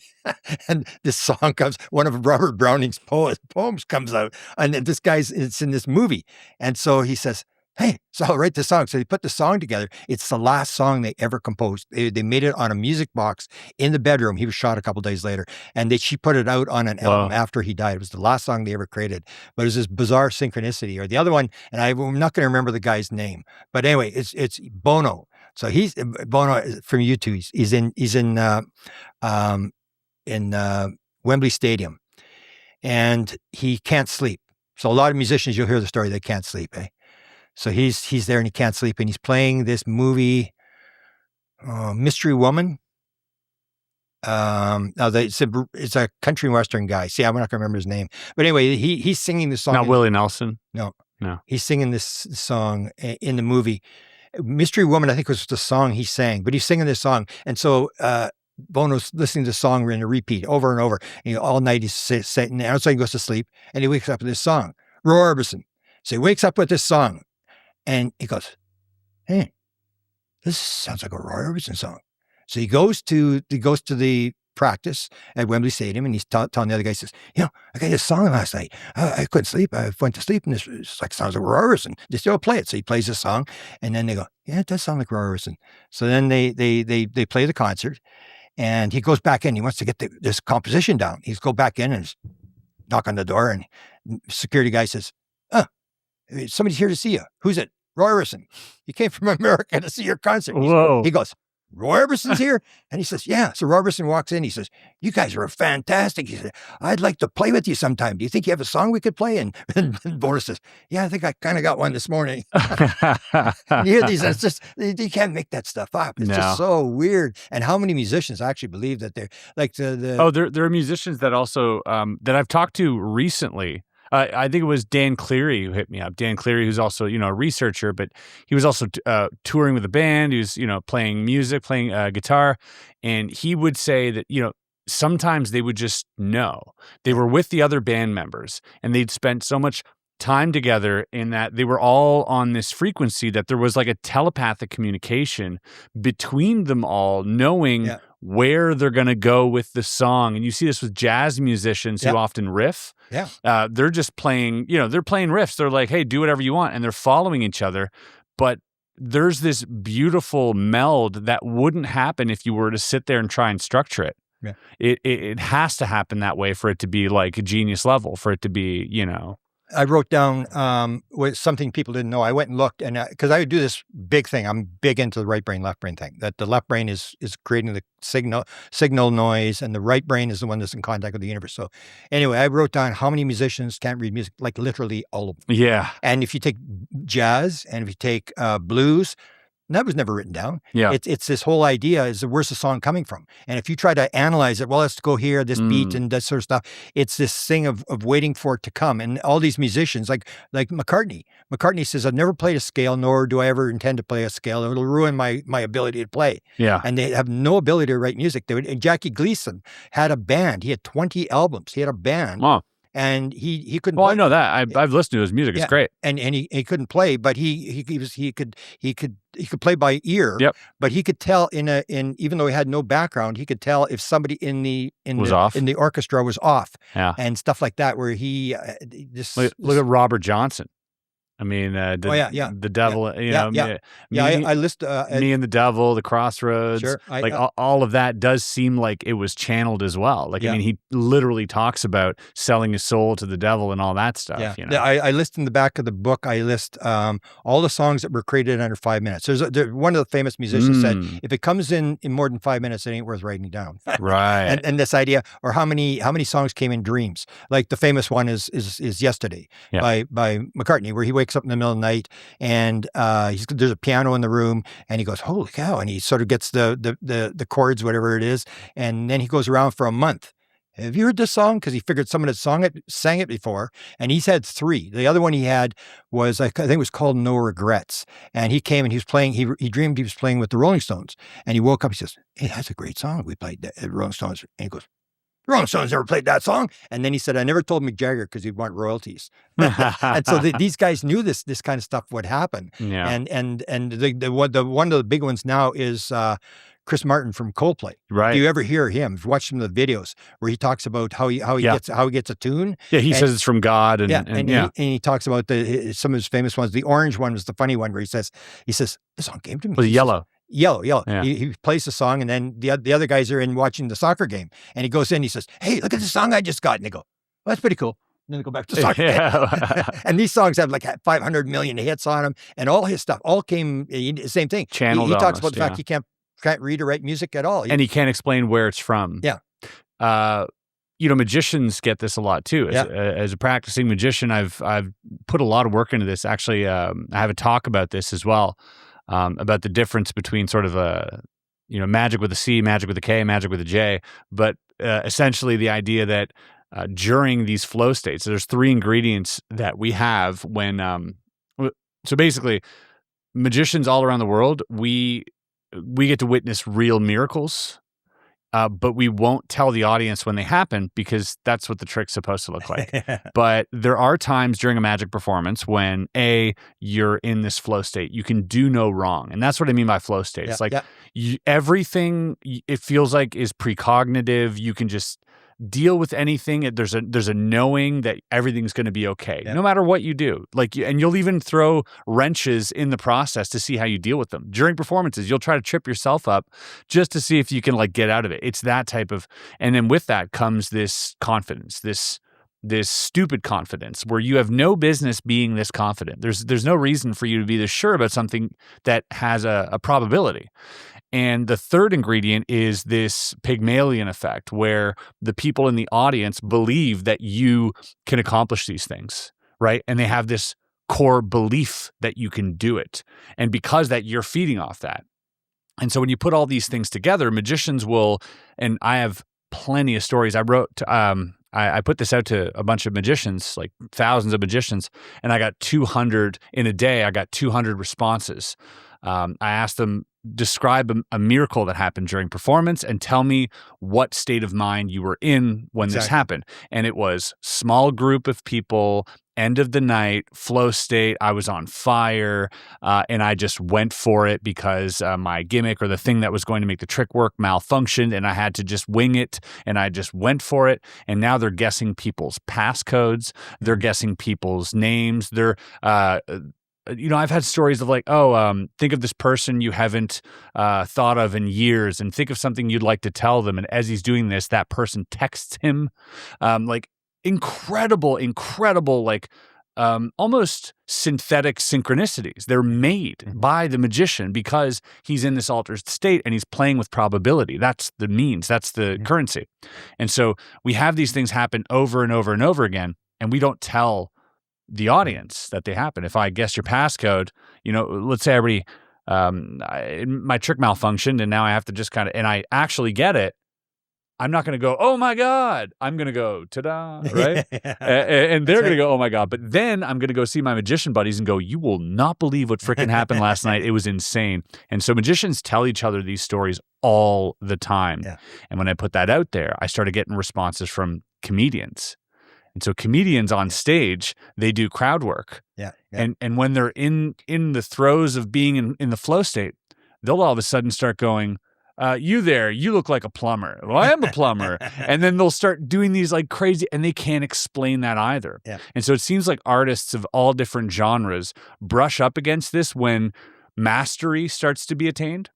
and this song comes, one of Robert Browning's poems comes out, and this it's in this movie." And so he says, "Hey, so I'll write the song." So they put the song together. It's the last song they ever composed. They made it on a music box in the bedroom. He was shot a couple of days later, and she put it out on an album after he died. It was the last song they ever created, but it was this bizarre synchronicity. Or the other one, and I'm not going to remember the guy's name, but anyway, it's Bono. So he's Bono from U2. He's in Wembley Stadium, and he can't sleep. So a lot of musicians, you'll hear the story, they can't sleep. So he's there and he can't sleep, and he's playing this movie, Mystery Woman. It's a country western guy. See, I'm not going to remember his name, but anyway, he's singing this song. Not Willie Nelson. No. He's singing this song in the movie. Mystery Woman, I think, was the song he sang, but he's singing this song. And so Bono's listening to the song in a repeat over and over. And all night he's sitting there, outside he goes to sleep, and he wakes up with this song, Roy Orbison. So he wakes up with this song, and he goes, "Hey, this sounds like a Roy Orbison song." So he goes to the practice at Wembley Stadium, and he's telling the other guy, he says, "I got this song last night. I couldn't sleep. I went to sleep, and it's like, sounds like Roy Orbison. Just still play it." So he plays this song, and then they go, "Yeah, it does sound like Roy Orbison." So then they play the concert, and he goes back in. He wants to get this composition down. He's go back in and knock on the door, and security guy says, "Somebody's here to see you." "Who's it?" "Roy Orbison. He came from America to see your concert." Whoa. He goes, "Roy Orbison's here?" And he says, "Yeah." So Roy Orbison walks in. He says, "You guys are fantastic." He said, "I'd like to play with you sometime. Do you think you have a song we could play?" And Bono says, "Yeah, I think I kind of got one this morning." You hear these, and it's just, you can't make that stuff up. It's just so weird. And how many musicians actually believe that they're like there are musicians that also, that I've talked to recently. I think it was Dan Cleary who hit me up. Dan Cleary, who's also, a researcher, but he was also touring with a band. He was, playing music, playing guitar. And he would say that, sometimes they would just know. They were with the other band members, and they'd spent so much time together in that they were all on this frequency that there was like a telepathic communication between them all, knowing where they're going to go with the song. And you see this with jazz musicians who often riff. They're just playing, they're playing riffs. They're like, "Hey, do whatever you want." And they're following each other. But there's this beautiful meld that wouldn't happen if you were to sit there and try and structure it. It has to happen that way for it to be like a genius level, for it to be, I wrote down something people didn't know. I went and looked, and because I would do this big thing, I'm big into the right brain, left brain thing. That the left brain is creating the signal noise, and the right brain is the one that's in contact with the universe. So anyway, I wrote down how many musicians can't read music, like literally all of them. Yeah. And if you take jazz, and if you take blues, that was never written down. It's this whole idea is where's the song coming from? And if you try to analyze it, well, let's go here, this beat and that sort of stuff. It's this thing of waiting for it to come. And all these musicians, like McCartney says, "I've never played a scale, nor do I ever intend to play a scale. It'll ruin my ability to play." And they have no ability to write music. And Jackie Gleason had a band. He had 20 albums. He had a band. Wow. And he couldn't. Well, play. I know that. I've listened to his music. It's great. And he couldn't play, but he could play by ear. But he could tell in even though he had no background, he could tell if somebody in the orchestra was off. And stuff like that, where he look at Robert Johnson. I mean, the devil, I list me and the devil, the crossroads, sure, all of that does seem like it was channeled as well. Like, I mean, he literally talks about selling his soul to the devil and all that stuff. Yeah, I list in the back of the book. I list all the songs that were created under 5 minutes. One of the famous musicians said, if it comes in more than 5 minutes, it ain't worth writing down. Right. and this idea, or how many songs came in dreams? Like the famous one is Yesterday by McCartney, where he wakes up in the middle of the night and there's a piano in the room and he goes, holy cow, and he sort of gets the chords, whatever it is, and then he goes around for a month. Have you heard this song? Because he figured someone had sang it before, and he's had 3. The other one he had was, I think it was called No Regrets. And he came and he was playing, he dreamed he was playing with the Rolling Stones. And he woke up, he says, hey, that's a great song. We played the Rolling Stones. And he goes, the Rolling Stones never played that song. And then he said, I never told Mick Jagger because he'd want royalties. And so these guys knew this kind of stuff would happen. Yeah. And one of the big ones now is Chris Martin from Coldplay. Right. Do you ever hear him? Watch some of the videos where he talks about how he gets a tune. Yeah, he says it's from God, and he talks about some of his famous ones. The orange one was the funny one where he says, the song came to me. Was it Yellow? Yellow. Yeah. He plays the song, and then the other guys are in watching the soccer game, and he goes in, he says, hey, look at the song I just got. And they go, well, that's pretty cool. And then they go back to soccer. Yeah. And these songs have like 500 million hits on them, and all his stuff all came, same thing. Channeled he talks almost, about the fact he can't read or write music at all. And he can't explain where it's from. Yeah. Magicians get this a lot too. As a practicing magician, I've put a lot of work into this. Actually, I have a talk about this as well, about the difference between sort of magic with a C, magic with a K, magic with a J. But essentially the idea that during these flow states, there's 3 ingredients that we have when, so basically magicians all around the world, we get to witness real miracles, but we won't tell the audience when they happen because that's what the trick's supposed to look like. But there are times during a magic performance when you're in this flow state. You can do no wrong. And that's what I mean by flow state. It's like everything, it feels like, is precognitive. You can just deal with anything. There's a knowing that everything's going to be okay, no matter what you do. And you'll even throw wrenches in the process to see how you deal with them. During performances, you'll try to trip yourself up just to see if you can get out of it. It's that type of, and then with that comes this confidence, this stupid confidence where you have no business being this confident. There's no reason for you to be this sure about something that has a probability. And the third ingredient is this Pygmalion effect, where the people in the audience believe that you can accomplish these things, right? And they have this core belief that you can do it. And because that, you're feeding off that. And so when you put all these things together, magicians will, and I have plenty of stories. I wrote, I put this out to a bunch of magicians, like thousands of magicians, and I got 200 in a day. I got 200 responses. I asked them, describe a miracle that happened during performance and tell me what state of mind you were in when this happened. And it was small group of people, end of the night, flow state. I was on fire, and I just went for it because my gimmick or the thing that was going to make the trick work malfunctioned, and I had to just wing it, and I just went for it. And now they're guessing people's passcodes. They're guessing people's names. They're I've had stories of think of this person you haven't thought of in years, and think of something you'd like to tell them. And as he's doing this, that person texts him, incredible, almost synthetic synchronicities. They're made by the magician because he's in this altered state and he's playing with probability. That's the means. That's the currency. And so we have these things happen over and over and over again, and we don't tell the audience that they happen. If I guess your passcode, let's say I already, my trick malfunctioned and now I have to just and I actually get it. I'm not going to go, oh my God. I'm going to go, ta-da, right? And they're going to go, oh my God. But then I'm going to go see my magician buddies and go, you will not believe what freaking happened last night. It was insane. And so magicians tell each other these stories all the time. Yeah. And when I put that out there, I started getting responses from comedians. And so comedians on stage, they do crowd work. Yeah. And when they're in the throes of being in the flow state, they'll all of a sudden start going, you there, you look like a plumber. Well, I am a plumber. And then they'll start doing these like crazy, and they can't explain that either. Yeah. And so it seems like artists of all different genres brush up against this when mastery starts to be attained,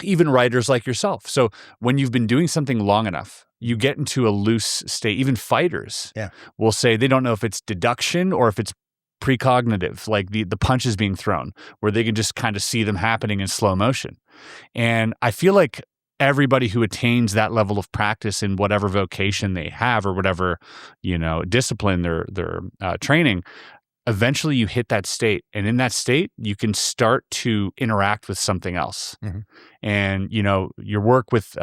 even writers like yourself. So when you've been doing something long enough, you get into a loose state. Even fighters will say they don't know if it's deduction or if it's precognitive, like the punch is being thrown, where they can just kind of see them happening in slow motion. And I feel like everybody who attains that level of practice in whatever vocation they have or whatever, discipline they're training, eventually you hit that state. And in that state, you can start to interact with something else. Mm-hmm. And, your work with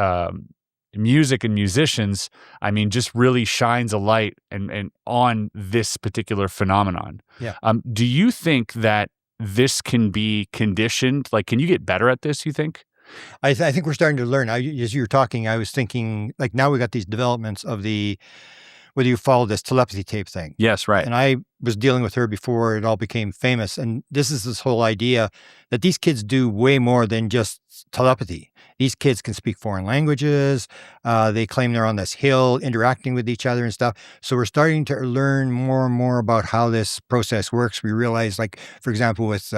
music and musicians, I mean, just really shines a light and on this particular phenomenon. Yeah. Do you think that this can be conditioned? Like, can you get better at this, you think? I think we're starting to learn. As you were talking, I was thinking, like, now we got these developments of whether you follow this telepathy tape thing. Yes, right. And I was dealing with her before it all became famous. And this is this whole idea that these kids do way more than just telepathy. These kids can speak foreign languages. They claim they're on this hill interacting with each other and stuff. So we're starting to learn more and more about how this process works. We realize, like, for example, with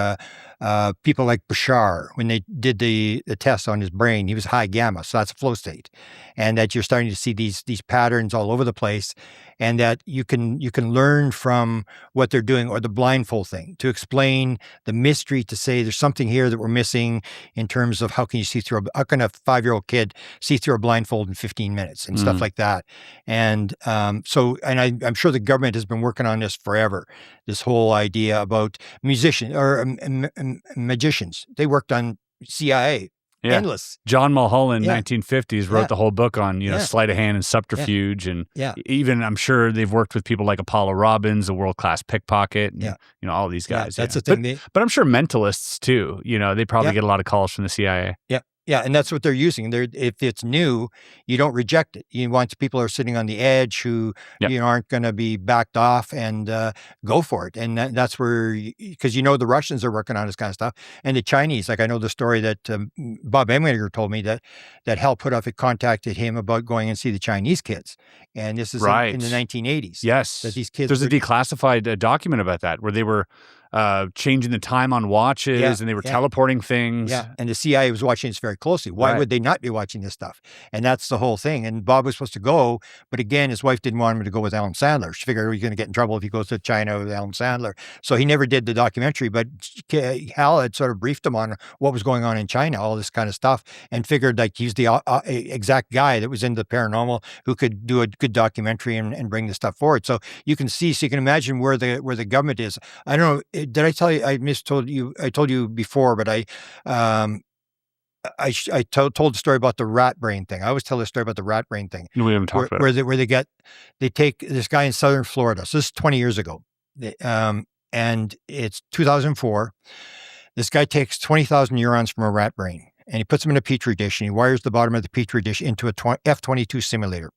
people like Bashar, when they did the test on his brain, he was high gamma. So that's a flow state. And that you're starting to see these patterns all over the place. And that you can learn from what they're doing, or the blindfold thing, to explain the mystery, to say there's something here that we're missing in terms of how can a 5-year-old kid see through a blindfold in 15 minutes and stuff like that. And I'm sure the government has been working on this forever. This whole idea about musicians or magicians. They worked on CIA. Yeah. Endless. John Mulholland, 1950s, wrote the whole book on, sleight of hand and subterfuge. And even I'm sure they've worked with people like Apollo Robbins, a world-class pickpocket, and, all these guys. That's the thing. But I'm sure mentalists too, they probably get a lot of calls from the CIA. Yeah. Yeah, and that's what they're using. If it's new, you don't reject it. You want people who are sitting on the edge who aren't going to be backed off, and go for it. And that's where, because the Russians are working on this kind of stuff, and the Chinese. Like, I know the story that Bob Emlinger told me that Hal Puthoff had contacted him about going and see the Chinese kids, and this is in the 1980s. Yes, that these kids. There's a declassified document about that where they were changing the time on watches, and they were teleporting things. Yeah, and the CIA was watching this very closely. Why would they not be watching this stuff? And that's the whole thing. And Bob was supposed to go, but again, his wife didn't want him to go with Alan Sandler. She figured he's going to get in trouble if he goes to China with Alan Sandler. So he never did the documentary, but Hal had sort of briefed him on what was going on in China, all this kind of stuff, and figured like he's the exact guy that was into the paranormal who could do a good documentary and bring the stuff forward. So you can imagine where the government is. I don't know. Did I tell you? I mistold you. I told you before, but I told the story about the rat brain thing. I always tell the story about the rat brain thing. We haven't talked about it. Where they take this guy in southern Florida. So this is 20 years ago, and it's 2004. This guy takes 20,000 neurons from a rat brain, and he puts them in a petri dish, and he wires the bottom of the petri dish into a F-22 simulator.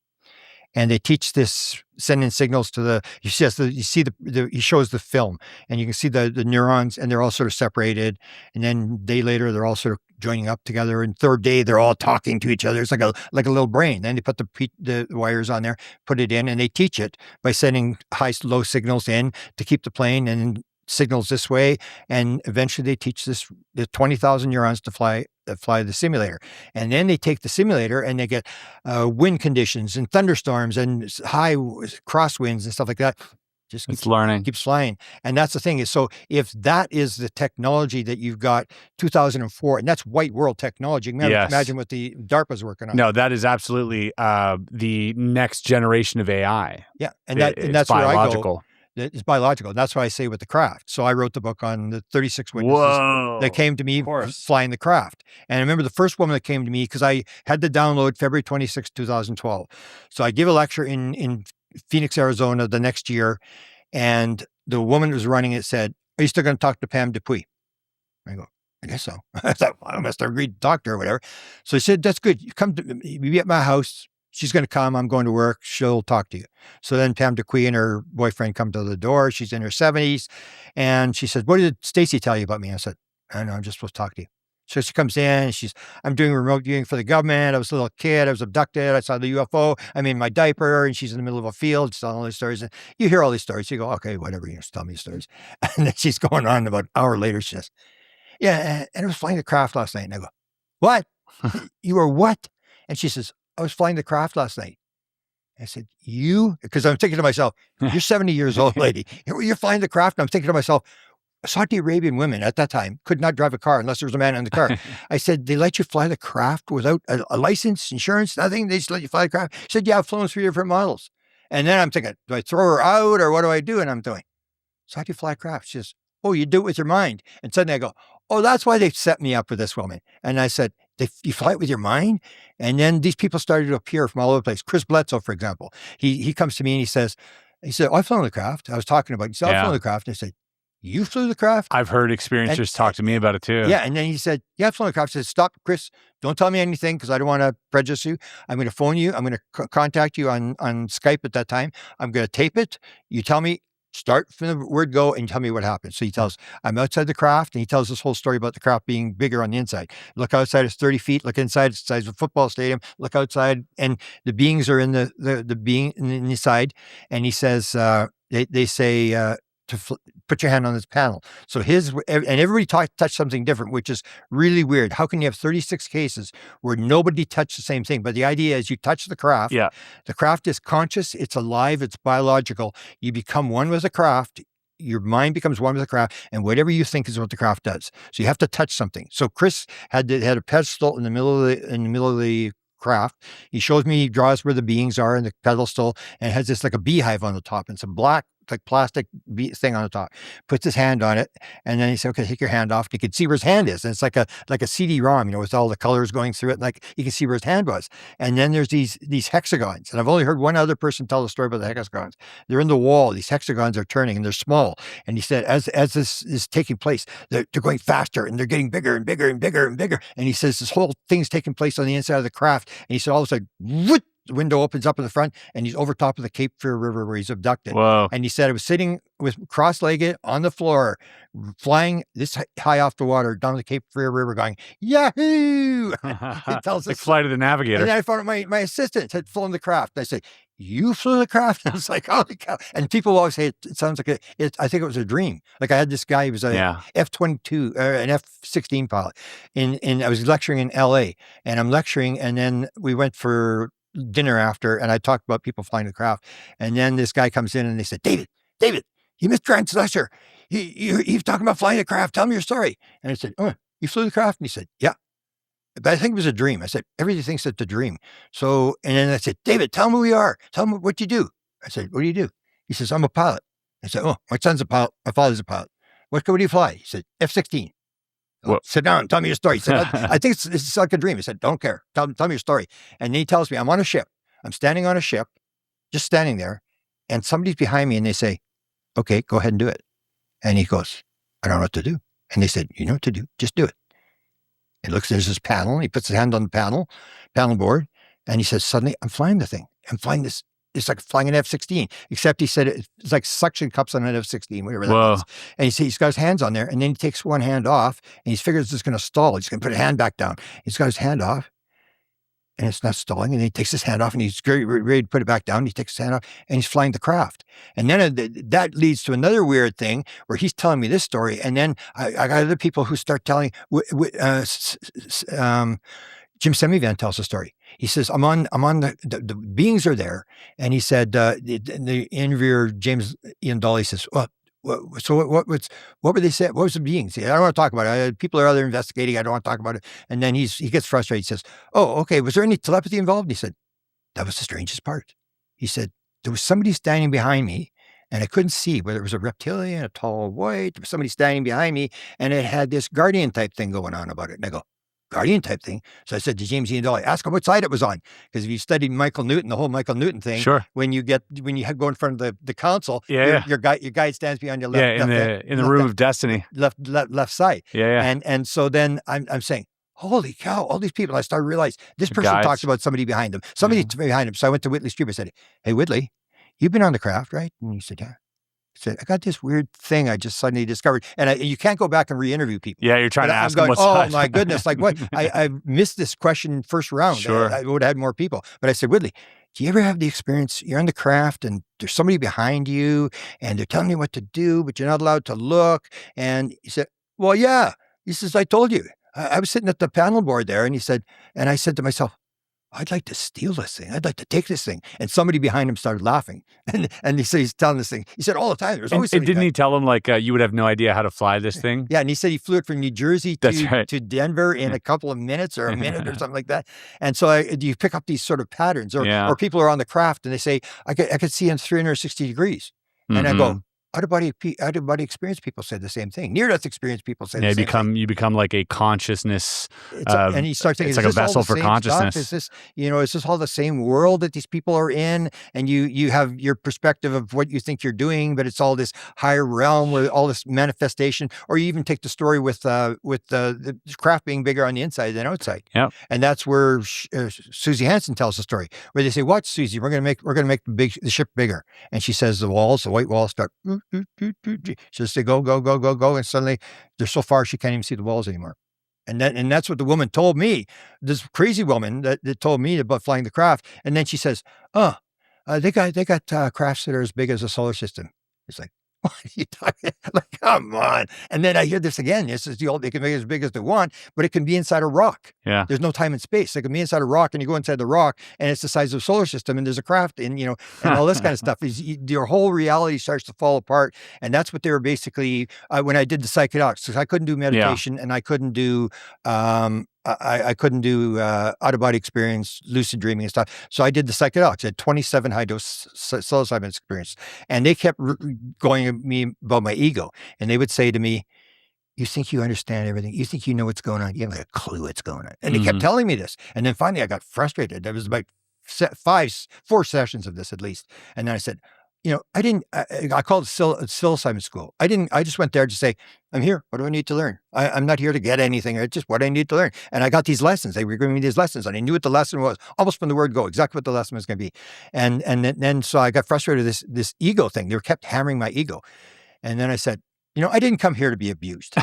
And they teach this, sending signals to he shows the film, and you can see the neurons, and they're all sort of separated. And then a day later, they're all sort of joining up together. And third day, they're all talking to each other. It's like a little brain. Then they put the wires on there, put it in, and they teach it by sending low signals in to keep the plane and signals this way. And eventually they teach the 20,000 neurons to fly the simulator. And then they take the simulator and they get wind conditions and thunderstorms and high crosswinds and stuff like that. Just keeps flying. And that's the thing is, so if that is the technology that you've got 2004, and that's white world technology, imagine what the DARPA's working on. No, that is absolutely the next generation of AI. Yeah. And that's biological. Where I go. It's biological. And that's why I say with the craft. So I wrote the book on the 36 witnesses that came to me flying the craft. And I remember the first woman that came to me, because I had to download February 26, 2012. So I give a lecture in Phoenix, Arizona the next year. And the woman who was running it said, "Are you still going to talk to Pam Dupuis?" I go, "I guess so." I thought, well, I must have agreed to talk to her or whatever. So he said, "That's good. You come to be at my house. She's going to come. I'm going to work. She'll talk to you." So then Pam Dupuis and her boyfriend come to the door. She's in her 70s. And she said, "What did Stacy tell you about me?" I said, "I don't know. I'm just supposed to talk to you." So she comes in and I'm doing remote viewing for the government. I was a little kid. I was abducted. I saw the UFO. I'm in my diaper and she's in the middle of a field. She's telling all these stories. And you hear all these stories. You go, okay, whatever. You know, tell me stories. And then she's going on about an hour later. She says, yeah, and I was flying the craft last night. And I go, what? You were what? And she says, I was flying the craft last night. I said, because I'm thinking to myself, you're 70 years old, lady. You're flying the craft. And I'm thinking to myself, Saudi Arabian women at that time could not drive a car unless there was a man in the car. I said, they let you fly the craft without a license, insurance, nothing? They just let you fly the craft? She said, yeah, I've flown 3 different models. And then I'm thinking, do I throw her out or what do I do? And I'm doing, so how do you fly a craft? She says, oh, you do it with your mind. And suddenly I go, oh, that's why they set me up with this woman. And I said, you fly it with your mind? And then these people started to appear from all over the place. Chris Bledsoe, for example, he comes to me and he said, oh, I've flown the craft. I was talking about it. He said, I've flown the craft. And I said, you flew the craft? I've heard experiencers talk to me about it too. Yeah. And then he said, yeah, I've flown the craft. I said, stop, Chris, don't tell me anything because I don't want to prejudice you. I'm going to phone you. I'm going to contact you on Skype at that time. I'm going to tape it. You tell me, start from the word go and tell me what happened. So he tells, I'm outside the craft, and he tells this whole story about the craft being bigger on the inside. Look outside, it's 30 feet. Look inside, it's the size of a football stadium. Look outside, and the beings are in the being in the side. And he says, they say, put your hand on this panel. So and everybody touched something different, which is really weird. How can you have 36 cases where nobody touched the same thing? But the idea is you touch the craft. Yeah. The craft is conscious. It's alive. It's biological. You become one with the craft. Your mind becomes one with the craft, and whatever you think is what the craft does. So you have to touch something. So Chris had a pedestal in the middle of the craft. He shows me, he draws where the beings are in the pedestal, and it has this like a beehive on the top and some black like plastic thing on the top. Puts his hand on it, and then he said, okay, take your hand off. And you can see where his hand is. And it's like a CD-ROM, with all the colors going through it. Like you can see where his hand was. And then there's these hexagons. And I've only heard one other person tell the story about the hexagons. They're in the wall. These hexagons are turning and they're small. And he said, as this is taking place, they're going faster and they're getting bigger and bigger and bigger and bigger. And he says, this whole thing's taking place on the inside of the craft. And he said, all of a sudden, whoop, the window opens up in the front, and he's over top of the Cape Fear River where he's abducted. Whoa. And he said, I was sitting cross-legged on the floor, flying this high off the water down the Cape Fear River going, Yahoo! It tells like us. Flight of the Navigator. And then I found out my assistant had flown the craft. And I said, you flew the craft? And I was like, holy cow. And people always say, it sounds like I think it was a dream. Like I had this guy, he was a F-22, an F-16 pilot. And I was lecturing in LA, and I'm lecturing, and then we went for dinner after, and I talked about people flying the craft. And then this guy comes in and they said, David, you missed Grant's lecture. He's talking about flying the craft. Tell me your story. And I said, oh, you flew the craft? And he said, yeah. But I think it was a dream. I said, everybody thinks it's a dream. So, and then I said, David, tell me who you are. Tell me what you do. I said, what do you do? He says, I'm a pilot. I said, oh, my son's a pilot. My father's a pilot. What do you fly? He said, F-16. Oh, sit down, tell me your story. He said, I think it's like a dream. He said, don't care. Tell me your story. And then he tells me, I'm on a ship. I'm standing on a ship, just standing there, and somebody's behind me and they say, okay, go ahead and do it. And he goes, I don't know what to do. And they said, you know what to do, just do it. He looks, there's this panel, he puts his hand on the panel board, and he says, suddenly, I'm flying the thing. I'm flying this. It's like flying an F-16, except he said it's like suction cups on an F-16, whatever that means. And he's got his hands on there, and then he takes one hand off, and he figures it's going to stall. He's going to put a hand back down. He's got his hand off, and it's not stalling. And then he takes his hand off, and he's ready to put it back down. He takes his hand off, and he's flying the craft. And then that leads to another weird thing where he's telling me this story, and then I got other people who start telling. Jim Semivan tells a story. He says, I'm on the beings are there. And he said, the interviewer, James Ian Dolly, says, what were they saying? What was the beings? I don't want to talk about it. People are other investigating. I don't want to talk about it. And then he gets frustrated. He says, oh, okay. Was there any telepathy involved? And he said, that was the strangest part. He said, there was somebody standing behind me, and I couldn't see whether it was a reptilian, a tall white, there was somebody standing behind me, and it had this guardian type thing going on about it. And I go, guardian type thing. So I said to James Ian Dolly, ask him what side it was on. Because if you studied Michael Newton, the whole Michael Newton thing, sure. when you go in front of the council, your guide stands behind your left. In the room of destiny. Left side. Yeah. And so then I'm saying, holy cow, all these people, I started to realize this person talks about somebody behind them. Somebody behind him. So I went to Whitley Strieber. I said, hey, Whitley, you've been on the craft, right? And he said, yeah. said, I got this weird thing I just suddenly discovered. And you can't go back and re-interview people. Yeah, you're trying to ask them what's oh my goodness, like what? I missed this question first round. Sure. I would have had more people. But I said, Woodley, do you ever have the experience, you're on the craft and there's somebody behind you and they're telling you what to do, but you're not allowed to look? And he said, well, yeah. He says, I told you. I was sitting at the panel board there and he said, and I said to myself, I'd like to steal this thing. I'd like to take this thing. And somebody behind him started laughing. And he said, he's telling this thing. He said, all the time. There's always and didn't he tell him, like, you would have no idea how to fly this thing? Yeah. And he said he flew it from New Jersey to Denver in a couple of minutes or a minute or something like that. And so you pick up these sort of patterns or people are on the craft and they say, I could see in 360 degrees. And I go, out-of-body experience people say the same thing. Near-death experience people say the same thing. You become like a consciousness. And you start thinking, it's like a vessel for consciousness. Is this all the same world that these people are in? And you have your perspective of what you think you're doing, but it's all this higher realm with all this manifestation. Or you even take the story with the craft being bigger on the inside than outside. Yeah. And that's where Susie Hansen tells the story, where they say, "Watch, Susie, we're gonna make the ship bigger." And she says, the white walls start. Just they go, and suddenly they're so far she can't even see the walls anymore. And that's what the woman told me. This crazy woman that told me about flying the craft. And then she says, they got crafts that are as big as a solar system. It's like, what are you talking? Like, come on. And then I hear this again. This is they can make it as big as they want, but it can be inside a rock. Yeah. There's no time and space. It can be inside a rock and you go inside the rock and it's the size of a solar system and there's a craft and all this kind of stuff. Your whole reality starts to fall apart. And that's what they were basically, when I did the psychedelics, because I couldn't do meditation and I couldn't do, I couldn't do out-of-body experience, lucid dreaming and stuff. So I did the psychedelics. I had 27 high-dose psilocybin experience. And they kept going at me about my ego. And they would say to me, you think you understand everything? You think you know what's going on? You have a clue what's going on. And they kept telling me this. And then finally I got frustrated. There was about 4 sessions of this at least. And then I said, I called it psilocybin school. I just went there to say, I'm here. What do I need to learn? I'm not here to get anything. It's just what I need to learn. And I got these lessons. They were giving me these lessons and I knew what the lesson was almost from the word go, exactly what the lesson was going to be. And then so I got frustrated with this ego thing. They kept hammering my ego. And then I said, I didn't come here to be abused.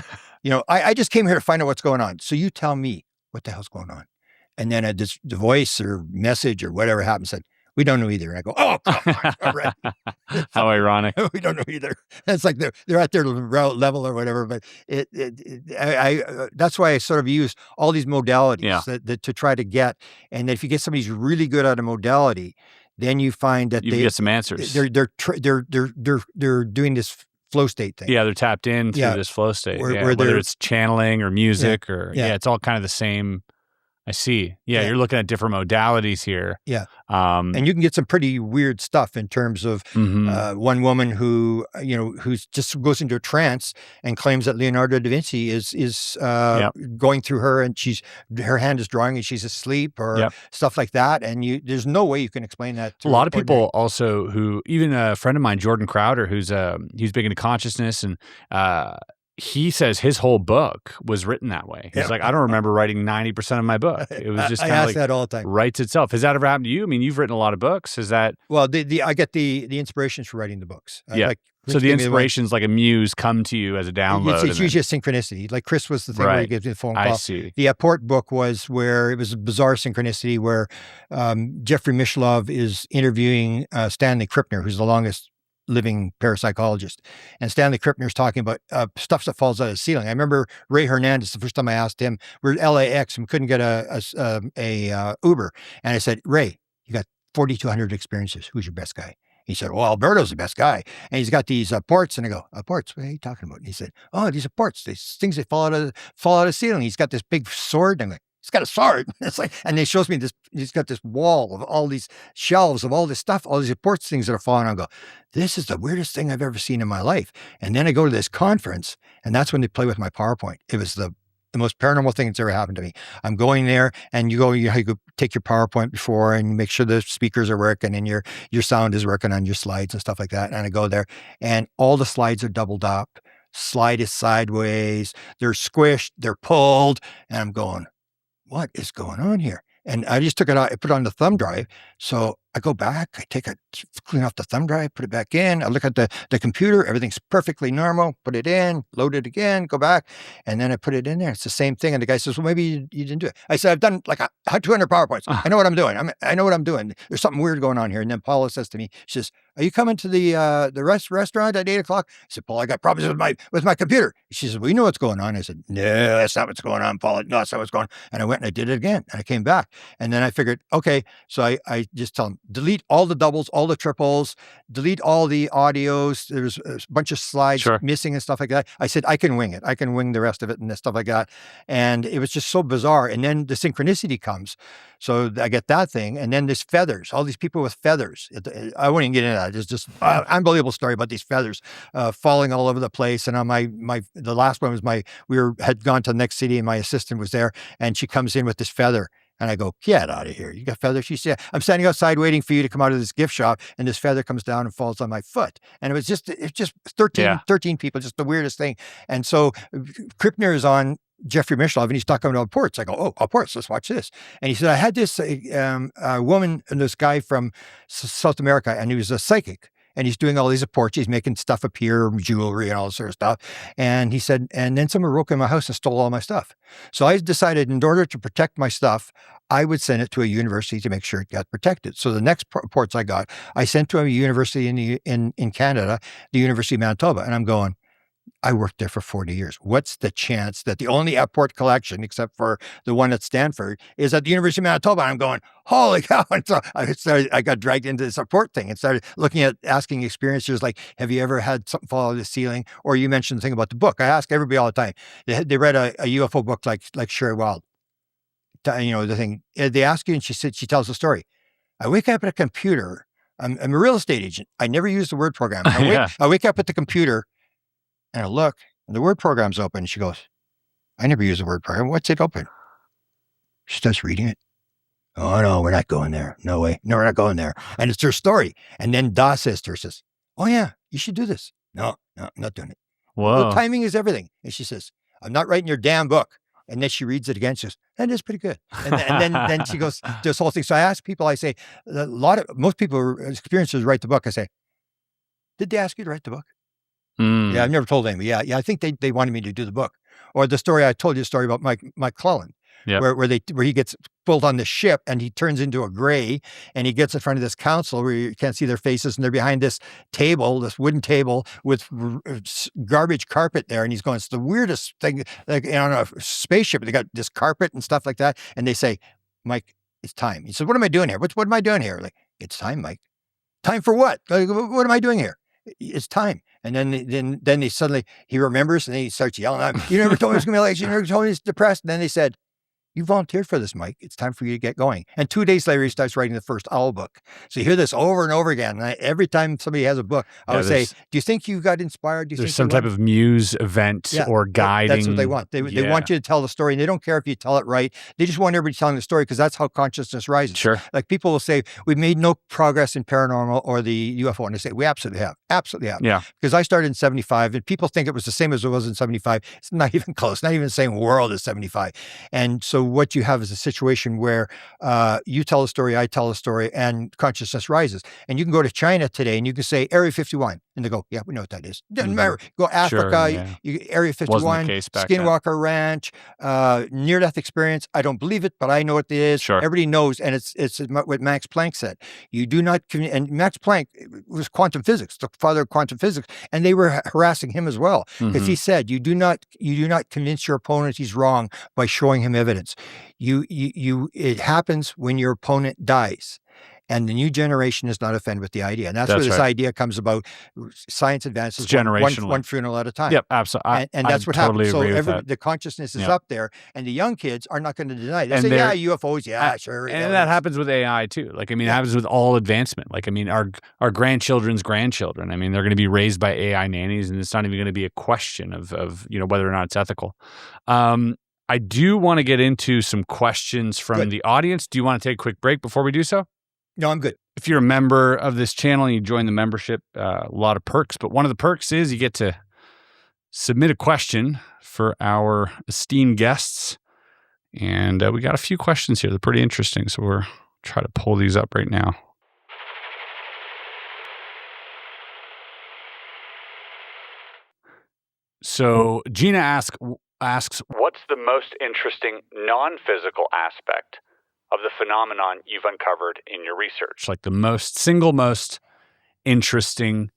I just came here to find out what's going on. So you tell me what the hell's going on. And then the voice or message or whatever happened said, we don't know either. And I go, oh, come on. All right. How ironic. We don't know either. It's like they're at their level or whatever. But that's why I sort of use all these modalities that to try to get. And if you get somebody who's really good at a modality, then you find that you get some answers. They're doing this flow state thing. Yeah, they're tapped in through this flow state. Whether it's channeling or music or it's all kind of the same. I see. Yeah, you're looking at different modalities here. Yeah. And you can get some pretty weird stuff in terms of one woman who just goes into a trance and claims that Leonardo da Vinci is going through her and her hand is drawing and she's asleep or stuff like that. And there's no way you can explain that to a lot of people also who, even a friend of mine, Jordan Crowder, he's big into consciousness and he says his whole book was written that way. He's like, I don't remember writing 90% of my book. It was just kind of like that all the time. Writes itself. Has that ever happened to you? I mean, you've written a lot of books. Is that? Well, I get the inspirations for writing the books. So the inspirations like a muse come to you as a download. It's usually a synchronicity. Like Chris was the thing where he gives me the phone call. I see. The Port book was where it was a bizarre synchronicity where Jeffrey Mishlove is interviewing Stanley Krippner, who's the longest living parapsychologist. And Stanley Krippner's talking about stuff that falls out of the ceiling. I remember Ray Hernandez, the first time I asked him, we're at LAX and we couldn't get a Uber. And I said, Ray, you got 4,200 experiences. Who's your best guy? He said, well, Alberto's the best guy. And he's got these ports. And I go, ports? What are you talking about? And he said, oh, these are ports. These things that fall out of the ceiling. He's got this big sword. And I'm like, he's got a sword. It's like, and he shows me this, he's got this wall of all these shelves of all this stuff, all these reports, things that are falling out. I go, this is the weirdest thing I've ever seen in my life. And then I go to this conference and that's when they play with my PowerPoint. It was the most paranormal thing that's ever happened to me. I'm going there and you go take your PowerPoint before and you make sure the speakers are working and your sound is working on your slides and stuff like that. And I go there and all the slides are doubled up. Slide is sideways. They're squished. They're pulled. And I'm going, what is going on here? And I just took it out, I put it on the thumb drive. So I go back, clean off the thumb drive, put it back in. I look at the computer, everything's perfectly normal, put it in, load it again, go back. And then I put it in there. It's the same thing. And the guy says, well, maybe you didn't do it. I said, I've done like 200 PowerPoints. I know what I'm doing. I know what I'm doing. There's something weird going on here. And then Paula says to me, she says, are you coming to the restaurant at 8:00? I said, Paul, I got problems with my computer. She says, well, you know what's going on. I said, no, that's not what's going on, Paula. No, that's not what's going on. And I went and I did it again. And I came back. And then I figured, okay, so I just tell them, delete all the doubles, all the triples, delete all the audios. There's a bunch of slides missing and stuff like that. I said, I can wing it. I can wing the rest of it and stuff like that. And it was just so bizarre. And then the synchronicity comes. So I get that thing. And then there's feathers, all these people with feathers. I won't even get into that. It's just an unbelievable story about these feathers falling all over the place. And on the last one was had gone to the next city and my assistant was there and she comes in with this feather. And I go, get out of here. You got feathers? She said, I'm standing outside waiting for you to come out of this gift shop. And this feather comes down and falls on my foot. And it's just 13 people, just the weirdest thing. And so Krippner is on Jeffrey Mishlove and he's talking about ports. I go, oh, ports, let's watch this. And he said, I had this woman and this guy from South America and he was a psychic. And he's doing all these apports. He's making stuff appear, jewelry and all this sort of stuff. And he said, and then someone broke in my house and stole all my stuff. So I decided in order to protect my stuff, I would send it to a university to make sure it got protected. So the next ports I got, I sent to a university in Canada, the University of Manitoba. And I'm going, I worked there for 40 years. What's the chance that the only apport collection, except for the one at Stanford, is at the University of Manitoba? And I'm going, holy cow. And so I got dragged into this apport thing and started asking experiencers like, have you ever had something fall out of the ceiling? Or you mentioned the thing about the book. I ask everybody all the time. They read a UFO book like Sherry Wild. You know, the thing. They ask you and she tells the story. I wake up at a computer. I'm a real estate agent. I never use the word program. I wake up at the computer and I look, and the word program's open. She goes, I never use the word program. What's it open? She starts reading it. Oh, no, we're not going there. No way. No, we're not going there. And it's her story. And then Da says to her, oh, yeah, you should do this. No, I'm not doing it. Whoa. The timing is everything. And she says, I'm not writing your damn book. And then she reads it again. She says, that is pretty good. And then she goes to this whole thing. So I ask people, I say, most people who are experiencers write the book. I say, did they ask you to write the book? Yeah, I've never told anybody. Yeah, I think they wanted me to do the book. Or the story I told you, the story about Mike Clellan, where he gets pulled on the ship and he turns into a gray and he gets in front of this council where you can't see their faces and they're behind this wooden table with garbage carpet there. And he's going, it's the weirdest thing, like on a spaceship, they got this carpet and stuff like that. And they say, Mike, it's time. He says, what am I doing here? What am I doing here? Like, it's time, Mike. Time for what? Like, what am I doing here? It's time. And then he remembers and then he starts yelling at me. You never told me it was going to be like, you never told me it's depressed. And then they said, you volunteered for this, Mike. It's time for you to get going. And 2 days later, he starts writing the first owl book. So you hear this over and over again. And every time somebody has a book, I would say, do you think you got inspired? Do you there's think some type of muse event or guiding? That's what they want. They want you to tell the story. And they don't care if you tell it right. They just want everybody telling the story because that's how consciousness rises. Sure. Like people will say, we've made no progress in paranormal or the UFO. And they say, we absolutely have. Absolutely have. Yeah. Because I started in 75 and people think it was the same as it was in 75. It's not even close. Not even the same world as 75. And so what you have is a situation where you tell a story, I tell a story, and consciousness rises. And you can go to China today and you can say Area 51. And they go, yeah, we know what that is. Doesn't matter. Go Africa, Area 51, Skinwalker Ranch, near-death experience. I don't believe it, but I know what it is. Sure. Everybody knows. And it's what Max Planck said. You do not, and Max Planck was quantum physics, the father of quantum physics, and they were harassing him as well. Because he said, you do not convince your opponent he's wrong by showing him evidence. It happens when your opponent dies. And the new generation is not offended with the idea. And that's where this idea comes about. Science advances one funeral at a time. Yep, absolutely. And that's what happens. So the consciousness is up there, and the young kids are not going to deny it. They say, yeah, UFOs, yeah, sure. And that happens with AI too. Like, I mean, it happens with all advancement. Like, I mean, our grandchildren's grandchildren, I mean, they're going to be raised by AI nannies, and it's not even going to be a question of whether or not it's ethical. I do want to get into some questions from the audience. Do you want to take a quick break before we do so? No, I'm good. If you're a member of this channel and you join the membership, a lot of perks, but one of the perks is you get to submit a question for our esteemed guests. And we got a few questions here. They're pretty interesting. So we're trying to pull these up right now. So Gina asks, what's the most interesting non-physical aspect of the phenomenon you've uncovered in your research? Like the single most interesting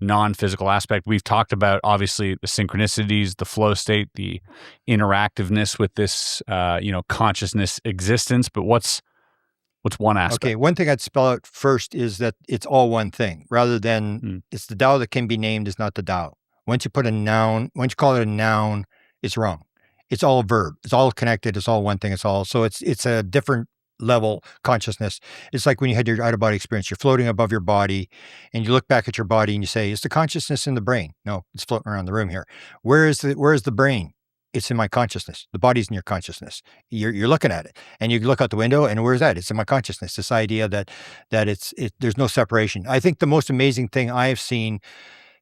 non-physical aspect. We've talked about, obviously, the synchronicities, the flow state, the interactiveness with this, consciousness existence. But what's one aspect? Okay, one thing I'd spell out first is that it's all one thing, rather than it's the Tao that can be named is not the Tao. Once you call it a noun, it's wrong. It's all a verb. It's all connected. It's all one thing. So it's a different level consciousness. It's like when you had your out-of-body experience, you're floating above your body and you look back at your body and you say, is the consciousness in the brain? No, it's floating around the room here. Where is the brain? It's in my consciousness. The body's in your consciousness. You're looking at it and you look out the window and where's that? It's in my consciousness. This idea that there's no separation. I think the most amazing thing I have seen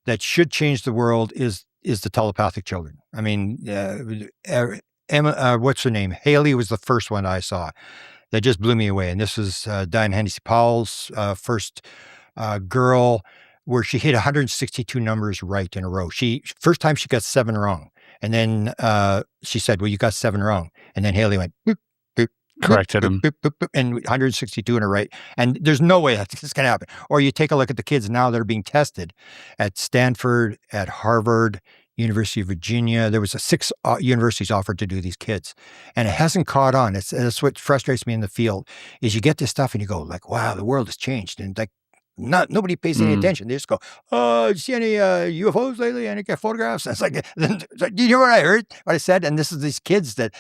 that should change the world is the telepathic children. I mean, Emma, what's her name? Haley was the first one I saw that just blew me away. And this was Diane Hennessy Powell's first girl, where she hit 162 numbers right in a row. First time she got 7 wrong. And then she said, well, you got 7 wrong. And then Haley went, boop, boop, corrected him. Boop, boop, boop, and 162 in a right. And there's no way that's going to happen. Or you take a look at the kids now that are being tested at Stanford, at Harvard, University of Virginia. There was 6 universities offered to do these kids, and it hasn't caught on. That's what frustrates me in the field is you get this stuff and you go like, wow, the world has changed. And like, nobody pays any attention. They just go, oh, did you see any UFOs lately? Any photographs? And it's like, do you hear what I heard? What I said? And this is these kids that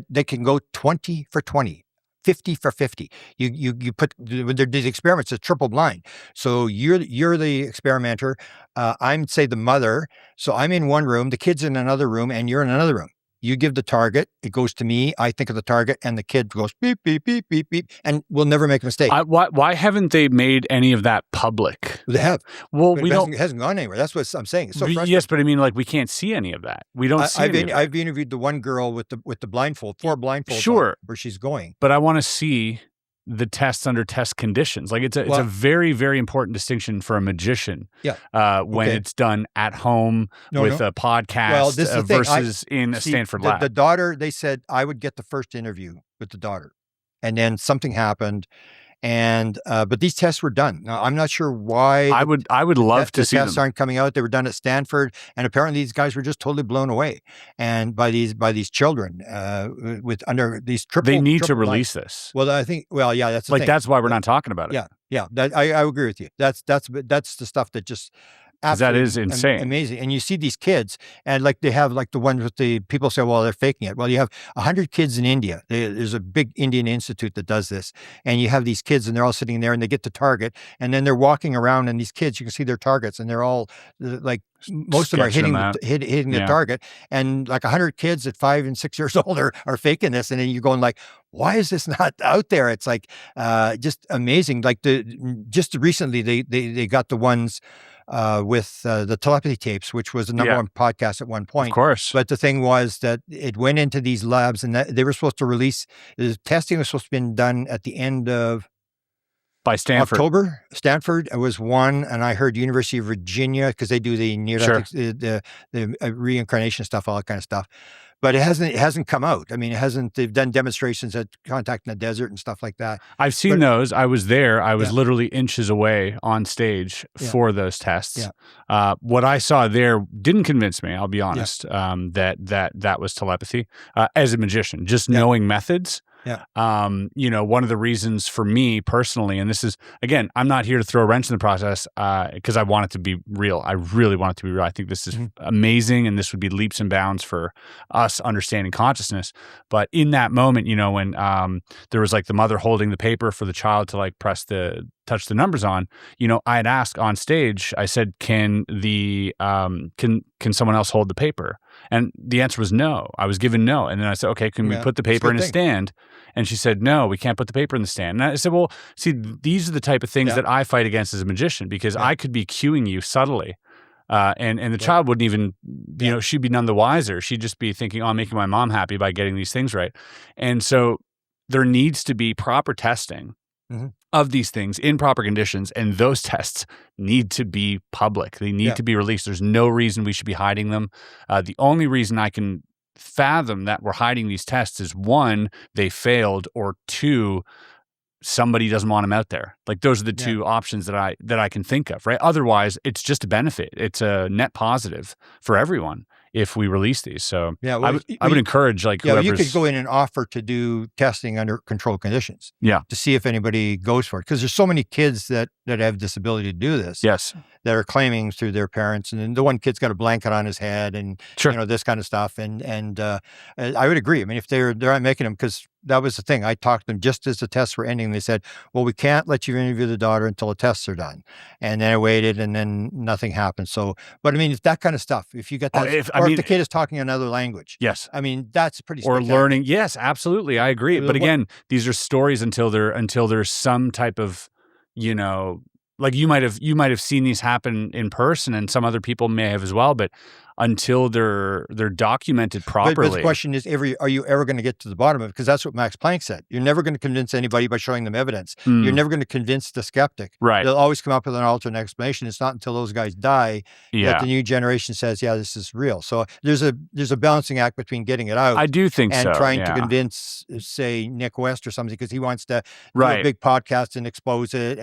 they can go 20 for 20. 50 for 50. You put when these experiments are triple blind. So you're the experimenter. I'm say the mother. So I'm in one room, the kid's in another room, and you're in another room. You give the target, it goes to me, I think of the target, and the kid goes beep, beep, beep, beep, beep, and we'll never make a mistake. Why haven't they made any of that public? They have. Well, it hasn't gone anywhere. That's what I'm saying. It's so frustrating. Yes, but I mean, like, we can't see any of that. We don't see any of that. I've interviewed the one girl with the blindfold, 4 blindfolds sure, where she's going. But I want to see the tests under test conditions. Like it's a very, very important distinction for a magician. Yeah. When it's done at home with a podcast versus in a Stanford lab. The daughter, they said I would get the first interview with the daughter, and then something happened. And but these tests were done. Now, I'm not sure why. I would love to see them. The tests aren't coming out. They were done at Stanford, and apparently these guys were just totally blown away, and by these children with under these triple. They need to release this. Well, I think. Well, yeah, that's the thing. That's why we're not talking about it. Yeah. I agree with you. That's the stuff that just. That is insane. Amazing. And you see these kids and like they have like the ones with the people say, well, they're faking it. Well, you have 100 kids in India. There's a big Indian institute that does this. And you have these kids and they're all sitting there and they get the target and then they're walking around and these kids, you can see their targets and they're all like, most of them are hitting the target. And like 100 kids at 5 and 6 years old are faking this. And then you're going like, why is this not out there? It's like just amazing. Like just recently they got the ones with the telepathy tapes, which was the number one podcast at one point. Of course. But the thing was that it went into these labs and they were supposed to release, the testing was supposed to be done at the end of by Stanford. October. Stanford was one, and I heard University of Virginia because they do the near-death, the reincarnation stuff, all that kind of stuff. But it hasn't come out. I mean, it hasn't. They've done demonstrations at Contact in the Desert and stuff like that. I've seen those. I was there. I was literally inches away on stage for those tests. What I saw there didn't convince me. I'll be honest. That was telepathy as a magician. Just knowing methods. One of the reasons for me personally, and this is, again, I'm not here to throw a wrench in the process because I want it to be real. I really want it to be real. I think this is amazing and this would be leaps and bounds for us understanding consciousness. But in that moment, when there was like the mother holding the paper for the child to like touch the numbers on, I had asked on stage, I said, can someone else hold the paper? And the answer was no. I was given no. And then I said, okay, can we put the paper in a stand? And she said, no, we can't put the paper in the stand. And I said, well, see, these are the type of things that I fight against as a magician because I could be cueing you subtly. And the child wouldn't even, she'd be none the wiser. She'd just be thinking, oh, I'm making my mom happy by getting these things right. And so there needs to be proper testing of these things in proper conditions, and those tests need to be public. They need to be released. There's no reason we should be hiding them. The only reason I can fathom that we're hiding these tests is, one, they failed, or two, somebody doesn't want them out there. Like, those are the two options that I can think of, right? Otherwise, it's just a benefit. It's a net positive for everyone if we release these. So I would encourage, like, you could go in and offer to do testing under controlled conditions. Yeah. To see if anybody goes for it. Because there's so many kids that have this ability to do this. Yes. That are claiming through their parents. And then the one kid's got a blanket on his head and, this kind of stuff. And I would agree. I mean, if they're not making them, because that was the thing. I talked to them just as the tests were ending. They said, well, we can't let you interview the daughter until the tests are done. And then I waited, and then nothing happened. So, but I mean, if that kind of stuff, if you get that, if the kid is talking another language. Yes. I mean, that's pretty Or learning. Yes, absolutely. I agree. But again, these are stories until there's some type of, like, you might have seen these happen in person, and some other people may have as well, but until they're documented properly. But the question is, are you ever going to get to the bottom of it? Because that's what Max Planck said. You're never going to convince anybody by showing them evidence. You're never going to convince the skeptic. Right. They'll always come up with an alternate explanation. It's not until those guys die that the new generation says, yeah, this is real. So there's a balancing act between getting it out. I do think and so. trying to convince, say, Nick West or something, because he wants to do a big podcast and expose it,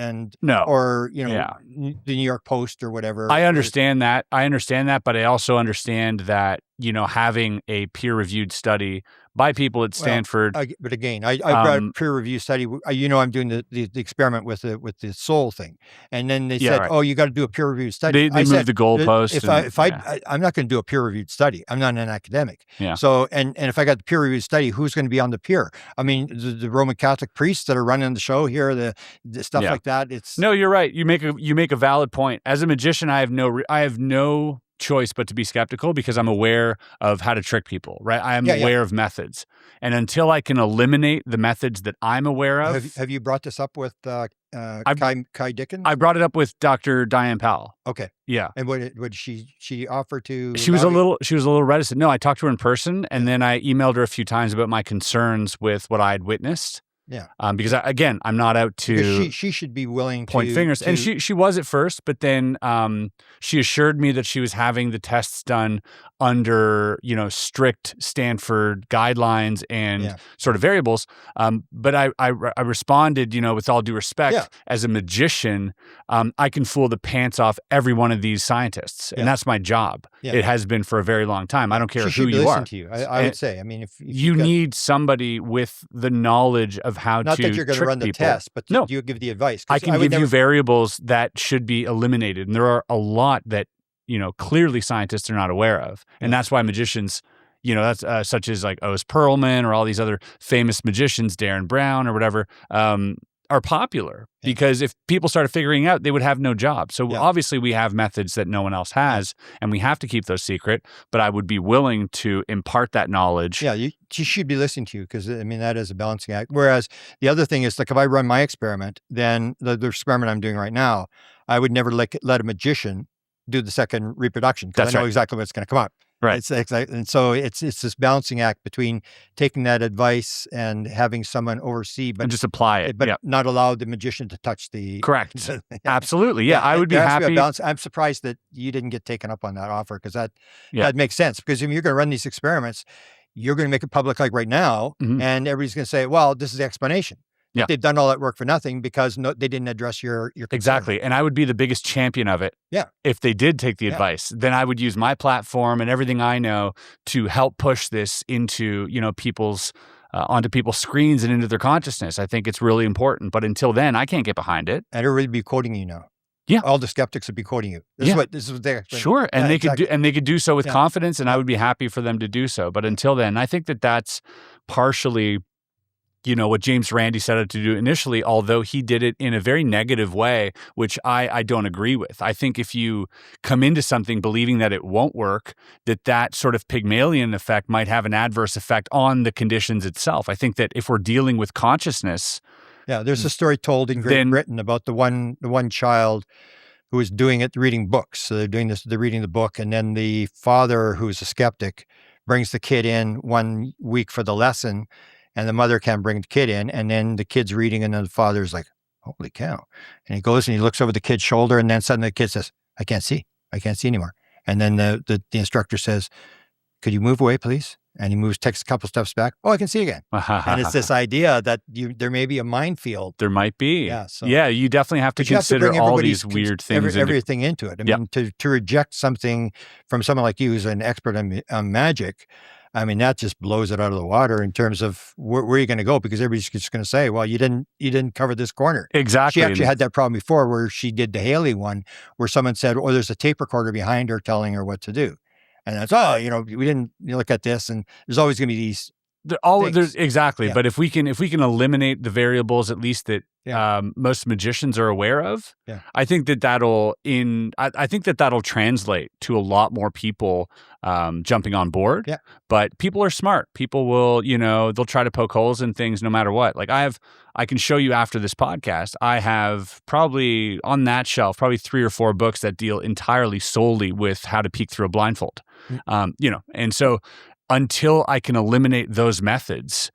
or the New York Post or whatever. I understand that, but I also understand that, having a peer-reviewed study by people at Stanford. But again, I brought a peer-reviewed study. I'm doing the experiment with the soul thing, and then they said, "Oh, you got to do a peer-reviewed study." They moved the goalpost. I'm not going to do a peer-reviewed study. I'm not an academic. Yeah. So, and if I got the peer-reviewed study, who's going to be on the peer? I mean, the Roman Catholic priests that are running the show here, the stuff like that. No, you're right. You make a valid point. As a magician, I have no choice but to be skeptical, because I'm aware of how to trick people, right? I am aware of methods. And until I can eliminate the methods that I'm aware of. Have you brought this up with Kai Dickens? I brought it up with Dr. Diane Powell. Okay. Yeah. And what did she offer to? She was a little reticent. No, I talked to her in person, and then I emailed her a few times about my concerns with what I had witnessed. Yeah. Because I'm not out to. Because she should be willing to point fingers, and she was at first, but then she assured me that she was having the tests done under strict Stanford guidelines and sort of variables. But I responded, with all due respect, as a magician, I can fool the pants off every one of these scientists, and that's my job. Yeah. It has been for a very long time. I don't care who you are. To you. I would say. I mean, if you need somebody with the knowledge of how not to that you're going to run the test, but you give the advice. I can give you variables that should be eliminated, and there are a lot that clearly scientists are not aware of, and that's why magicians, that's such as like Oz Perlman or all these other famous magicians, Darren Brown or whatever, are popular because if people started figuring out, they would have no job. So obviously we have methods that no one else has, and we have to keep those secret, but I would be willing to impart that knowledge. Yeah, you should be listening to you, because I mean, that is a balancing act. Whereas the other thing is, like, if I run my experiment, then the experiment I'm doing right now, I would never let a magician do the second reproduction, because I know exactly what's going to come up. Right. And so it's this balancing act between taking that advice and having someone oversee, but and just apply it, but not allow the magician to touch the. Correct. Absolutely. Yeah, I would be happy. I'm surprised that you didn't get taken up on that offer, because that makes sense. Because if you're going to run these experiments, you're going to make it public like right now, and everybody's going to say, well, this is the explanation. Yeah. They've done all that work for nothing because they didn't address your concern. Exactly. And I would be the biggest champion of it. Yeah. If they did take the advice, then I would use my platform and everything I know to help push this into, people's onto people's screens and into their consciousness. I think it's really important. But until then, I can't get behind it. And everybody would be quoting you now. Yeah. All the skeptics would be quoting you. This is what they're sure. And they could do so with confidence, and I would be happy for them to do so. But until then, I think that's partially what James Randi set out to do initially, although he did it in a very negative way, which I don't agree with. I think if you come into something believing that it won't work, that sort of Pygmalion effect might have an adverse effect on the conditions itself. I think that if we're dealing with consciousness. Yeah, there's a story told in Great Britain about the one child who was doing it, reading books. So they're reading the book, and then the father, who's a skeptic, brings the kid in 1 week for the lesson, and the mother can't bring the kid in, and then the kid's reading, and then the father's like, holy cow. And he goes and he looks over the kid's shoulder, and then suddenly the kid says, I can't see anymore. And then the instructor says, could you move away, please? And he takes a couple steps back. Oh, I can see again. And it's this idea that there may be a minefield. There might be. Yeah. So, yeah, you definitely have to consider all these weird things. Everything into it. I mean, to reject something from someone like you who's an expert on magic, I mean, that just blows it out of the water in terms of where are you going to go? Because everybody's just going to say, well, you didn't cover this corner. Exactly. She actually had that problem before where she did the Haley one, where someone said, oh, there's a tape recorder behind her telling her what to do. And that's, we didn't look at this, and there's always going to be these there's exactly. Yeah. But if we can eliminate the variables, at least that most magicians are aware of, I think that'll translate to a lot more people jumping on board. Yeah. But people are smart. People will, they'll try to poke holes in things no matter what. Like I can show you after this podcast, I have probably on that shelf, probably 3 or 4 books that deal entirely solely with how to peek through a blindfold. And so until I can eliminate those methods,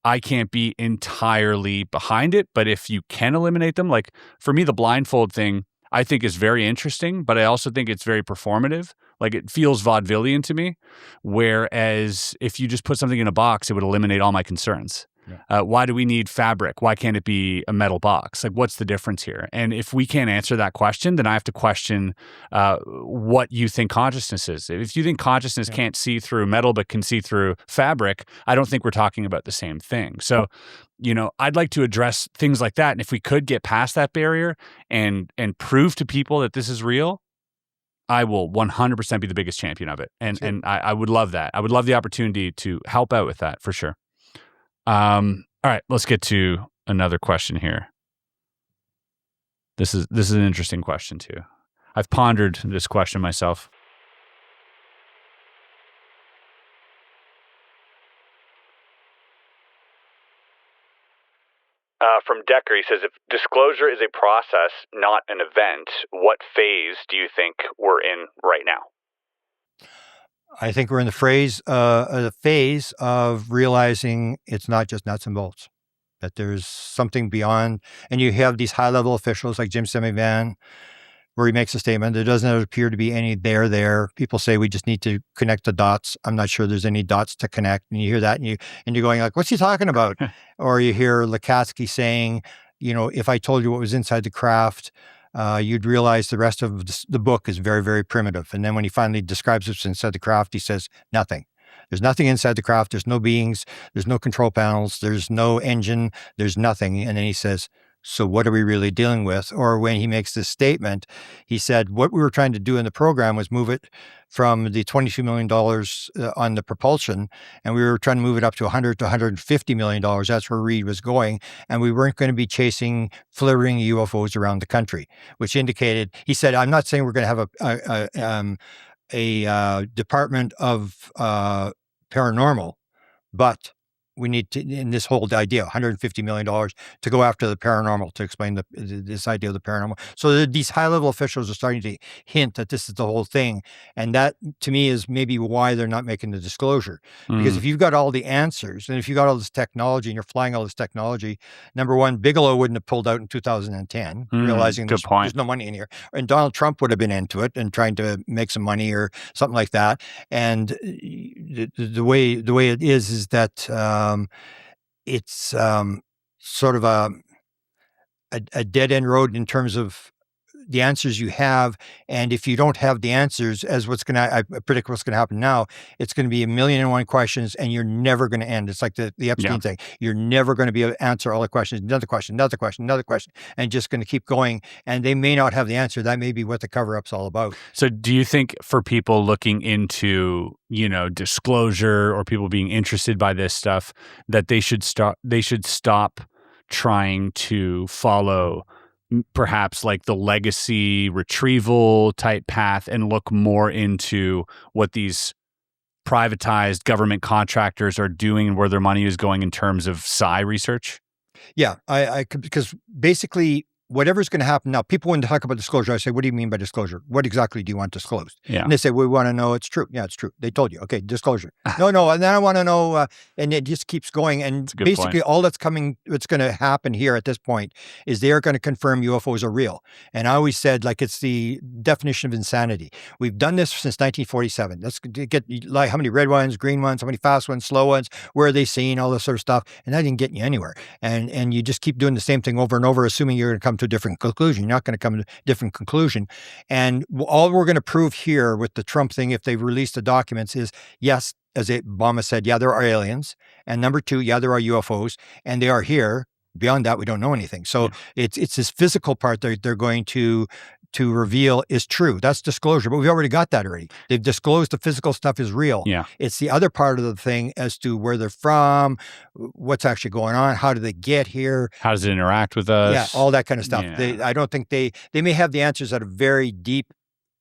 I can't be entirely behind it. But if you can eliminate them, like for me, the blindfold thing, I think is very interesting, but I also think it's very performative. Like it feels vaudevillian to me. Whereas if you just put something in a box, it would eliminate all my concerns. Yeah. Why do we need fabric? Why can't it be a metal box? Like, what's the difference here? And if we can't answer that question, then I have to question what you think consciousness is. If you think consciousness can't see through metal but can see through fabric, I don't think we're talking about the same thing. So, I'd like to address things like that. And if we could get past that barrier and prove to people that this is real, I will 100% be the biggest champion of it. And I would love that. I would love the opportunity to help out with that for sure. All right, let's get to another question here. This is an interesting question too. I've pondered this question myself. From Decker, he says, if disclosure is a process, not an event, what phase do you think we're in right now? I think we're in the phase of realizing it's not just nuts and bolts, that there's something beyond. And you have these high-level officials like Jim Semivan, where he makes a statement. There doesn't appear to be any there. People say we just need to connect the dots. I'm not sure there's any dots to connect. And you hear that, and you're going like, what's he talking about? Or you hear Lukatsky saying, if I told you what was inside the craft, you'd realize the rest of the book is very, very primitive. And then when he finally describes what's inside the craft, he says, nothing. There's nothing inside the craft. There's no beings. There's no control panels. There's no engine. There's nothing. And then he says, so what are we really dealing with? Or when he makes this statement, he said, what we were trying to do in the program was move it from the $22 million on the propulsion, and we were trying to move it up to $100 to $150 million. That's where Reed was going. And we weren't going to be chasing flittering UFOs around the country, which indicated, he said, I'm not saying we're going to have a department of paranormal, but we need to, in this whole idea, $150 million to go after the paranormal, to explain this idea of the paranormal. So these high-level officials are starting to hint that this is the whole thing. And that, to me, is maybe why they're not making the disclosure. Because if you've got all the answers, and if you've got all this technology, and you're flying all this technology, number one, Bigelow wouldn't have pulled out in 2010, realizing there's no money in here. And Donald Trump would have been into it and trying to make some money or something like that. And the way it is that it's sort of a dead end road in terms of the answers you have. And if you don't have the answers, as I predict what's going to happen now, it's going to be 1,000,001 questions and you're never going to end. It's like the Epstein thing. You're never going to be able to answer all the questions, another question, and just going to keep going. And they may not have the answer. That may be what the cover-up's all about. So do you think for people looking into, disclosure or people being interested by this stuff, that they should stop trying to follow perhaps like the legacy retrieval type path and look more into what these privatized government contractors are doing and where their money is going in terms of psi research? Yeah, because basically whatever's going to happen now, people when they talk about disclosure, I say, what do you mean by disclosure? What exactly do you want disclosed? Yeah. And they say, we want to know it's true. Yeah, it's true. They told you. Okay, disclosure. No. And then I want to know, and it just keeps going. And basically all what's going to happen here at this point is they are going to confirm UFOs are real. And I always said, like, it's the definition of insanity. We've done this since 1947. Let's get, like, how many red ones, green ones, how many fast ones, slow ones, where are they seen, all this sort of stuff. And that didn't get you anywhere. And you just keep doing the same thing over and over, assuming you're going to come to a different conclusion. You're not going to come to a different conclusion. And all we're going to prove here with the Trump thing, if they release the documents, is yes, as Obama said, yeah, there are aliens. And number two, yeah, there are UFOs, and they are here. Beyond that, we don't know anything. So it's this physical part that they're going to reveal is true. That's disclosure, but we've already got that already. They've disclosed the physical stuff is real. Yeah. It's the other part of the thing as to where they're from, what's actually going on, how do they get here? How does it interact with us? Yeah, all that kind of stuff. Yeah. I don't think they may have the answers at a very deep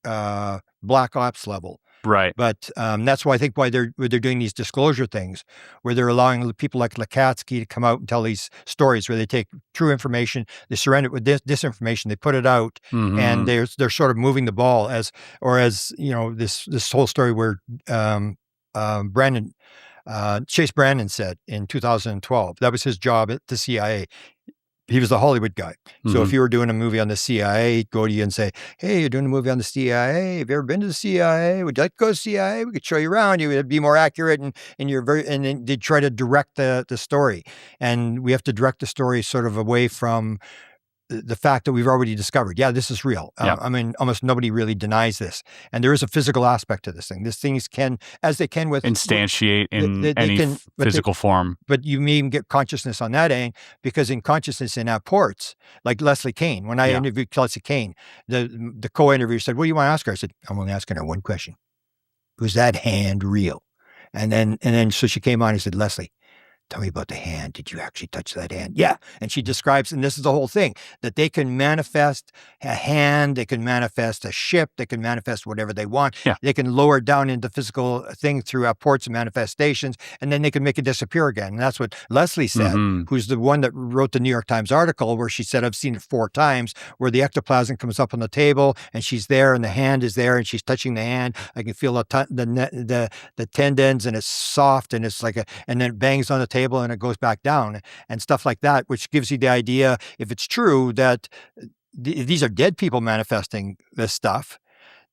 black ops level. Right. But that's why I think why they're doing these disclosure things, where they're allowing people like Lakatsky to come out and tell these stories, where they take true information, they surround it with disinformation, they put it out, and they're sort of moving the ball as you know, this whole story where Chase Brandon said in 2012 that was his job at the CIA. He was the Hollywood guy. So if you were doing a movie on the CIA, he'd go to you and say, hey, you're doing a movie on the CIA. Have you ever been to the CIA? Would you like to go to the CIA? We could show you around. You would be more accurate, and then they'd try to direct the story. And we have to direct the story sort of away from the fact that we've already discovered, yeah, this is real. I mean, almost nobody really denies this. And there is a physical aspect to this thing. These things can, as they can with... instantiate in any physical form. But you may even get consciousness on that end, because in consciousness in our ports, like Leslie Kean, when I interviewed Leslie Kean, the co-interviewer said, what do you want to ask her? I said, I'm only asking her one question. Was that hand real? And then so she came on and said, Leslie, tell me about the hand. Did you actually touch that hand? Yeah. And she describes, and this is the whole thing, that they can manifest a hand, they can manifest a ship, they can manifest whatever they want. Yeah. They can lower it down into physical thing through ports and manifestations, and then they can make it disappear again. And that's what Leslie said, who's the one that wrote the New York Times article where she said, I've seen it 4 times, where the ectoplasm comes up on the table and she's there and the hand is there and she's touching the hand. I can feel the tendons, and it's soft, and it's like and then it bangs on the table and it goes back down and stuff like that, which gives you the idea, if it's true, that these are dead people manifesting this stuff,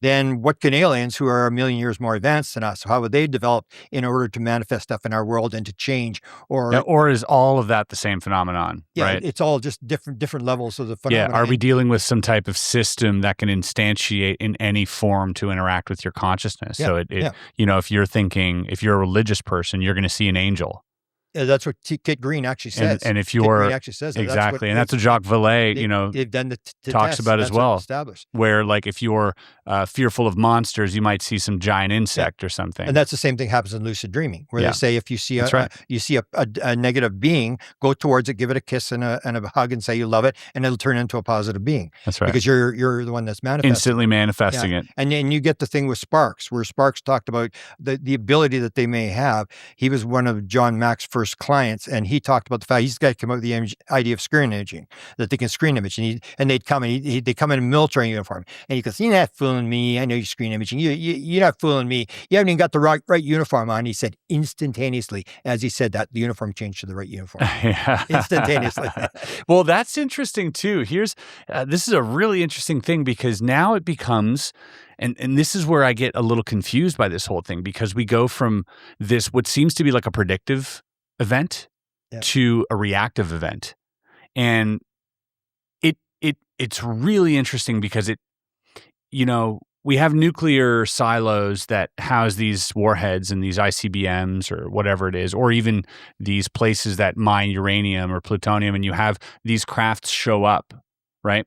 then what can aliens who are 1 million years more advanced than us, how would they develop in order to manifest stuff in our world and to change? Or is all of that the same phenomenon? Yeah, right? It's all just different levels of the phenomenon. Yeah, are we dealing with some type of system that can instantiate in any form to interact with your consciousness? Yeah, So you know, if you're a religious person, you're going to see an angel. Yeah, that's what Kit Green actually says. And if you're Kit Green actually says that. exactly, and that's what Jacques Vallée, they've done the talks tests. about as well. Established. Where, like, if you're fearful of monsters, you might see some giant insect or something. And that's the same thing happens in lucid dreaming, where they say if you see a negative being, go towards it, give it a kiss and a hug, and say you love it, and it'll turn into a positive being. That's right, because you're the one that's manifesting. Instantly manifesting it. And then you get the thing with Sparks, where Sparks talked about the ability that they may have. He was one of John Mack's first clients, and he talked about the fact he's got to come up with the idea of screen imaging, that they can screen image, and they'd come and they come in a military uniform, and he goes, "You're not fooling me. I know you're screen imaging. You're not fooling me. You haven't even got the right uniform on." He said instantaneously, as he said that, the uniform changed to the right uniform. Instantaneously. Well, that's interesting too. This is a really interesting thing, because now it becomes, and this is where I get a little confused by this whole thing, because we go from this, what seems to be like a predictive event, to a reactive event. And it's really interesting, because we have nuclear silos that house these warheads and these ICBMs or whatever it is, or even these places that mine uranium or plutonium, and you have these crafts show up, right?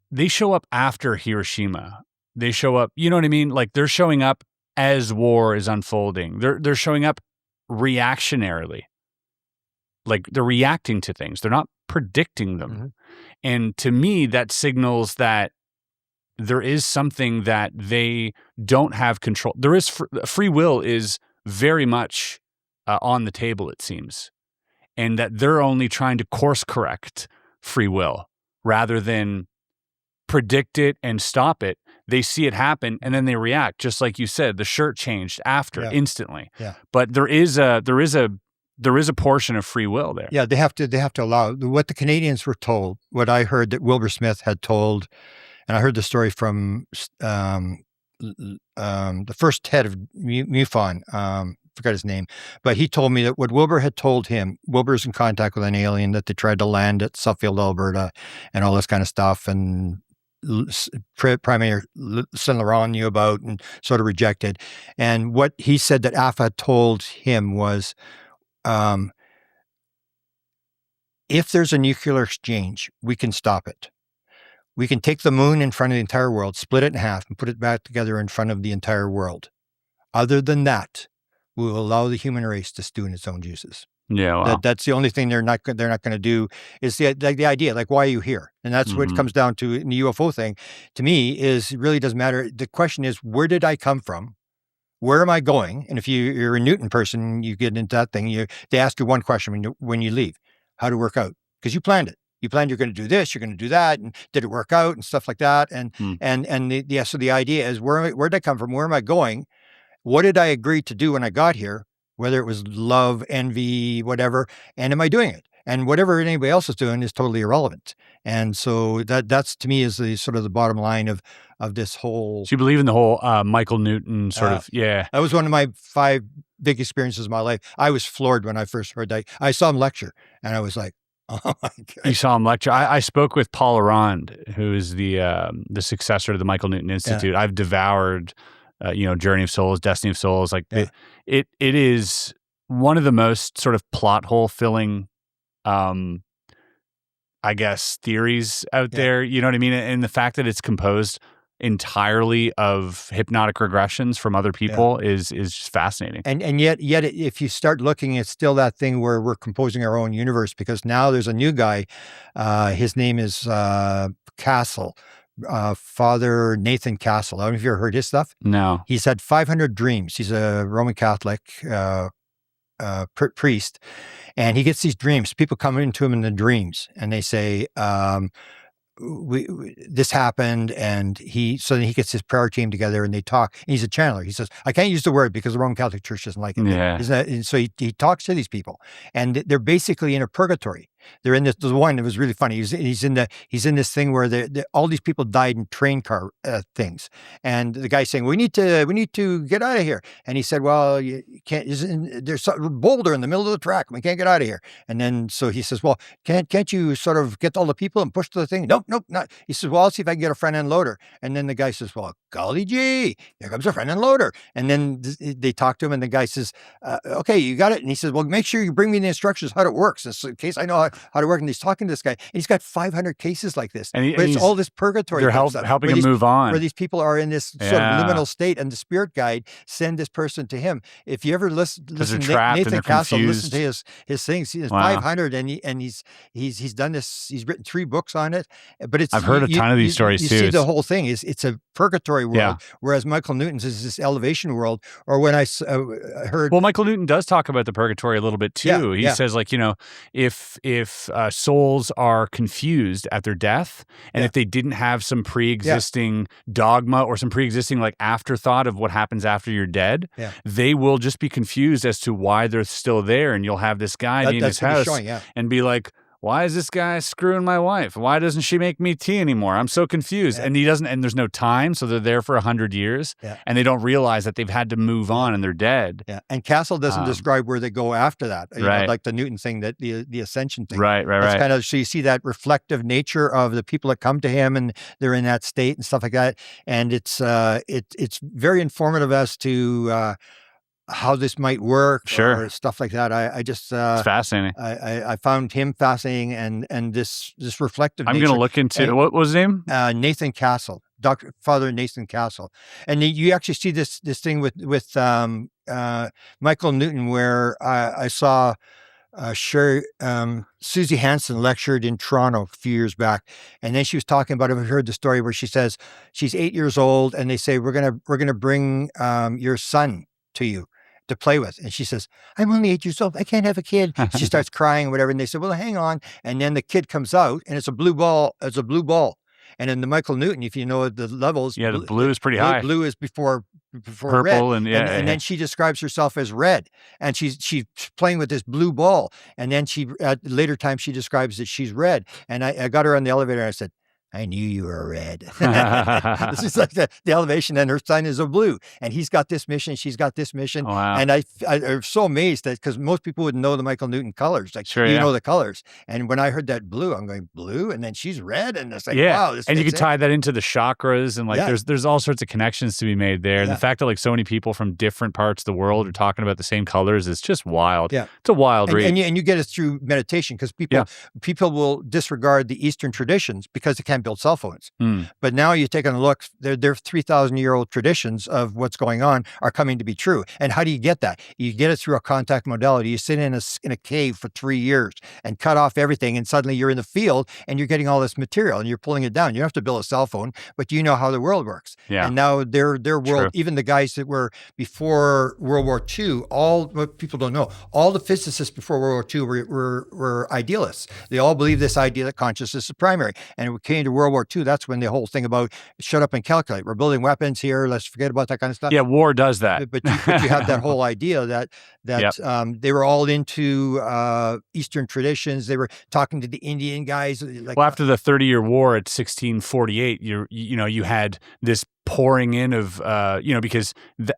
They show up after Hiroshima. They show up, you know what I mean? Like, they're showing up as war is unfolding. They're showing up reactionarily. Like, they're reacting to things. They're not predicting them. And to me, that signals that there is something that they don't have control. There is free will is very much on the table, it seems. and that they're only trying to course correct free will rather than predict it and stop it. They see it happen and then they react, just like you said. The shirt changed after instantly. Yeah. But there is a portion of free will there. Yeah, they have to allow what the Canadians were told. What I heard that Wilbur Smith had told, and I heard the story from the first head of MUFON. Forgot his name, but he told me that what Wilbur had told him, Wilbur's in contact with an alien, that they tried to land at Suffield, Alberta, and all this kind of stuff, and Prime Minister Saint Laurent knew about and sort of rejected. And what he said that AFA told him was, if there's a nuclear exchange, we can stop it. We can take the moon in front of the entire world, split it in half, and put it back together in front of the entire world. Other than that, we will allow the human race to stew in its own juices. Yeah, wow. That's the only thing they're not going to do. Is the idea, like, why are you here? And that's what it comes down to in the UFO thing. To me, is it really doesn't matter. The question is, where did I come from? Where am I going? And if you're a Newton person, you get into that thing. They ask you one question when you leave: how to work out? Because you planned it. You planned you're going to do this, you're going to do that, and did it work out and stuff like that? And so the idea is, where did I come from? Where am I going? What did I agree to do when I got here? Whether it was love, envy, whatever, and am I doing it? And whatever anybody else is doing is totally irrelevant. And so that's to me is the sort of the bottom line of this whole. So you believe in the whole Michael Newton sort of, yeah. That was one of my 5 big experiences of my life. I was floored when I first heard that. I saw him lecture, and I was like, oh my God. You saw him lecture. I spoke with Paul Arand, who is the successor to the Michael Newton Institute. I've devoured, Journey of Souls, Destiny of Souls. Like it is one of the most sort of plot hole filling, I guess, theories out there. You know what I mean? And the fact that it's composed entirely of hypnotic regressions from other people is just fascinating. And yet if you start looking, it's still that thing where we're composing our own universe, because now there's a new guy. His name is Castle. Father Nathan Castle. I don't know if you ever heard his stuff. No. He's had 500 dreams. He's a Roman Catholic priest, and he gets these dreams. People come into him in the dreams, and they say, this happened, and so then he gets his prayer team together and they talk. And he's a channeler. He says, I can't use the word because the Roman Catholic Church doesn't like it. Yeah. And so he talks to these people, and they're basically in a purgatory. They're in this. The one that was really funny. He's in this thing where all these people died in train car things, and the guy's saying, we need to get out of here. And he said, well, you can't. There's a boulder in the middle of the track. We can't get out of here. And then so he says, well, can't you sort of get all the people and push to the thing? Nope, not. He says, well, I'll see if I can get a front end loader. And then the guy says, well, golly gee, here comes a front end loader. And then they talk to him, and the guy says, okay, you got it. And he says, well, make sure you bring me the instructions how it works, in case I know how to work. And he's talking to this guy, and he's got 500 cases like this. But it's all this purgatory. They're helping him move on. Where these people are in this sort of liminal state, and the spirit guide send this person to him. If you ever listen to Nathan Castle, listen to his things. He has 500, and he's done this. He's written 3 books on it. But I've heard a ton of these stories too. You see the whole thing it's a purgatory world, whereas Michael Newton's is this elevation world. Or when I heard, well, Michael Newton does talk about the purgatory a little bit too. He says, like, if souls are confused at their death, and if they didn't have some pre-existing dogma or some pre-existing like afterthought of what happens after you're dead, they will just be confused as to why they're still there. And you'll have this guy in his house and be like, why is this guy screwing my wife? Why doesn't she make me tea anymore? I'm so confused. And he doesn't, and there's no time. So they're there for 100 years and they don't realize that they've had to move on and they're dead. Yeah. And Castle doesn't describe where they go after that. You know, like the Newton thing, that the ascension thing. Right. Kind of, so you see that reflective nature of the people that come to him, and they're in that state and stuff like that. And it's very informative as to, how this might work, or stuff like that. I just it's fascinating. I found him fascinating, and this reflective. I'm going to look into what was his name? Nathan Castle, Father Nathan Castle, and you actually see this thing with Michael Newton, where I saw Susie Hansen lectured in Toronto a few years back, and then she was talking about it. I heard the story where she says she's 8 years old, and they say we're gonna bring your son to you to play with. And she says, I'm only 8 years old. I can't have a kid. She starts crying or whatever. And they said, well, hang on. And then the kid comes out and it's a blue ball. It's a blue ball. And in the Michael Newton, if you know the levels, the blue is pretty high. Blue is before purple, red. And then she describes herself as red, and she's playing with this blue ball. And then at later time she describes that she's red. And I got her on the elevator and I said, I knew you were red. This is like the elevation, and her son is a blue, and he's got this mission, she's got this mission. Oh, wow. And I'm so amazed that, because most people wouldn't know the Michael Newton colors, like know the colors. And when I heard that blue, I'm going, blue, and then she's red, and it's like, wow. And you could tie that into the chakras, and like there's all sorts of connections to be made there. And the fact that like so many people from different parts of the world are talking about the same colors is just wild. Yeah. It's a wild read. And you get it through meditation, because people will disregard the Eastern traditions because they can't build cell phones. But now you take a look, their 3,000-year-old traditions of what's going on are coming to be true. And how do you get that? You get it through a contact modality. You sit in a cave for 3 years and cut off everything, and suddenly you're in the field and you're getting all this material and you're pulling it down. You don't have to build a cell phone, but you know how the world works. Yeah. And now their world, even the guys that were before World War II, all what people don't know, all the physicists before World War II were idealists. They all believed this idea that consciousness is primary. And it came to World War II, that's when the whole thing about shut up and calculate. We're building weapons here. Let's forget about that kind of stuff. Yeah, war does that. But you have that whole idea that they were all into Eastern traditions. They were talking to the Indian guys. Well, after the 30-year war at 1648, you had this pouring in of because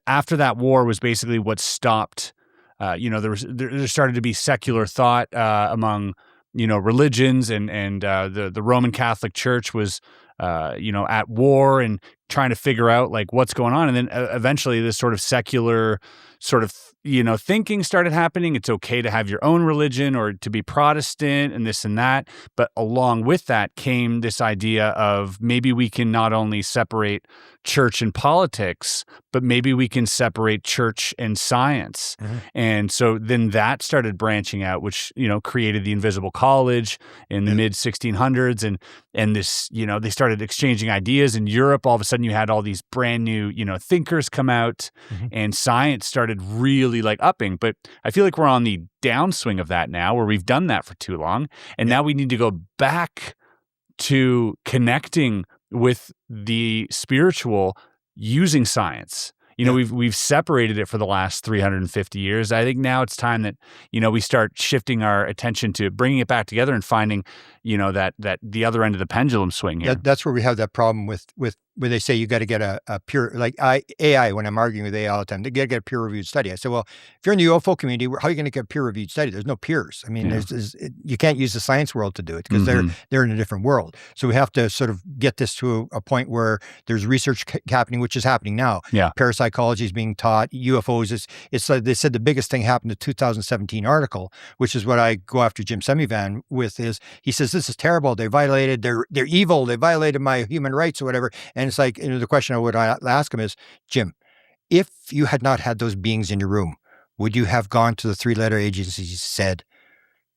after that war was basically what stopped. There started to be secular thought among religions, and the Roman Catholic Church was at war and trying to figure out like what's going on. And then eventually this sort of secular sort of thinking started happening. It's okay to have your own religion or to be Protestant and this and that. But along with that came this idea of maybe we can not only separate church and politics, but maybe we can separate church and science. Mm-hmm. And so then that started branching out, which, created the Invisible College in the mid 1600s. And this, they started exchanging ideas in Europe. All of a sudden you had all these brand new, thinkers come out, and science started really like upping. But I feel like we're on the downswing of that now, where we've done that for too long. And now we need to go back to connecting with the spiritual using science. We've separated it for the last 350 years. I think now it's time that, we start shifting our attention to bringing it back together and finding, that the other end of the pendulum swing here. That's where we have that problem with where they say you got to get a peer, like AI, when I'm arguing with AI all the time, they got to get a peer-reviewed study. I say, well, if you're in the UFO community, how are you going to get a peer-reviewed study? There's no peers. I mean, you can't use the science world to do it, because they're in a different world. So we have to sort of get this to a point where there's research happening, which is happening now. Yeah. Parapsychology is being taught. UFOs it's like they said the biggest thing happened in the 2017 article, which is what I go after Jim Semivan with, is he says, this is terrible. They violated, they're evil. They violated my human rights or whatever. And it's like, the question I would ask him is, Jim, if you had not had those beings in your room, would you have gone to the 3-letter agencies and said,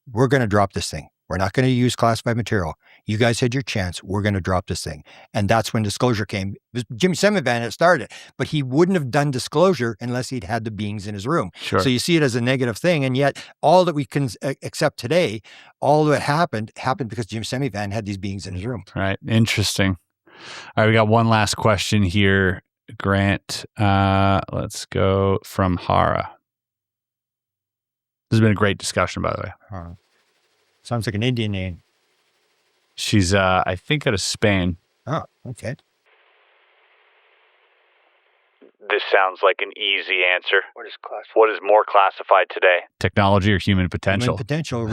we're going to drop this thing. We're not going to use classified material. You guys had your chance. We're going to drop this thing. And that's when disclosure came. Jim Semivan had started, but he wouldn't have done disclosure unless he'd had the beings in his room. Sure. So you see it as a negative thing. And yet all that we can accept today, all that happened because Jim Semivan had these beings in his room. Right. Interesting. All right, we got one last question here, Grant. Let's go from Hara. This has been a great discussion, by the way. Sounds like an Indian name. She's, I think, out of Spain. Oh, okay. This sounds like an easy answer. What is more classified today? Technology or human potential? Human potential.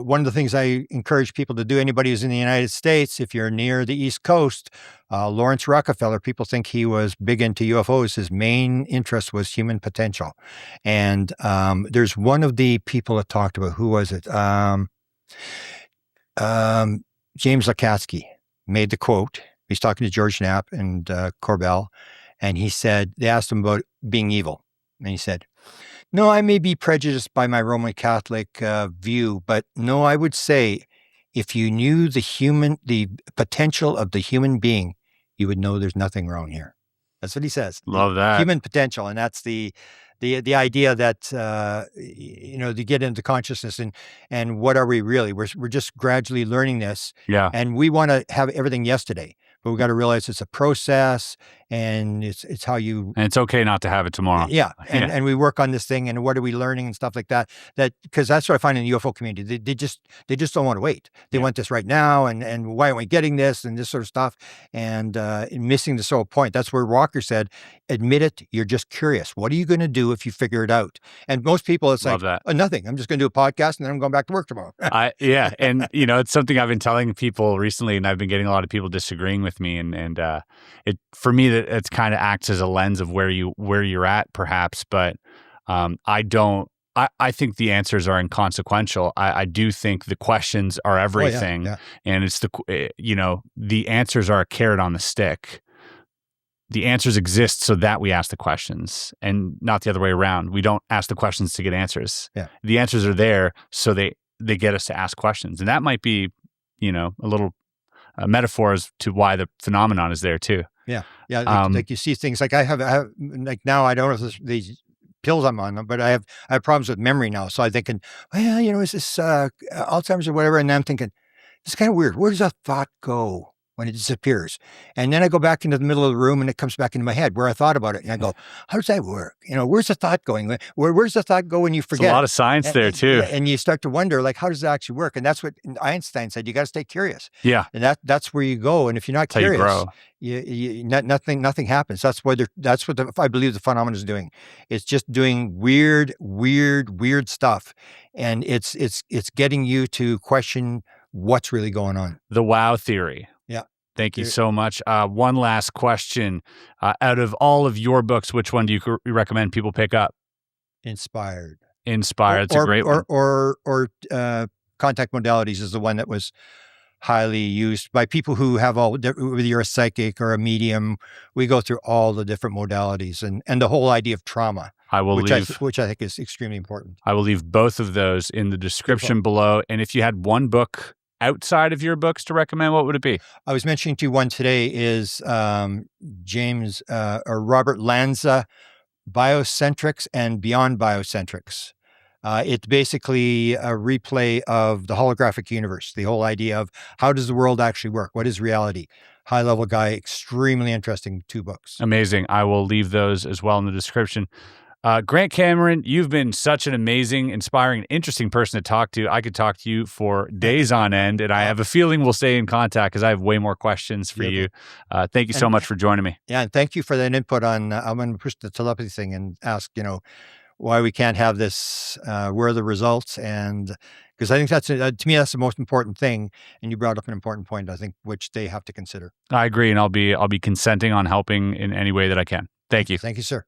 One of the things I encourage people to do, anybody who's in the United States, if you're near the East Coast, Lawrence Rockefeller, people think he was big into UFOs. His main interest was human potential. And there's one of the people that talked about, who was it? James Lukatsky made the quote. He's talking to George Knapp and Corbell. And he said, they asked him about being evil. And he said, no, I may be prejudiced by my Roman Catholic view, but no, I would say if you knew the potential of the human being, you would know there's nothing wrong here. That's what he says. Love that. Human potential. And that's the the idea that to get into consciousness and what are we really? We're just gradually learning this, and we want to have everything yesterday. But we got to realize it's a process, and it's how you. And it's okay not to have it tomorrow. Yeah, and we work on this thing, and what are we learning and stuff like that. Because that's what I find in the UFO community. They just don't want to wait. They want this right now, and why aren't we getting this and this sort of stuff, and missing the whole point. That's where Walker said, "Admit it. You're just curious. What are you going to do if you figure it out?" And most people, it's Love like, that. nothing. I'm just going to do a podcast, and then I'm going back to work tomorrow. And it's something I've been telling people recently, and I've been getting a lot of people disagreeing with me, and it for me that it kind of acts as a lens of where you're at, perhaps. But I think the answers are inconsequential. I do think the questions are everything, and it's the answers are a carrot on the stick. The answers exist so that we ask the questions, and not the other way around. We don't ask the questions to get answers. Yeah. The answers are there so they get us to ask questions, and that might be, a little metaphor as to why the phenomenon is there too. Yeah. Like you see things like I have like now I don't know if these pills I'm on, but I have problems with memory now. So I'm thinking, is this Alzheimer's or whatever? And I'm thinking, it's kind of weird. Where does a thought go when it disappears? And then I go back into the middle of the room and it comes back into my head where I thought about it. And I go, how does that work? Where's the thought going? Where's the thought go when you forget? There's a lot of science there too. And you start to wonder, like, how does it actually work? And that's what Einstein said, you got to stay curious. Yeah. And that's where you go. And if you're not that's curious, how you grow. Nothing happens. That's what I believe the phenomenon is doing. It's just doing weird stuff. And it's getting you to question what's really going on. The wow theory. Yeah. Thank you so much. One last question. Out of all of your books, which one do you recommend people pick up? Inspired. It's a great one. Or Contact Modalities is the one that was highly used by people who have whether you're a psychic or a medium. We go through all the different modalities and the whole idea of trauma. Which I think is extremely important. I will leave both of those in the description below. And if you had one book outside of your books to recommend, what would it be? I was mentioning to you one today is James or Robert Lanza, Biocentrics and Beyond Biocentrics. It's basically a replay of the holographic universe, the whole idea of how does the world actually work? What is reality? High-level guy, extremely interesting 2 books. Amazing. I will leave those as well in the description. Grant Cameron, you've been such an amazing, inspiring, interesting person to talk to. I could talk to you for days on end, and I have a feeling we'll stay in contact because I have way more questions for you. Thank you so much for joining me. Yeah, and thank you for that input on, I'm going to push the telepathy thing and ask, why we can't have this, where are the results? And because I think that's, to me, that's the most important thing. And you brought up an important point, I think, which they have to consider. I agree, and I'll be consenting on helping in any way that I can. Thank you. Thank you, sir.